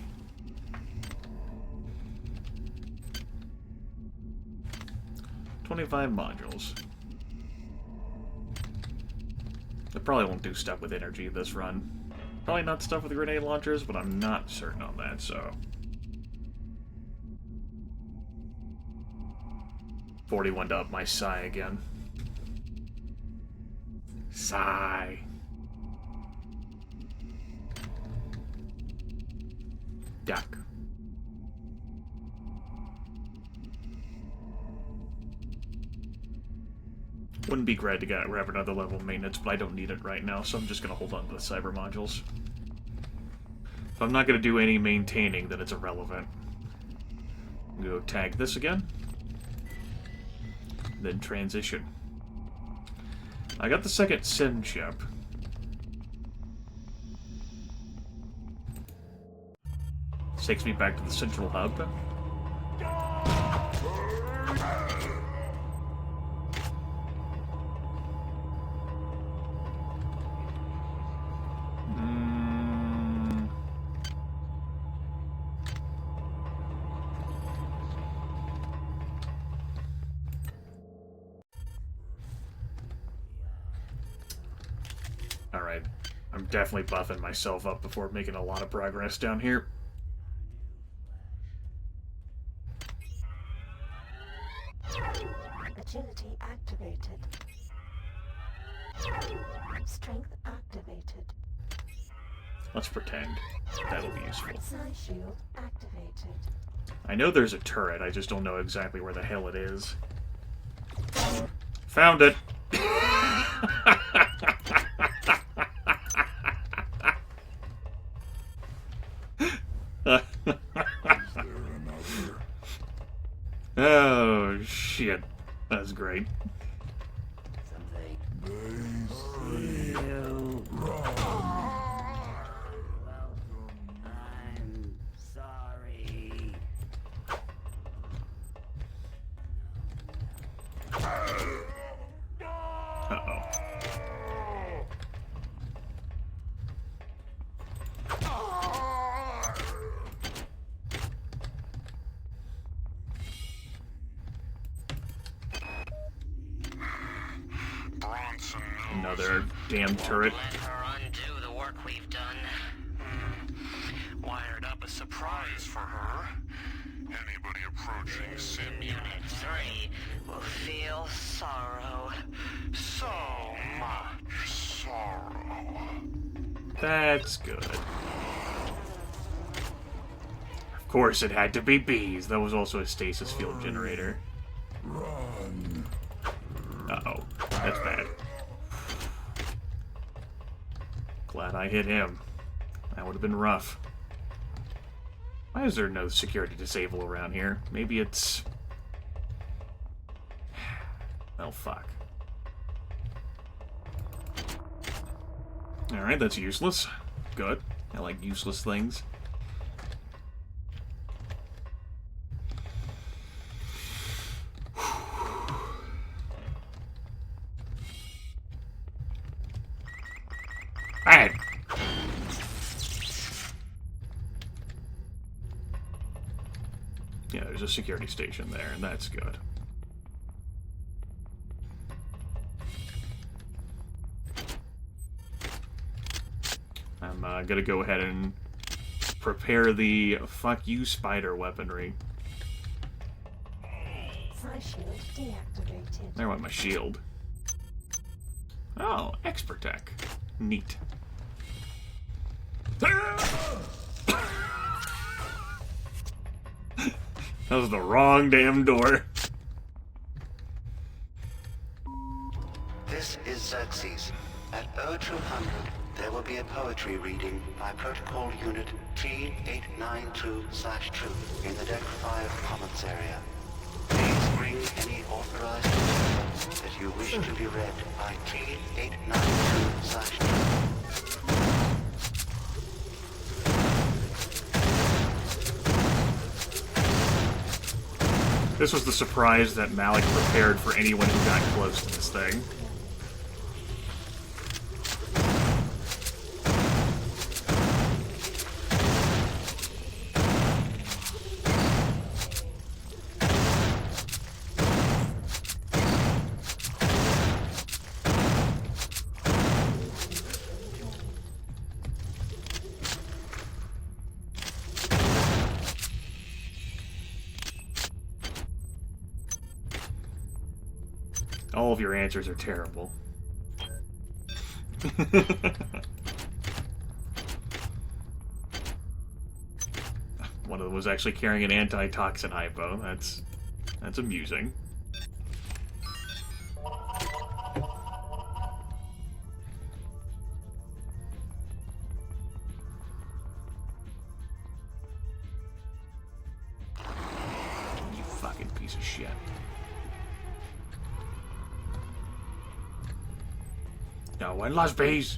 Speaker 1: "25 modules. I probably won't do stuff with energy this run. Probably not stuff with grenade launchers, but I'm not certain on that, so... 41 to up my psi again. Psi. Duck. Wouldn't be great to grab another level of maintenance, but I don't need it right now, so I'm just going to hold on to the cyber modules. If I'm not going to do any maintaining, then it's irrelevant. I'm going to go tag this again. Then transition. I got the second Sim ship. This takes me back to the central hub. Alright, I'm definitely buffing myself up before making a lot of progress down here.
Speaker 13: Agility activated. Strength activated.
Speaker 1: Let's pretend. That'll be useful.
Speaker 13: Psi shield activated.
Speaker 1: I know there's a turret, I just don't know exactly where the hell it is. Found it! Oh, shit. That's great.
Speaker 9: They still
Speaker 1: Another damn turret.
Speaker 6: Let her undo the work we've done. Wired up a surprise for her.
Speaker 19: Anybody approaching Sim
Speaker 6: Unit 3 will feel sorrow.
Speaker 19: So much sorrow.
Speaker 1: That's good. Of course it had to be bees. That was also a stasis field generator.
Speaker 19: Run.
Speaker 1: Uh-oh. That's bad. Glad I hit him. That would have been rough. Why is there no security disable around here? Maybe it's... Oh, fuck. Alright, that's useless. Good. I like useless things. Alright. Yeah, there's a security station there, and that's good. I'm gonna go ahead and prepare the fuck you spider weaponry.
Speaker 13: Shield deactivated.
Speaker 1: There went my shield. Oh, expert tech. Neat. That was the wrong damn door.
Speaker 4: This is Xerxes. At 0200, there will be a poetry reading by Protocol Unit 3892/2 in the Deck 5 Commons area. Please bring any authorized material that you wish to be read by 3892/2.
Speaker 1: This was the surprise that Malik prepared for anyone who got close to this thing. All of your answers are terrible. One of them was actually carrying an antitoxin hypo. That's amusing. You fucking piece of shit. No one loves bees.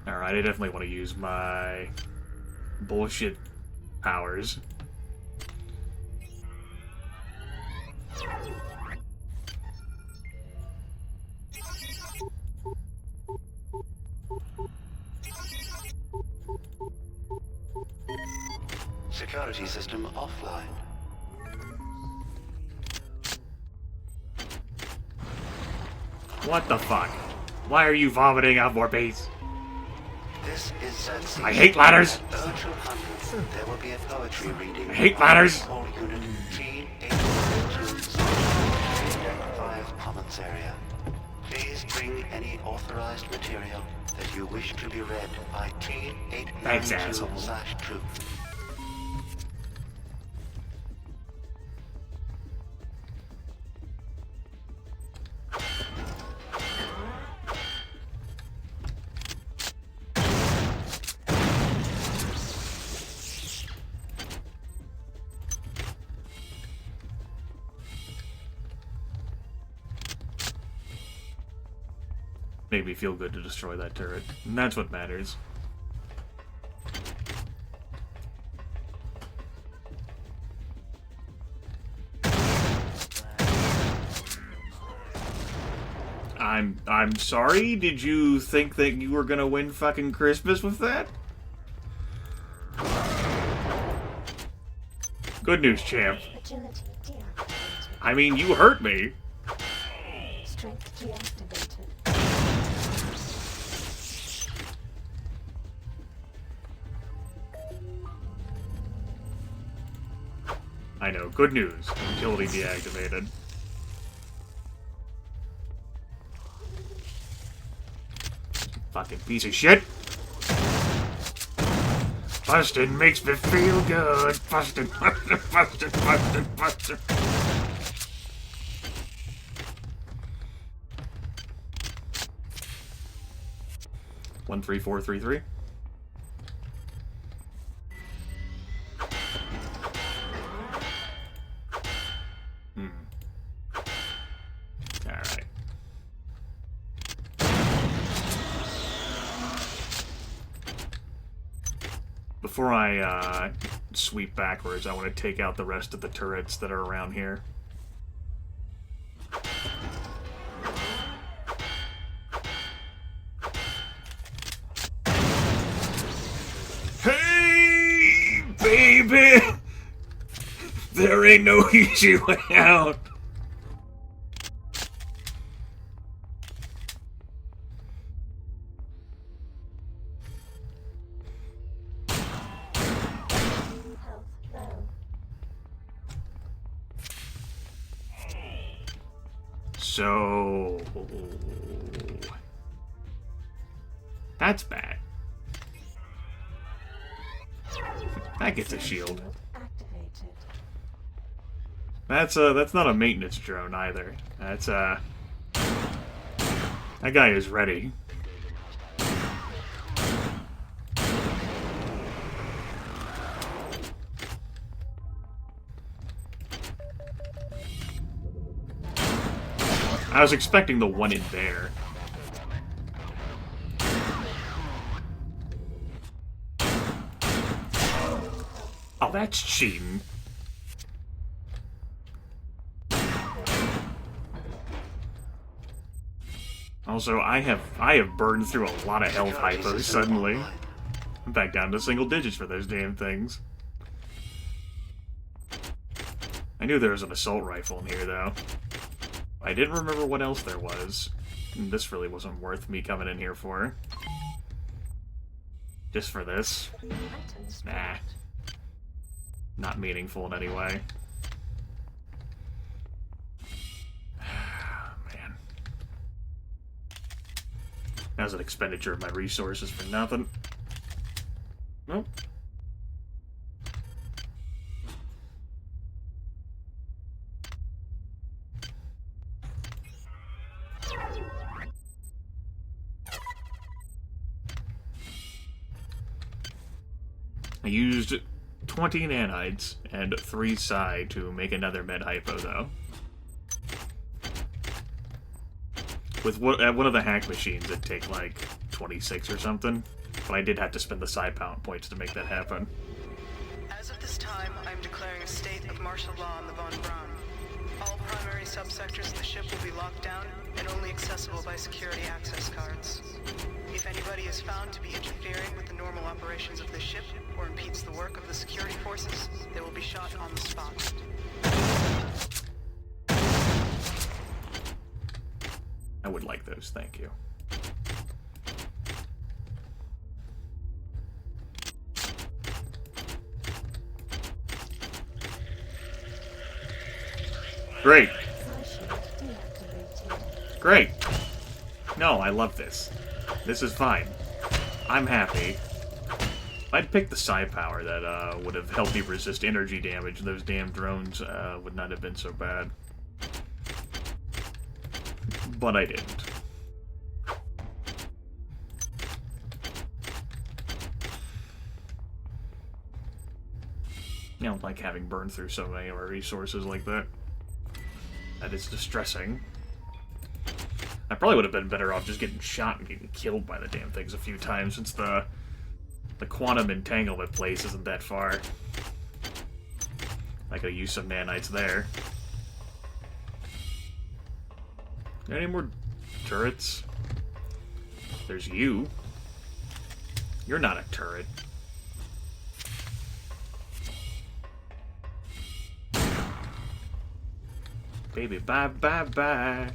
Speaker 1: Alright, I definitely want to use my bullshit powers.
Speaker 4: Security system offline.
Speaker 1: What the fuck? Why are you vomiting out more bees?
Speaker 4: This is Xerxes.
Speaker 1: I hate ladders!
Speaker 4: At 0200, there will be a poetry reading.
Speaker 1: I hate ladders!
Speaker 4: Protocol Unit 3892/2 Deck 5 Commons area. Please bring any authorized material that you wish to be read by
Speaker 1: Thanks, asshole.
Speaker 4: 3892/2.
Speaker 1: Made me feel good to destroy that turret. And that's what matters. I'm sorry? Did you think that you were gonna win fucking Christmas with that? Good news, champ. I mean, you hurt me.
Speaker 13: Strength deactivated.
Speaker 1: I know, good news. Utility deactivated. Fucking piece of shit. Bustin' makes me feel good. Bustin', bustin', bustin', bustin', bustin'. One, 3, 4, 3, 3. Alright. Before I sweep backwards, I want to take out the rest of the turrets that are around here. Hey, baby! There ain't no easy way out. So... that's bad. That gets a shield. That's not a maintenance drone either. That's that guy is ready. I was expecting the one in there. Oh, that's cheating. Also, I have burned through a lot of health hypos suddenly. I'm back down to single digits for those damn things. I knew there was an assault rifle in here, though. I didn't remember what else there was. And this really wasn't worth me coming in here for. Just for this. Nah. Not meaningful in any way. Man. That was an expenditure of my resources for nothing. Nope. I used 20 nanites and 3 psi to make another med hypo, though. With one of the hack machines, it'd take like 26 or something, but I did have to spend the psi points to make that happen.
Speaker 17: As of this time, I'm declaring a state of martial law on the Von Braun. All primary subsectors of the ship will be locked down and only accessible by security access cards. If anybody is found to be interfering with the normal operations of the ship or impedes the work of the security forces, they will be shot on the spot.
Speaker 1: I would like those, thank you. Great. Great. No, I love this. This is fine. I'm happy. If I'd picked the psi power that would have helped me resist energy damage, those damn drones would not have been so bad. But I didn't. I don't like having burned through so many of our resources like that. That is distressing. I probably would have been better off just getting shot and getting killed by the damn things a few times, since the quantum entanglement place isn't that far. I could use some nanites there. Any more turrets? There's you. You're not a turret. Baby, bye, bye, bye.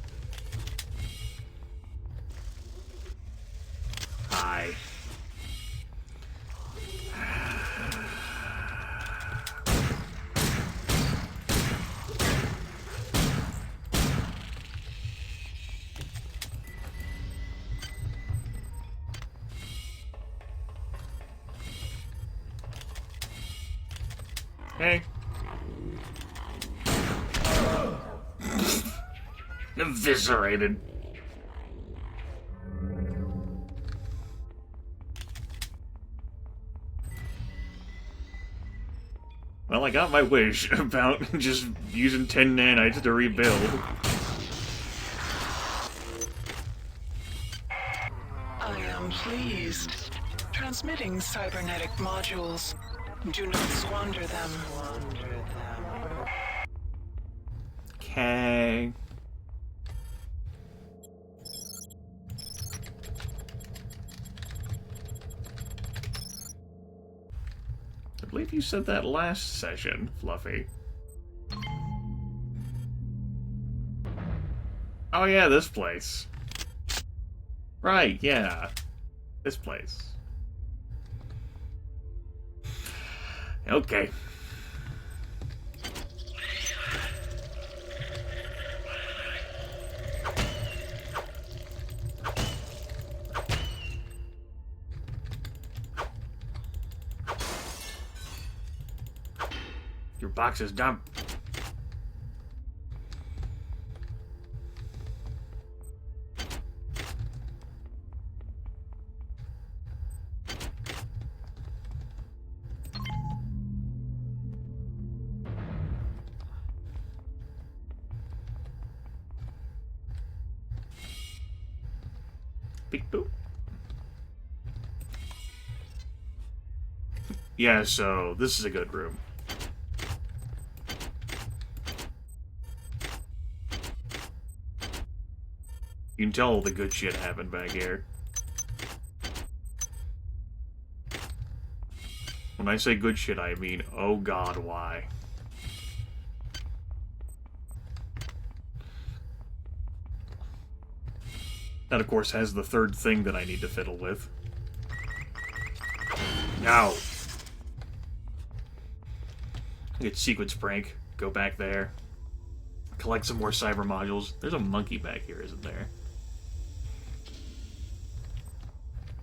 Speaker 1: die. Hey. Eviscerated. Well, I got my wish about just using 10 nanites to rebuild.
Speaker 15: I am pleased. Transmitting cybernetic modules. Do not squander them.
Speaker 1: Okay. I believe you said that last session, Fluffy. Oh yeah, this place. Right, yeah. This place. Okay. Your box is dumb. Beep boop. Yeah, so this is a good room. You can tell all the good shit happened back here. When I say good shit, I mean, oh god, why? That, of course, has the third thing that I need to fiddle with. No! Get sequence prank. Go back there. Collect some more cyber modules. There's a monkey back here, isn't there?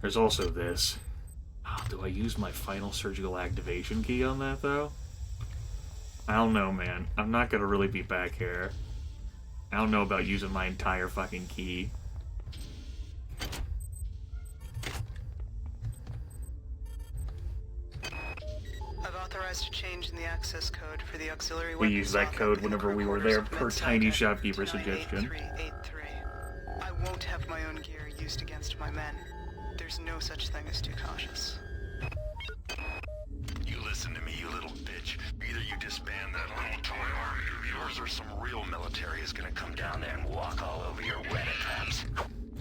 Speaker 1: There's also this. Oh, do I use my final surgical activation key on that, though? I don't know, man. I'm not gonna really be back here. I don't know about using my entire fucking key.
Speaker 17: I've authorized a change in the access code for the auxiliary
Speaker 1: We used that code whenever we were there, per tiny shopkeeper suggestion.
Speaker 17: 9383. I won't have my own gear used against my men. There's no such thing as too cautious.
Speaker 19: You listen to me, you little bitch. Either you disband that little toy army of yours, or some real military is gonna come down there and walk all over your wedding.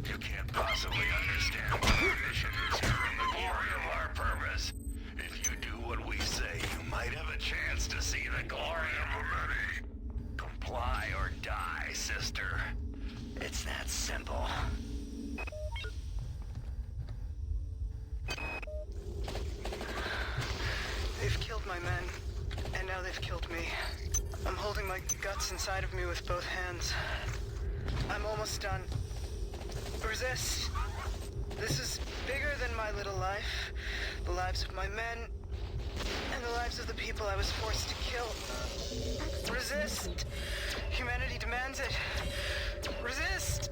Speaker 19: You can't possibly understand what our mission is here and the glory of our purpose. If you do what we say, you might have a chance to see the glory of humanity. Comply or die, sister. It's that simple.
Speaker 17: They've killed my men, and now they've killed me. I'm holding my guts inside of me with both hands. I'm almost done. Resist. This is bigger than my little life. The lives of my men, and the lives of the people I was forced to kill. Resist. Humanity demands it. Resist.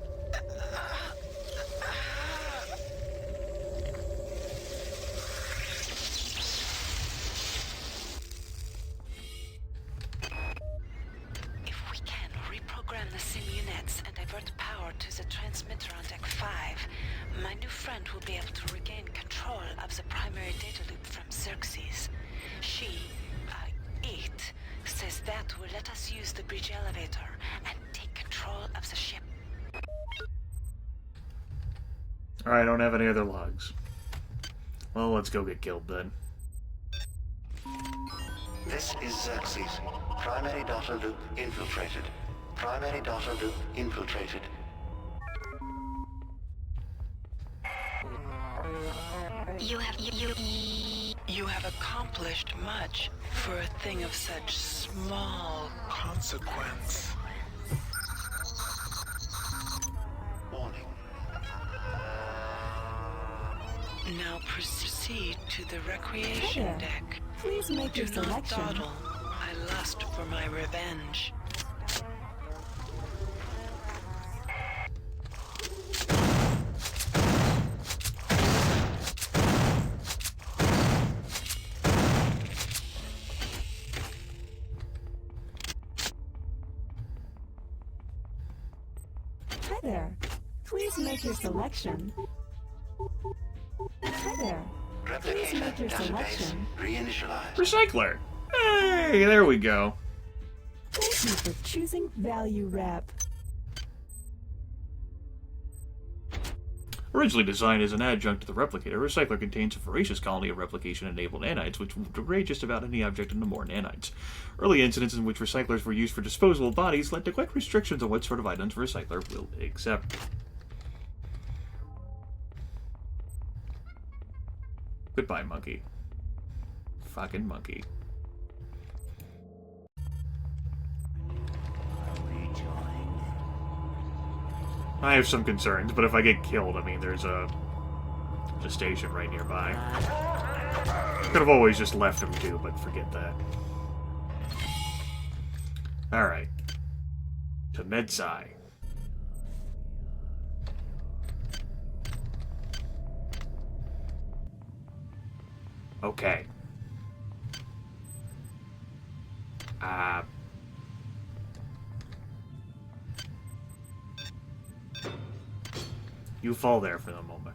Speaker 5: If we can reprogram the sim units and divert power to the transmitter on Deck 5, my new friend will be able to regain control of the primary data loop from Xerxes. She, it, says that will let us use the bridge elevator and take control of the ship.
Speaker 1: Alright, I don't have any other logs. Well, let's go get killed then.
Speaker 4: This is Xerxes. Primary data loop infiltrated. Primary data loop infiltrated.
Speaker 5: You have accomplished much for a thing of such small
Speaker 15: consequence.
Speaker 4: Warning.
Speaker 5: Now proceed to the recreation
Speaker 16: Hi there.
Speaker 5: deck.
Speaker 16: Please make your
Speaker 5: Do not
Speaker 16: selection.
Speaker 5: dawdle. I lust for my revenge.
Speaker 16: Hi there. Please make your selection. Hi there. Please make your selection.
Speaker 4: Reinitialized.
Speaker 1: Recycler! Hey, there we go.
Speaker 16: Thank you for choosing Value Rep.
Speaker 1: Originally designed as an adjunct to the replicator, Recycler contains a voracious colony of replication-enabled nanites, which will degrade just about any object into more nanites. Early incidents in which recyclers were used for disposable bodies led to quick restrictions on what sort of items Recycler will accept. Goodbye, monkey. Fucking monkey. I have some concerns, but if I get killed, I mean, there's a station right nearby. Could have always just left him too, but forget that. Alright. To MedSci. Okay. You fall there for the moment.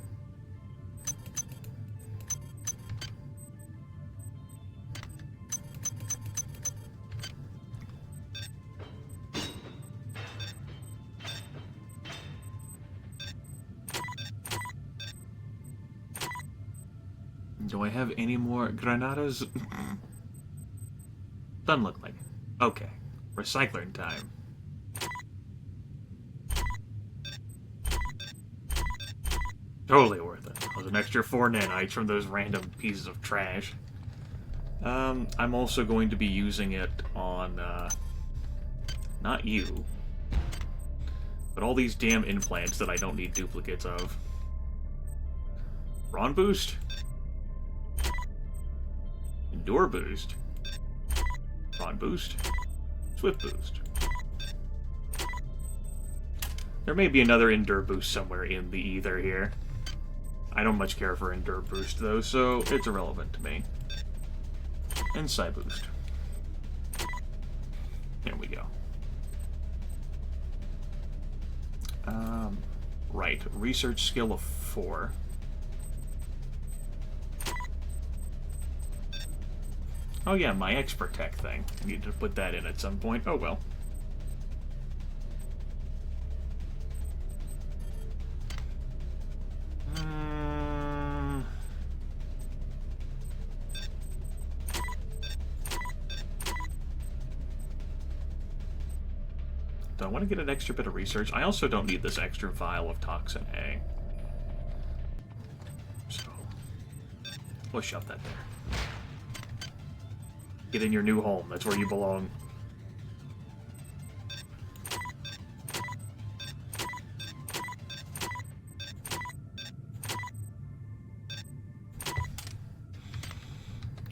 Speaker 1: Do I have any more granadas? Doesn't look like it. Okay. Recycling time. Totally worth it. That was an extra 4 nanites from those random pieces of trash. I'm also going to be using it on, not you, but all these damn implants that I don't need duplicates of. Brawn boost. Endure boost. Brawn boost. Swift boost. There may be another Endure boost somewhere in the ether here. I don't much care for Endure boost though, so it's irrelevant to me. And Psi boost. There we go. Right, research skill of 4. Oh yeah, my expert tech thing. I need to put that in at some point. Oh well. Do I want to get an extra bit of research? I also don't need this extra vial of Toxin A. So, we'll shove that there. Get in your new home. That's where you belong.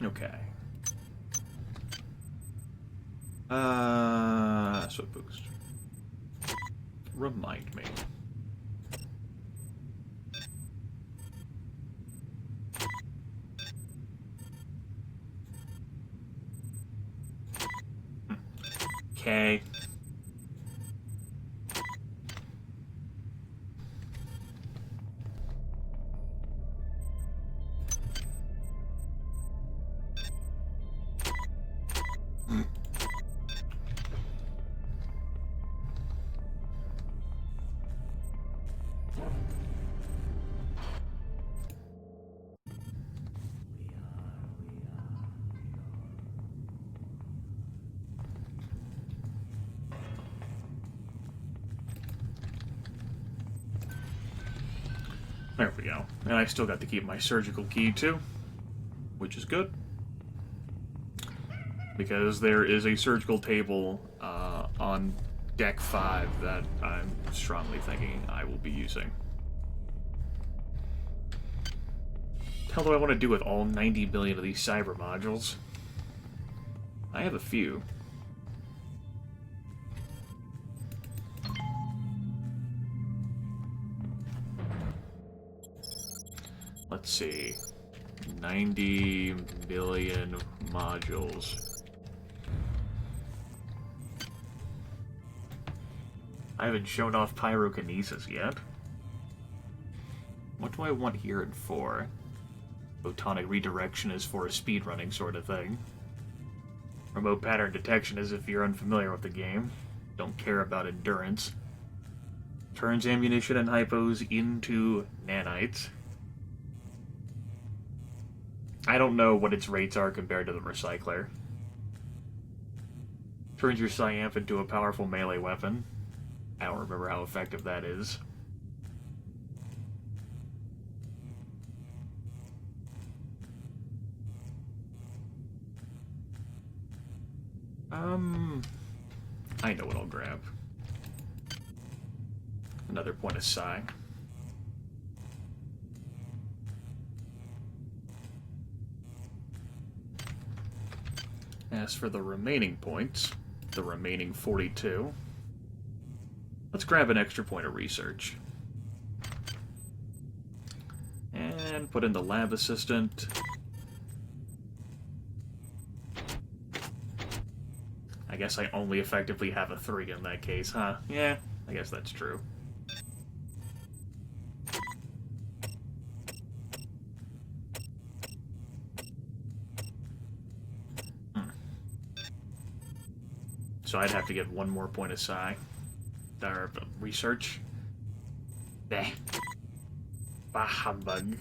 Speaker 1: Okay. Swift boost. Remind me. Okay. There we go. And I still got to keep my surgical key, too. Which is good. Because there is a surgical table on Deck 5 that I'm strongly thinking I will be using. What the hell do I want to do with all 90 billion of these cyber modules? I have a few. Let's see. 90 million modules. I haven't shown off pyrokinesis yet. What do I want here and for? Photonic redirection is for a speedrunning sort of thing. Remote pattern detection is if you're unfamiliar with the game. Don't care about endurance. Turns ammunition and hypos into nanites. I don't know what its rates are compared to the recycler. Turns your Psyamp into a powerful melee weapon. I don't remember how effective that is. I know what I'll grab. Another point of psi. As for the remaining points, the remaining 42, let's grab an extra point of research. And put in the lab assistant. I guess I only effectively have a 3 in that case, huh? Yeah, I guess that's true. So I'd have to get one more point of psi. Or research. Bah. Bah humbug.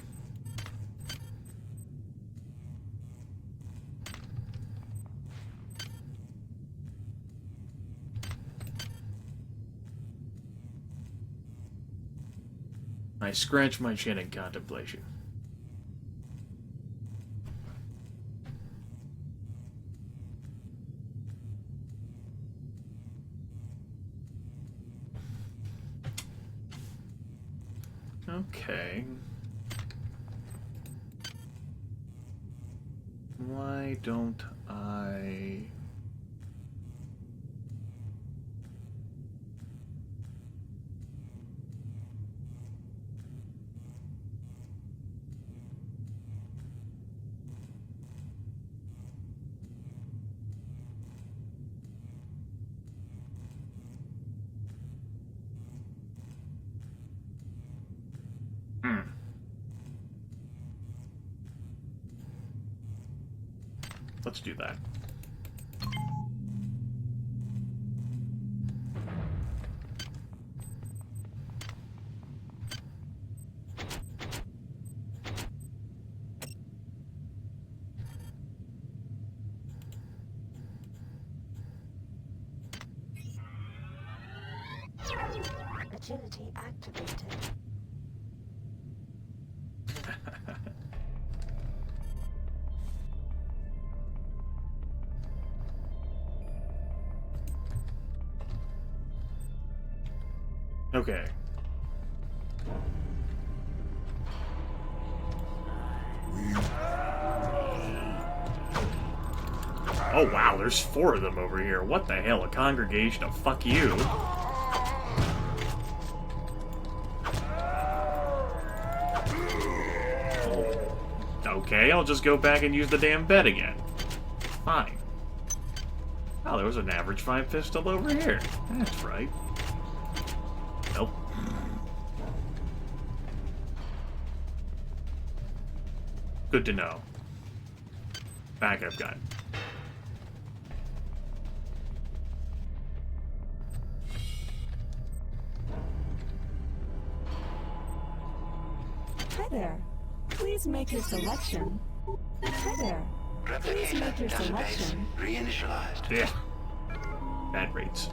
Speaker 1: I scratch my chin in contemplation. Okay. Why don't I... Let's do that.
Speaker 13: Agility activated.
Speaker 1: Okay. Oh wow, there's 4 of them over here. What the hell? A congregation of fuck you. Oh. Okay, I'll just go back and use the damn bed again. Fine. Oh, there was an average 5 pistol over here. That's right. Nope. Good to know. Backup gun.
Speaker 16: Hi there. Please make your selection. Hi there. Please make your selection.
Speaker 4: Reinitialized.
Speaker 1: Yeah. Bad rates.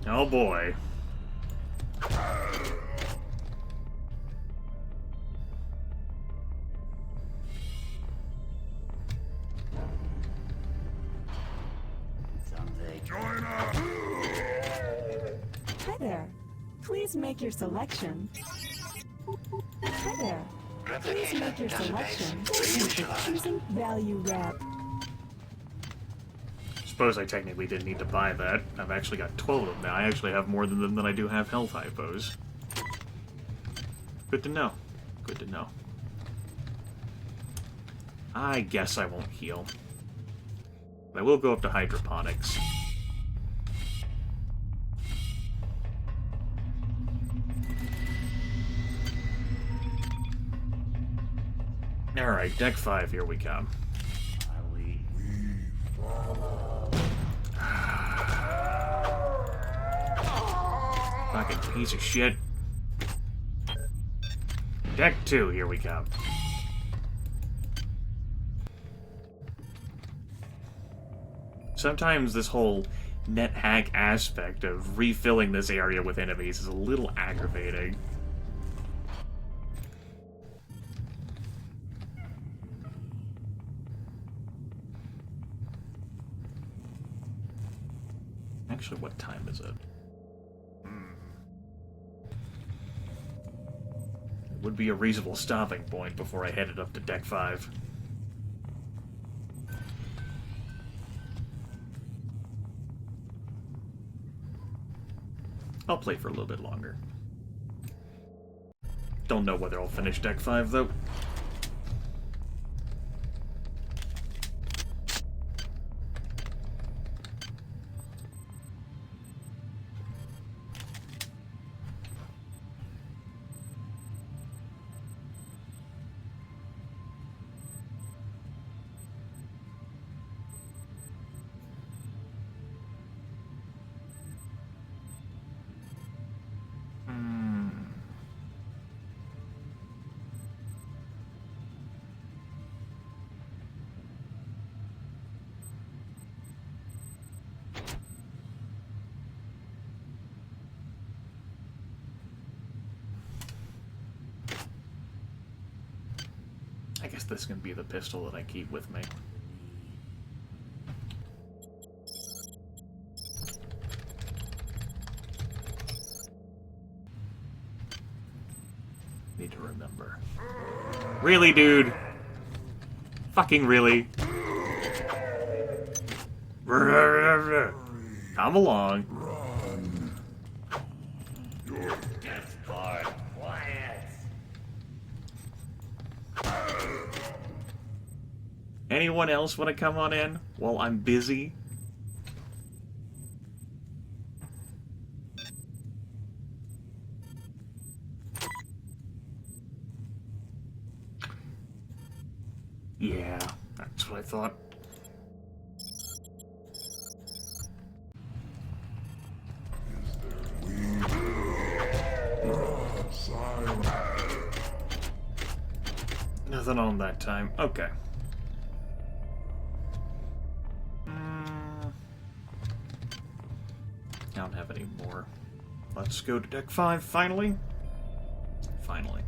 Speaker 1: Oh boy.
Speaker 16: Please make your selection. Hi there. Please make your selection. Thank you for choosing Value Wrap.
Speaker 1: Suppose I technically didn't need to buy that. I've actually got 12 of them now. I actually have more than them than I do have health hypos. Good to know. Good to know. I guess I won't heal. But I will go up to hydroponics. Alright, deck 5, here we come. Fucking piece of shit. Deck 2, here we come. Sometimes this whole net hack aspect of refilling this area with enemies is a little aggravating. Actually, what time is it? It would be a reasonable stopping point before I headed up to deck 5. I'll play for a little bit longer. Don't know whether I'll finish deck 5, though. I guess this can be the pistol that I keep with me. Need to remember. Really, dude? Fucking really? Come along. Anyone else want to come on in while I'm busy? Yeah, that's what I thought. Nothing on that time. Okay. I don't have any more. Let's go to deck 5, finally. Finally.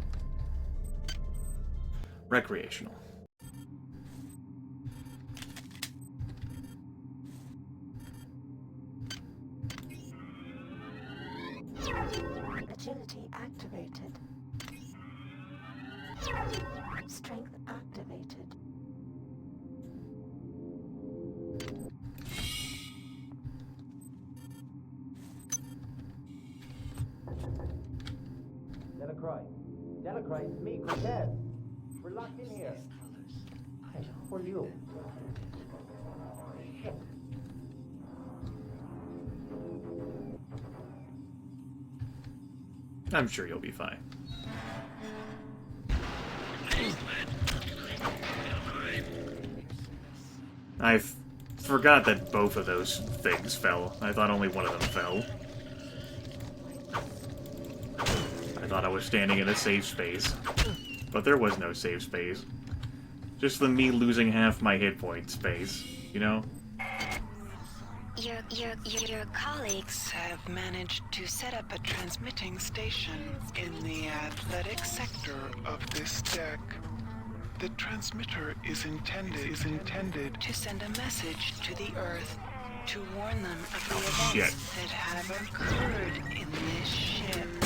Speaker 1: Recreational.
Speaker 13: Agility activated. Strength activated.
Speaker 20: Delacroix, it's me, Cortez. We're locked in here. Hey, who are you?
Speaker 1: I'm sure you'll be fine. I forgot that both of those things fell. I thought only one of them fell. I thought I was standing in a safe space. But there was no safe space. Just the me losing half my hit point space, you know?
Speaker 5: Your colleagues have managed to set up a transmitting station
Speaker 15: In the athletic sector of this deck, the transmitter is intended
Speaker 5: to send a message to the Earth to warn them of the events that have occurred in this ship.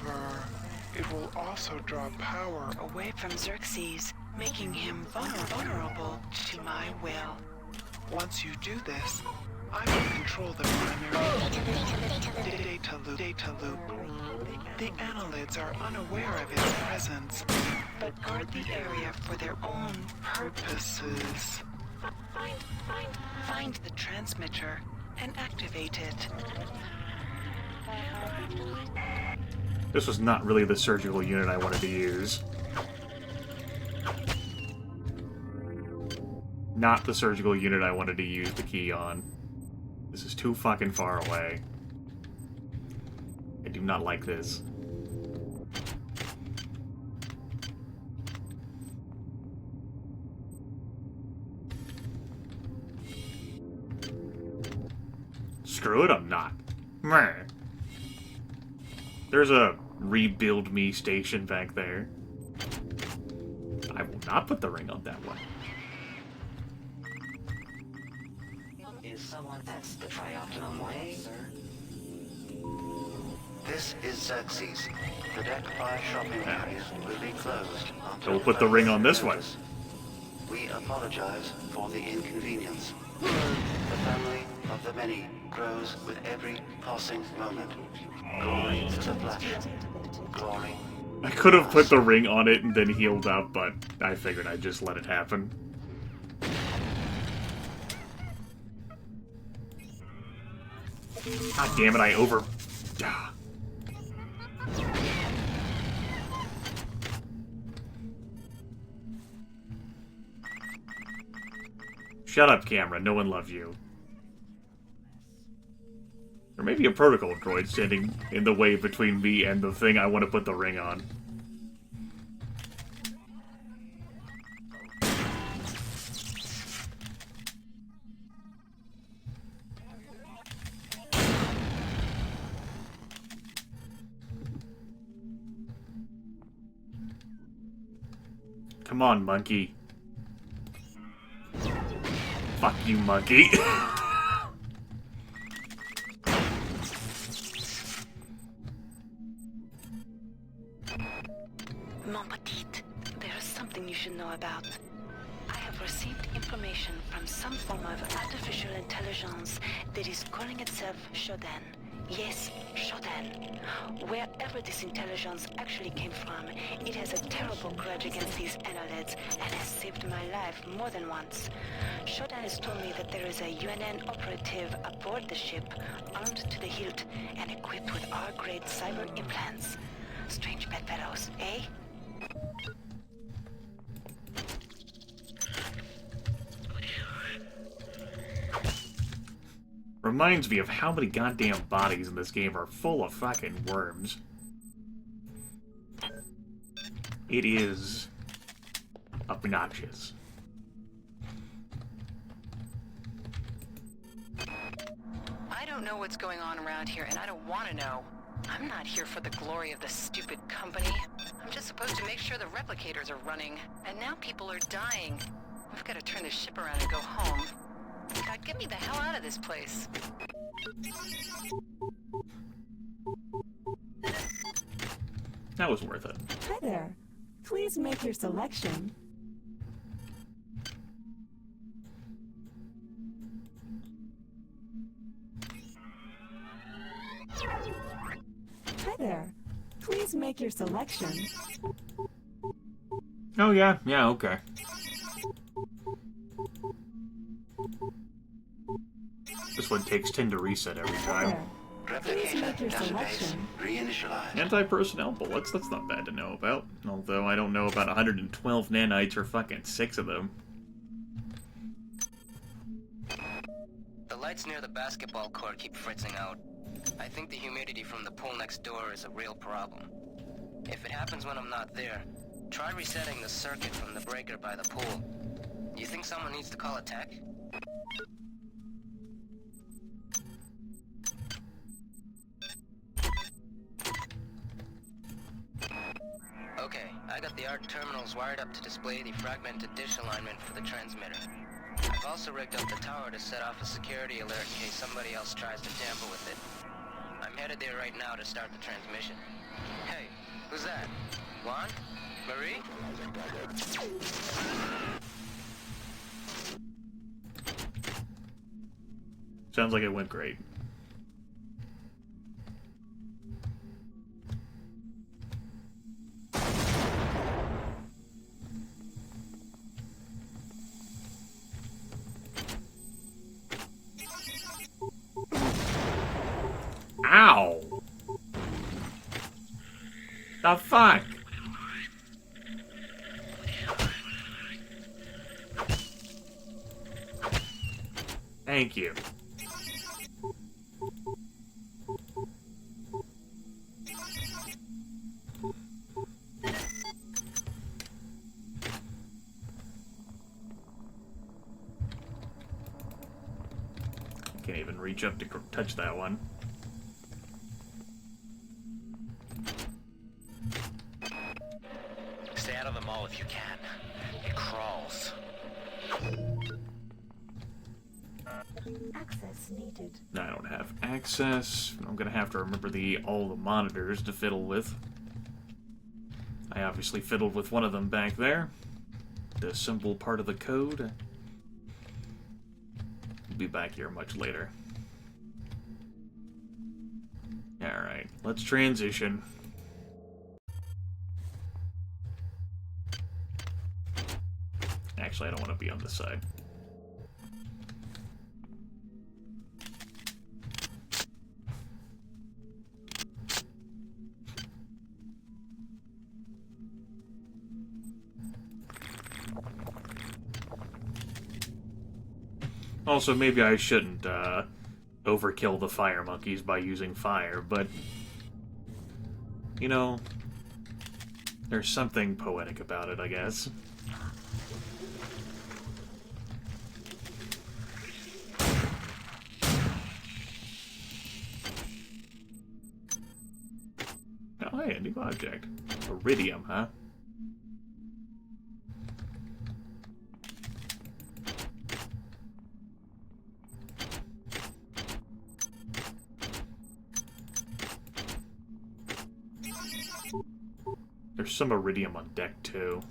Speaker 15: However, it will also draw power
Speaker 5: away from Xerxes, making him vulnerable to my will.
Speaker 15: Once you do this, I will control the primary data loop. The annelids are unaware of its presence,
Speaker 5: but guard the area for their own purposes. Find the transmitter and activate it.
Speaker 1: This was not really the surgical unit I wanted to use. Not the surgical unit I wanted to use the key on. This is too fucking far away. I do not like this. Screw it, I'm not. Meh. There's a rebuild me station back there. I will not put the ring on that one.
Speaker 4: Is someone that's the trioptimum way, sir? This is Xerxes. The Deck 5 shopping area will be closed until
Speaker 1: We'll put the ring on this one.
Speaker 4: We apologize for the inconvenience. The family of the many grows with every passing moment. Glory to the flesh. Glory.
Speaker 1: I could have put the ring on it and then healed up, but I figured I'd just let it happen. God damn it, I over... Shut up, camera. No one loves you. There may be a protocol droid standing in the way between me and the thing I want to put the ring on. Come on, monkey. Fuck you, monkey.
Speaker 5: Mon petite, there is something you should know about. I have received information from some form of artificial intelligence that is calling itself Shodan. Yes, Shodan. Wherever this intelligence actually came from, it has a terrible grudge against these annelids and has saved my life more than once. Shodan has told me that there is a UNN operative aboard the ship, armed to the hilt and equipped with R-grade cyber implants. Strange bedfellows, eh?
Speaker 1: Reminds me of how many goddamn bodies in this game are full of fucking worms. It is obnoxious.
Speaker 17: I don't know what's going on around here, and I don't want to know. I'm not here for the glory of the stupid company. I'm just supposed to make sure the replicators are running, and now people are dying. We've got to turn this ship around and go home. God, get me the hell out of this place.
Speaker 1: That was worth it.
Speaker 16: Hi there. Please make your selection. Hi there. Please make your selection.
Speaker 1: Oh yeah, okay. This one takes 10 to reset every time. Anti-personnel bullets, that's not bad to know about. Although I don't know about 112 nanites or fucking 6 of them.
Speaker 7: The lights near the basketball court keep fritzing out. I think the humidity from the pool next door is a real problem. If it happens when I'm not there, try resetting the circuit from the breaker by the pool. You think someone needs to call a tech? Okay, I got the ARC terminals wired up to display the fragmented dish alignment for the transmitter. I've also rigged up the tower to set off a security alert in case somebody else tries to tamper with it. I'm Headed there right now to start the transmission. Hey, who's that? Juan? Marie?
Speaker 1: Sounds like it went great. Ow! The fuck? Thank you. Can't even reach up to touch that one.
Speaker 7: Stay out of the mall if you can. It crawls.
Speaker 13: Access needed.
Speaker 1: I don't have access. I'm gonna have to remember all the monitors to fiddle with. I obviously fiddled with one of them back there. The simple part of the code. We'll be back here much later. Alright, let's transition. Actually, I don't want to be on this side. Also, maybe I shouldn't overkill the fire monkeys by using fire, but, you know, there's something poetic about it, I guess. Oh, hey, a new object. Iridium, huh? There's some iridium on deck, too.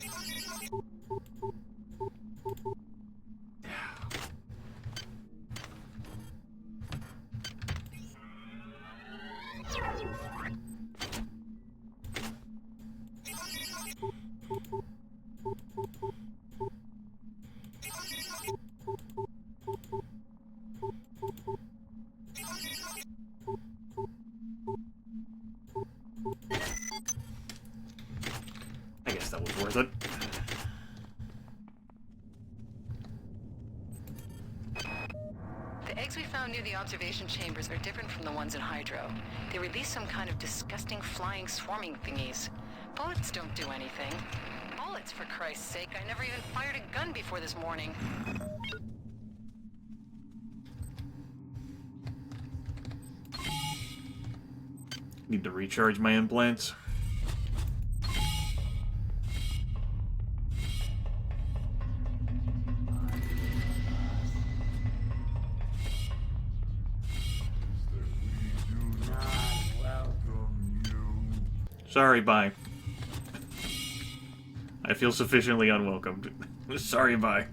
Speaker 1: I guess that was worth it.
Speaker 2: The eggs we found near the observation chambers are different from the ones in Hydro. They release some kind of disgusting flying swarming thingies. Bullets don't do anything. Bullets, for Christ's sake. I never even fired a gun before this morning.
Speaker 1: Need to recharge my implants. Sorry, bye. I feel sufficiently unwelcomed. Sorry, bye.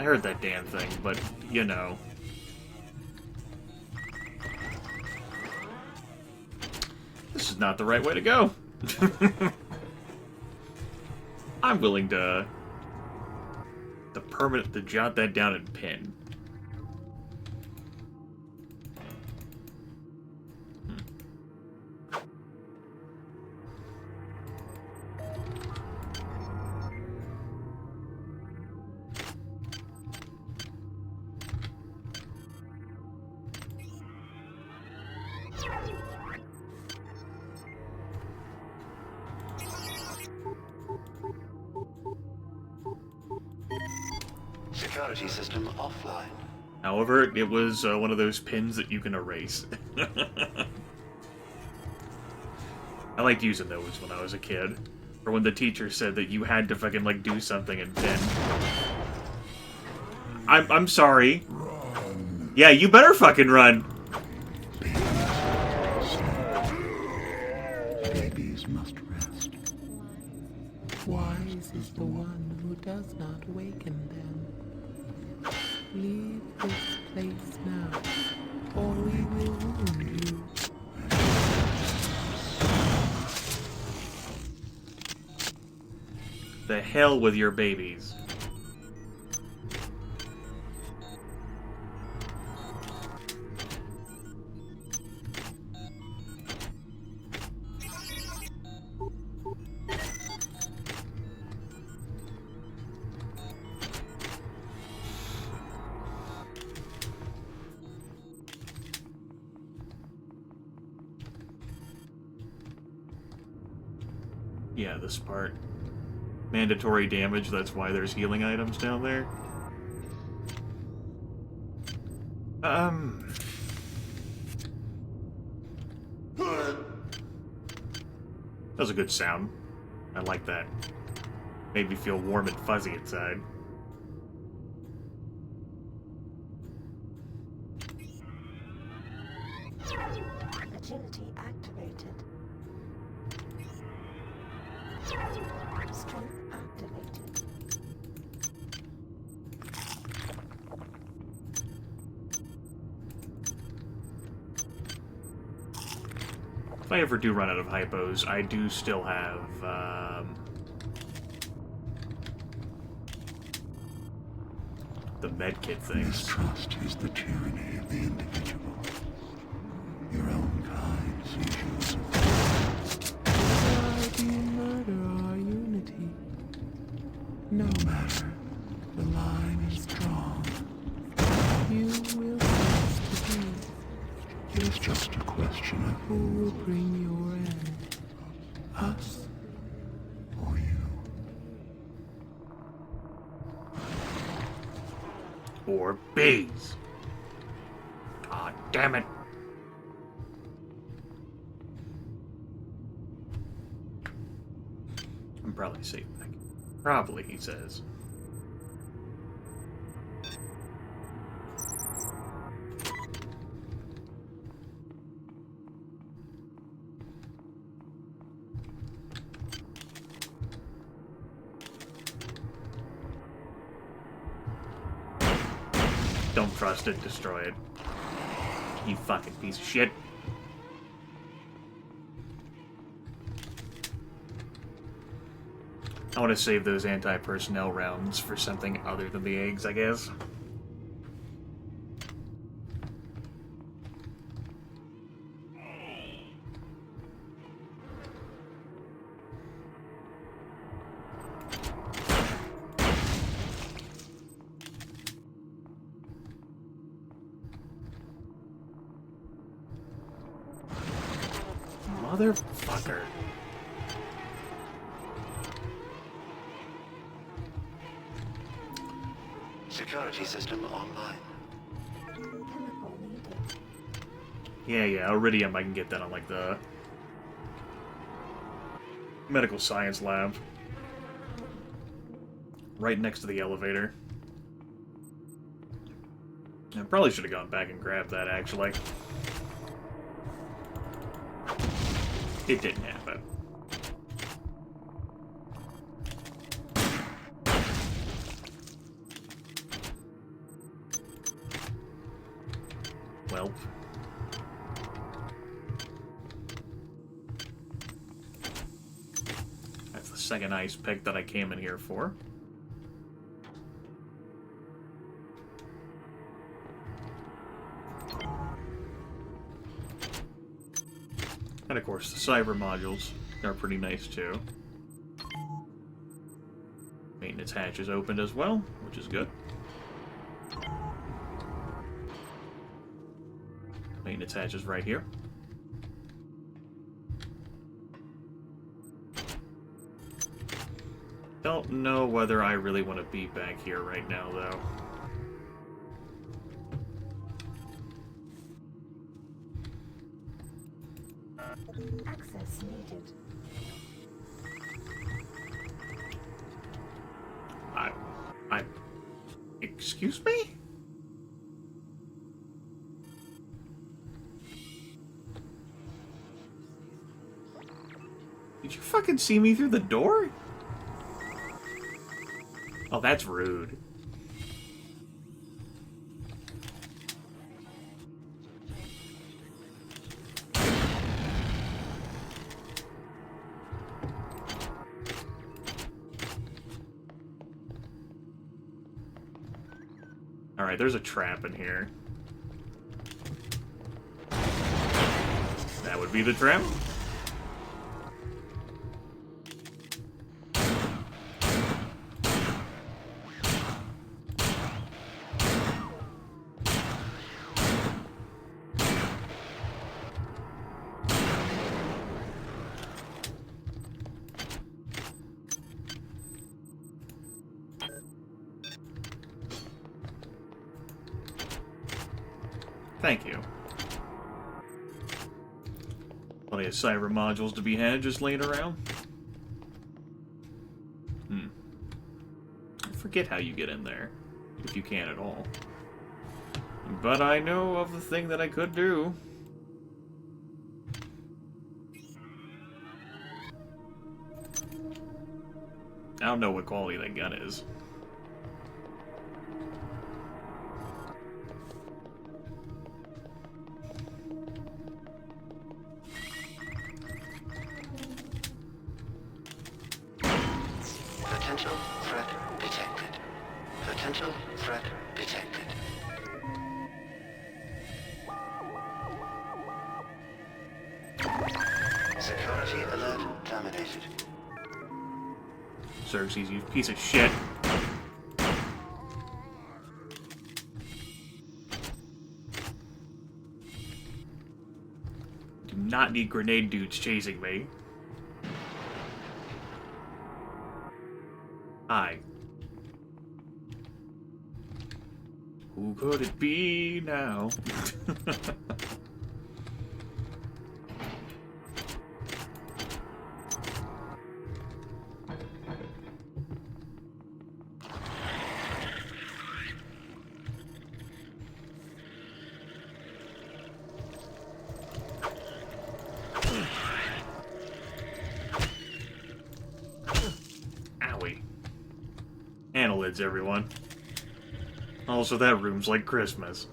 Speaker 1: I heard that damn thing, but, you know. This is not the right way to go. I'm willing to jot that down in pen.
Speaker 4: Security system offline.
Speaker 1: However, it was one of those pins that you can erase. I liked using those when I was a kid. Or when the teacher said that you had to fucking, like, do something and then... I'm sorry. Run. Yeah, you better fucking run.
Speaker 11: Babies must rest. Wise is the one who does not waken them. Leave this place now, or we will wound you.
Speaker 1: The hell with your babies. Yeah, this part. Mandatory damage, that's why there's healing items down there. That was a good sound. I like that. Made me feel warm and fuzzy inside.
Speaker 13: Agility activated. Strength activated.
Speaker 1: If I ever do run out of hypos, I do still have, the medkit things.
Speaker 11: Mistrust is the tyranny of the individual. Your own kind sees you as a why do you murder our unity? No matter. The line is drawn. You will cease to be. It is just a question of who will bring your end. Us or you.
Speaker 1: Or bees. God damn it. I'm probably safe back. Probably, he says. Don't trust it, destroy it. You fucking piece of shit. I want to save those anti-personnel rounds for something other than the eggs, I guess. Motherfucker.
Speaker 4: Security system online.
Speaker 1: Yeah, Iridium, I can get that on, like, the medical science lab. Right next to the elevator. I probably should have gone back and grabbed that, actually. It didn't happen. second ice pick that I came in here for. And of course, the cyber modules are pretty nice too. Maintenance hatch is opened as well, which is good. Maintenance hatch is right here. Don't know whether I really want to be back here right now, though.
Speaker 13: Access needed.
Speaker 1: Excuse me? Did you fucking see me through the door? Oh, that's rude. Alright, there's a trap in here. That would be the trap. Thank you. Plenty of cyber modules to be had just laying around. I forget how you get in there, if you can at all. But I know of the thing that I could do. I don't know what quality that gun is.
Speaker 4: Potential threat detected. Potential threat detected. Security alert terminated.
Speaker 1: Xerxes, you piece of shit. Do not need grenade dudes chasing me. Hi. Who could it be now? Owie. Annelids, everyone. Also, that room's like Christmas.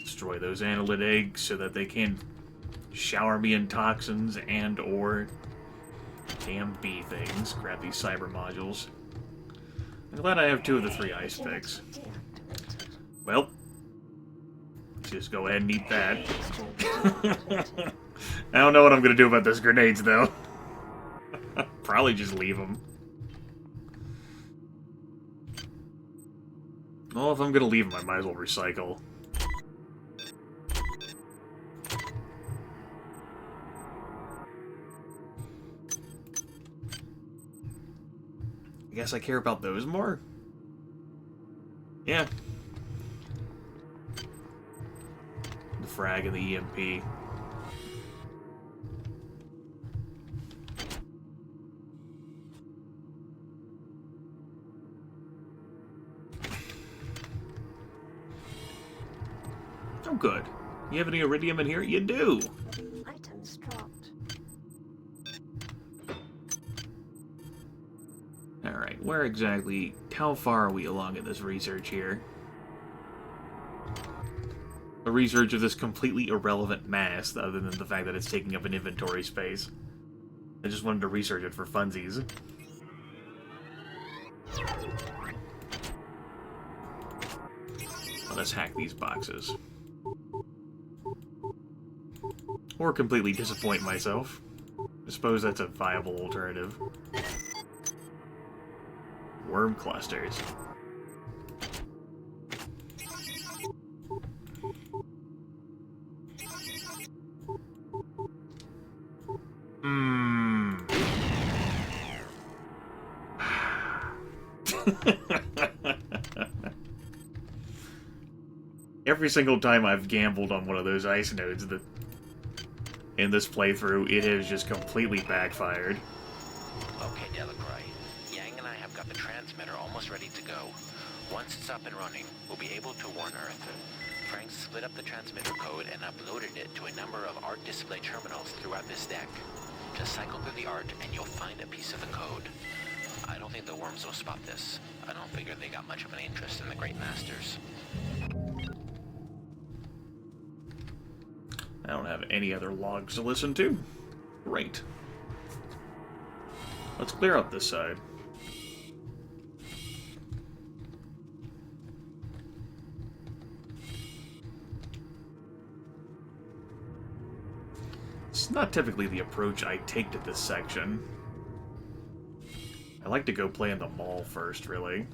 Speaker 1: Destroy those annelid eggs so that they can shower me in toxins and or damn bee things. Grab these cyber modules. I'm glad I have 2 of the 3 ice picks. Well, let's just go ahead and eat that. I don't know what I'm gonna do about those grenades, though. Probably just leave them. Well, if I'm gonna leave them, I might as well recycle. I guess I care about those more? Yeah. The frag and the EMP. Oh, good. You have any iridium in here? You do!
Speaker 13: Items dropped.
Speaker 1: Alright, where exactly... How far are we along in this research here? A research of this completely irrelevant mass, other than the fact that it's taking up an inventory space. I just wanted to research it for funsies. Let's hack these boxes. Or completely disappoint myself. I suppose that's a viable alternative. Worm clusters. Every single time I've gambled on one of those ice nodes that in this playthrough, it has just completely backfired.
Speaker 7: Okay, Delacroix. Yang and I have got the transmitter almost ready to go. Once it's up and running, we'll be able to warn Earth. Frank split up the transmitter code and uploaded it to a number of art display terminals throughout this deck. Just cycle through the art and you'll find a piece of the code. I don't think the worms will spot this. I don't figure they got much of an interest in the Great Masters.
Speaker 1: I don't have any other logs to listen to. Great. Let's clear up this side. It's not typically the approach I take to this section. I like to go play in the mall first, really.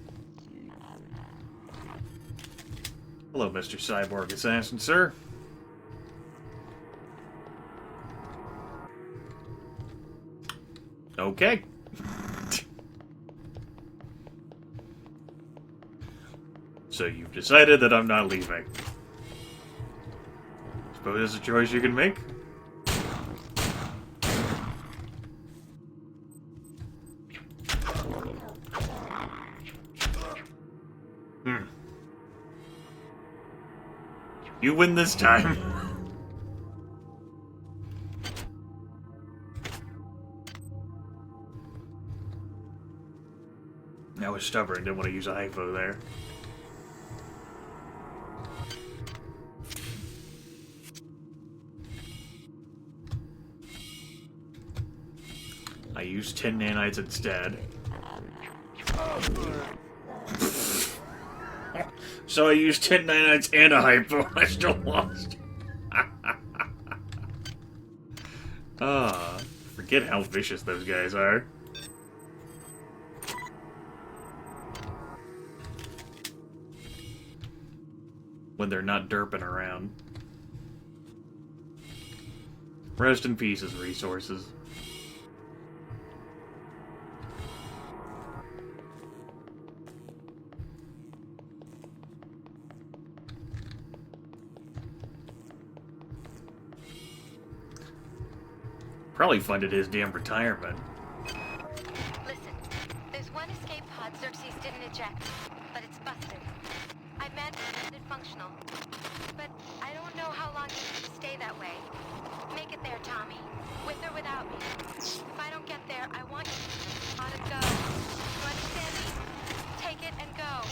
Speaker 1: Hello, Mr. Cyborg Assassin, sir. Okay. So you've decided that I'm not leaving. Suppose it's a choice you can make? You win this time. I was stubborn, didn't want to use a hypo there. I used 10 nanites instead. So I used 10 nanites and a hypo. I still lost. Forget how vicious those guys are. When they're not derping around. Rest in peace as resources. Probably funded his damn retirement.
Speaker 21: Listen, there's one escape pod Xerxes didn't eject, but it's busted. I managed to get it functional, but I don't know how long it can stay that way. Make it there, Tommy, with or without me. If I don't get there, I want you on and go. You understand me? Take it and go.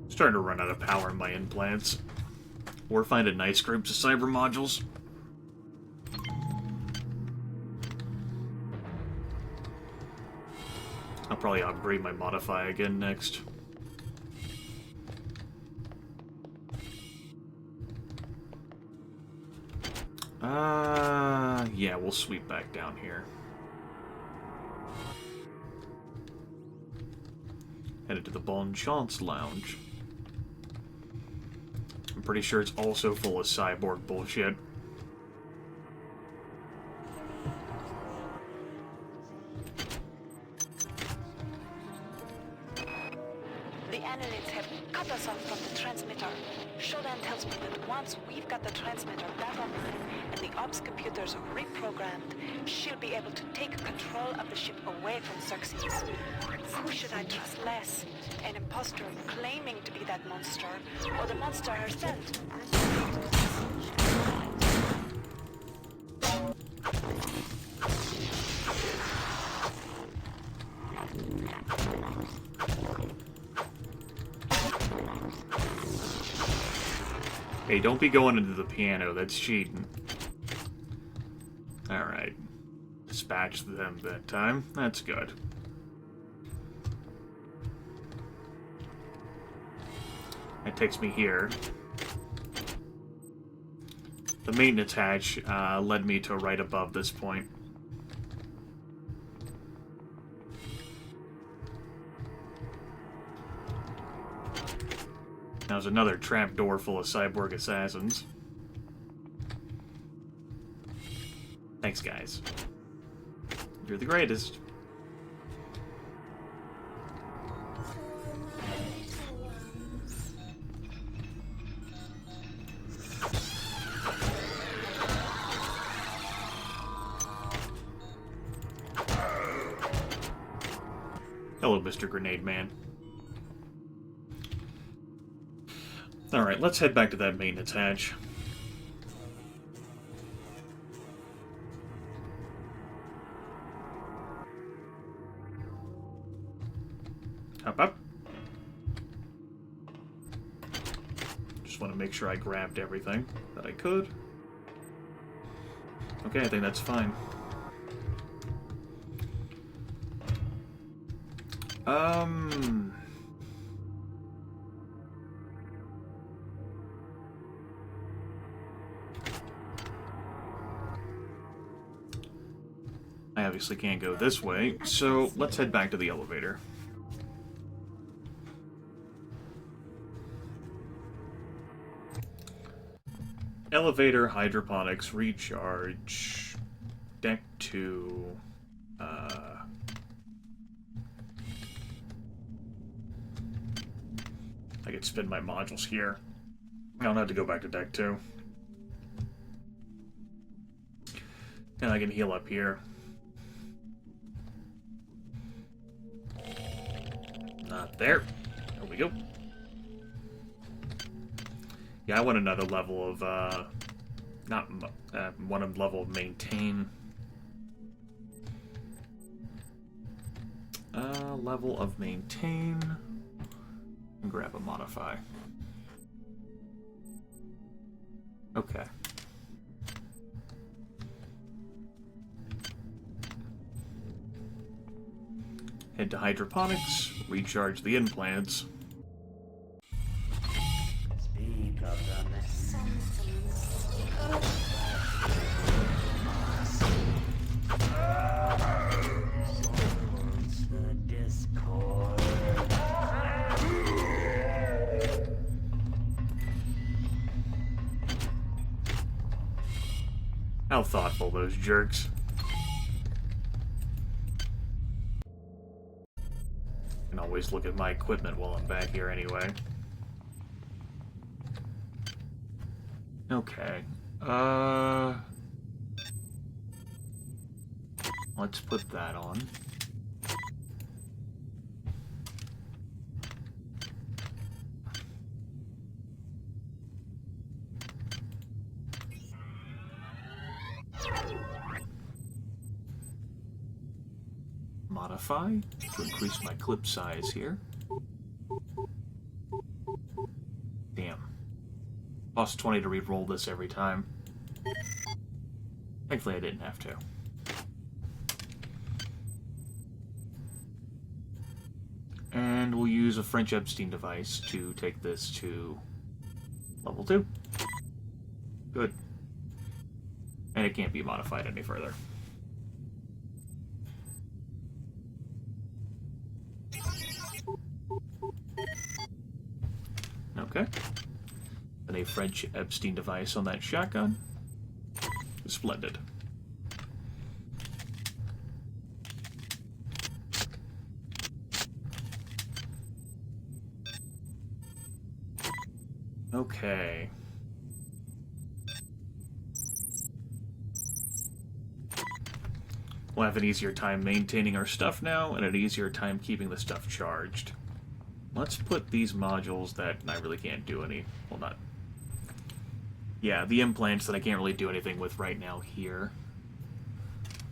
Speaker 1: Starting to run out of power in my implants. Or find a nice group of cyber modules. I'll probably upgrade my modify again next. Yeah, we'll sweep back down here. Headed to the Bon Chance Lounge. I'm pretty sure it's also full of cyborg bullshit.
Speaker 5: The annelids have cut us off from the transmitter. Shodan tells me that once we've got the transmitter back online and the ops computers reprogrammed, she'll be able to take control of the ship away from Xerxes. Who should I trust less? An imposter claiming to be that monster, or the monster herself?
Speaker 1: Hey, don't be going into the piano, that's cheating. Alright. Dispatched them that time. That's good. That takes me here. The maintenance hatch led me to right above this point. Now there's another trapdoor full of cyborg assassins. Thanks, guys. You're the greatest. Hello, Mr. Grenade Man. Alright, let's head back to that maintenance hatch. Hop up. Just want to make sure I grabbed everything that I could. Okay, I think that's fine. I obviously can't go this way, so let's head back to the elevator. Elevator, hydroponics, recharge, deck 2, I could spin my modules here. I don't have to go back to deck 2. And I can heal up here. Not there. There we go. Yeah, I want another level of, one level of maintain. Level of maintain. And grab a modify. Okay. Head to hydroponics, recharge the implants.
Speaker 20: Speak of the discord.
Speaker 1: How thoughtful, those jerks. Can always look at my equipment while I'm back here anyway. Okay. Let's put that on. Modify to increase my clip size here. Damn. Cost 20 to re-roll this every time. Thankfully I didn't have to. And we'll use a French Epstein device to take this to level 2. Good. And it can't be modified any further. Okay. And a French Epstein device on that shotgun. Splendid. Okay. We'll have an easier time maintaining our stuff now, and an easier time keeping the stuff charged. Let's put these modules that I really can't do any... Well, not... Yeah, the implants that I can't really do anything with right now here.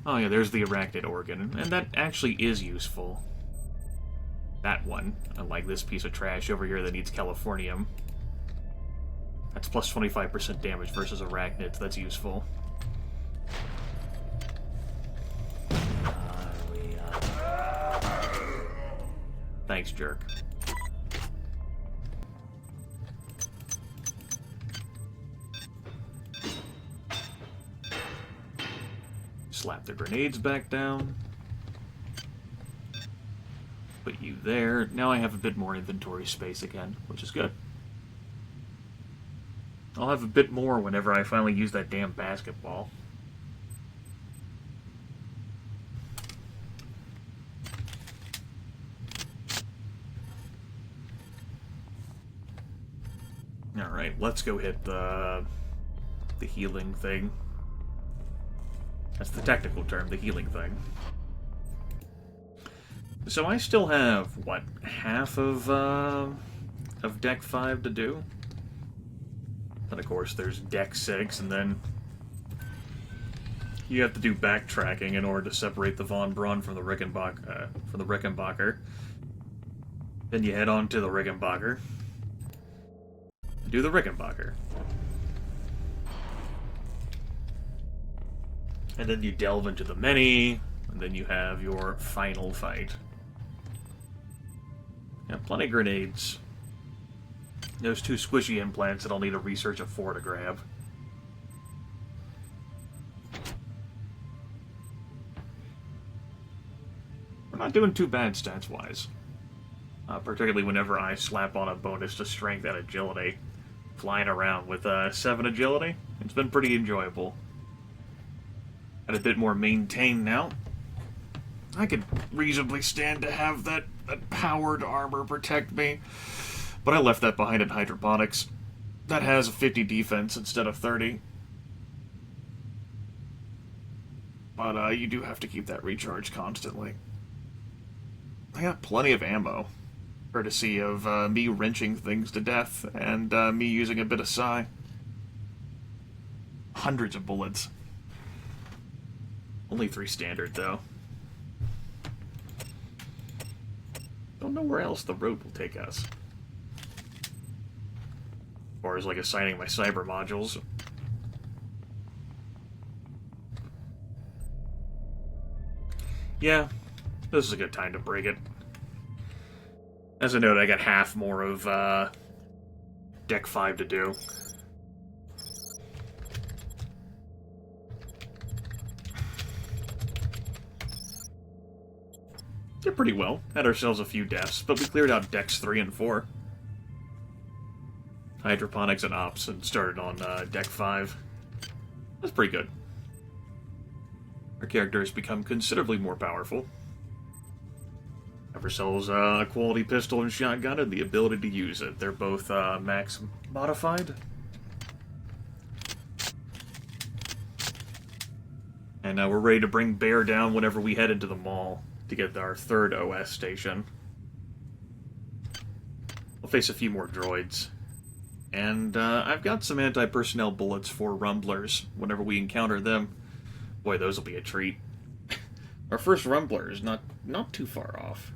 Speaker 1: Oh yeah, there's the arachnid organ, and that actually is useful. That one, unlike this piece of trash over here that needs californium. That's plus 25% damage versus arachnids, that's useful. Thanks, jerk. Slap the grenades back down. Put you there. Now I have a bit more inventory space again, which is good. I'll have a bit more whenever I finally use that damn basketball. Alright, let's go hit the healing thing. That's the technical term, the healing thing. So I still have, what, half of Deck 5 to do? And of course there's Deck 6, and then you have to do backtracking in order to separate the Von Braun from the Rickenbacker. Then you head on to the Rickenbacker. Do the Rickenbacker. And then you delve into the many, and then you have your final fight. Yeah, plenty of grenades. Those 2 squishy implants that I'll need a research of 4 to grab. We're not doing too bad stats-wise. Particularly whenever I slap on a bonus to strength and agility. Flying around with 7 agility, it's been pretty enjoyable. And a bit more maintained now. I could reasonably stand to have that powered armor protect me. But I left that behind in hydroponics. That has a 50 defense instead of 30. But you do have to keep that recharge constantly. I got plenty of ammo. Courtesy of me wrenching things to death and me using a bit of psi. Hundreds of bullets. Only 3 standard, though. Don't know where else the road will take us. As far as, like, assigning my cyber modules. Yeah, this is a good time to break it. As a note, I got half more of Deck 5 to do. Did pretty well. Had ourselves a few deaths, but we cleared out Decks 3 and 4. Hydroponics and Ops, and started on Deck 5. That's pretty good. Our character has become considerably more powerful. Have ourselves a quality pistol and shotgun and the ability to use it. They're both max modified. And we're ready to bring Bear down whenever we head into the mall to get our 3rd OS station. We'll face a few more droids. And I've got some anti-personnel bullets for rumblers whenever we encounter them. Boy, those will be a treat. Our first rumbler is not too far off.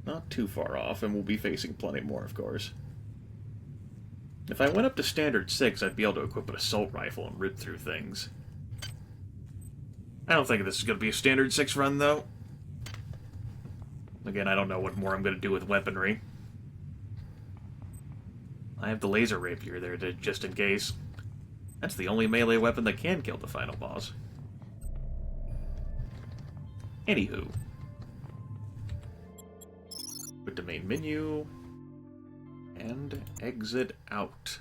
Speaker 1: Not too far off, and we'll be facing plenty more, of course. If I went up to Standard 6, I'd be able to equip an assault rifle and rip through things. I don't think this is going to be a Standard 6 run, though. Again, I don't know what more I'm going to do with weaponry. I have the laser rapier there, just in case. That's the only melee weapon that can kill the final boss. Anywho. With the main menu. And exit out.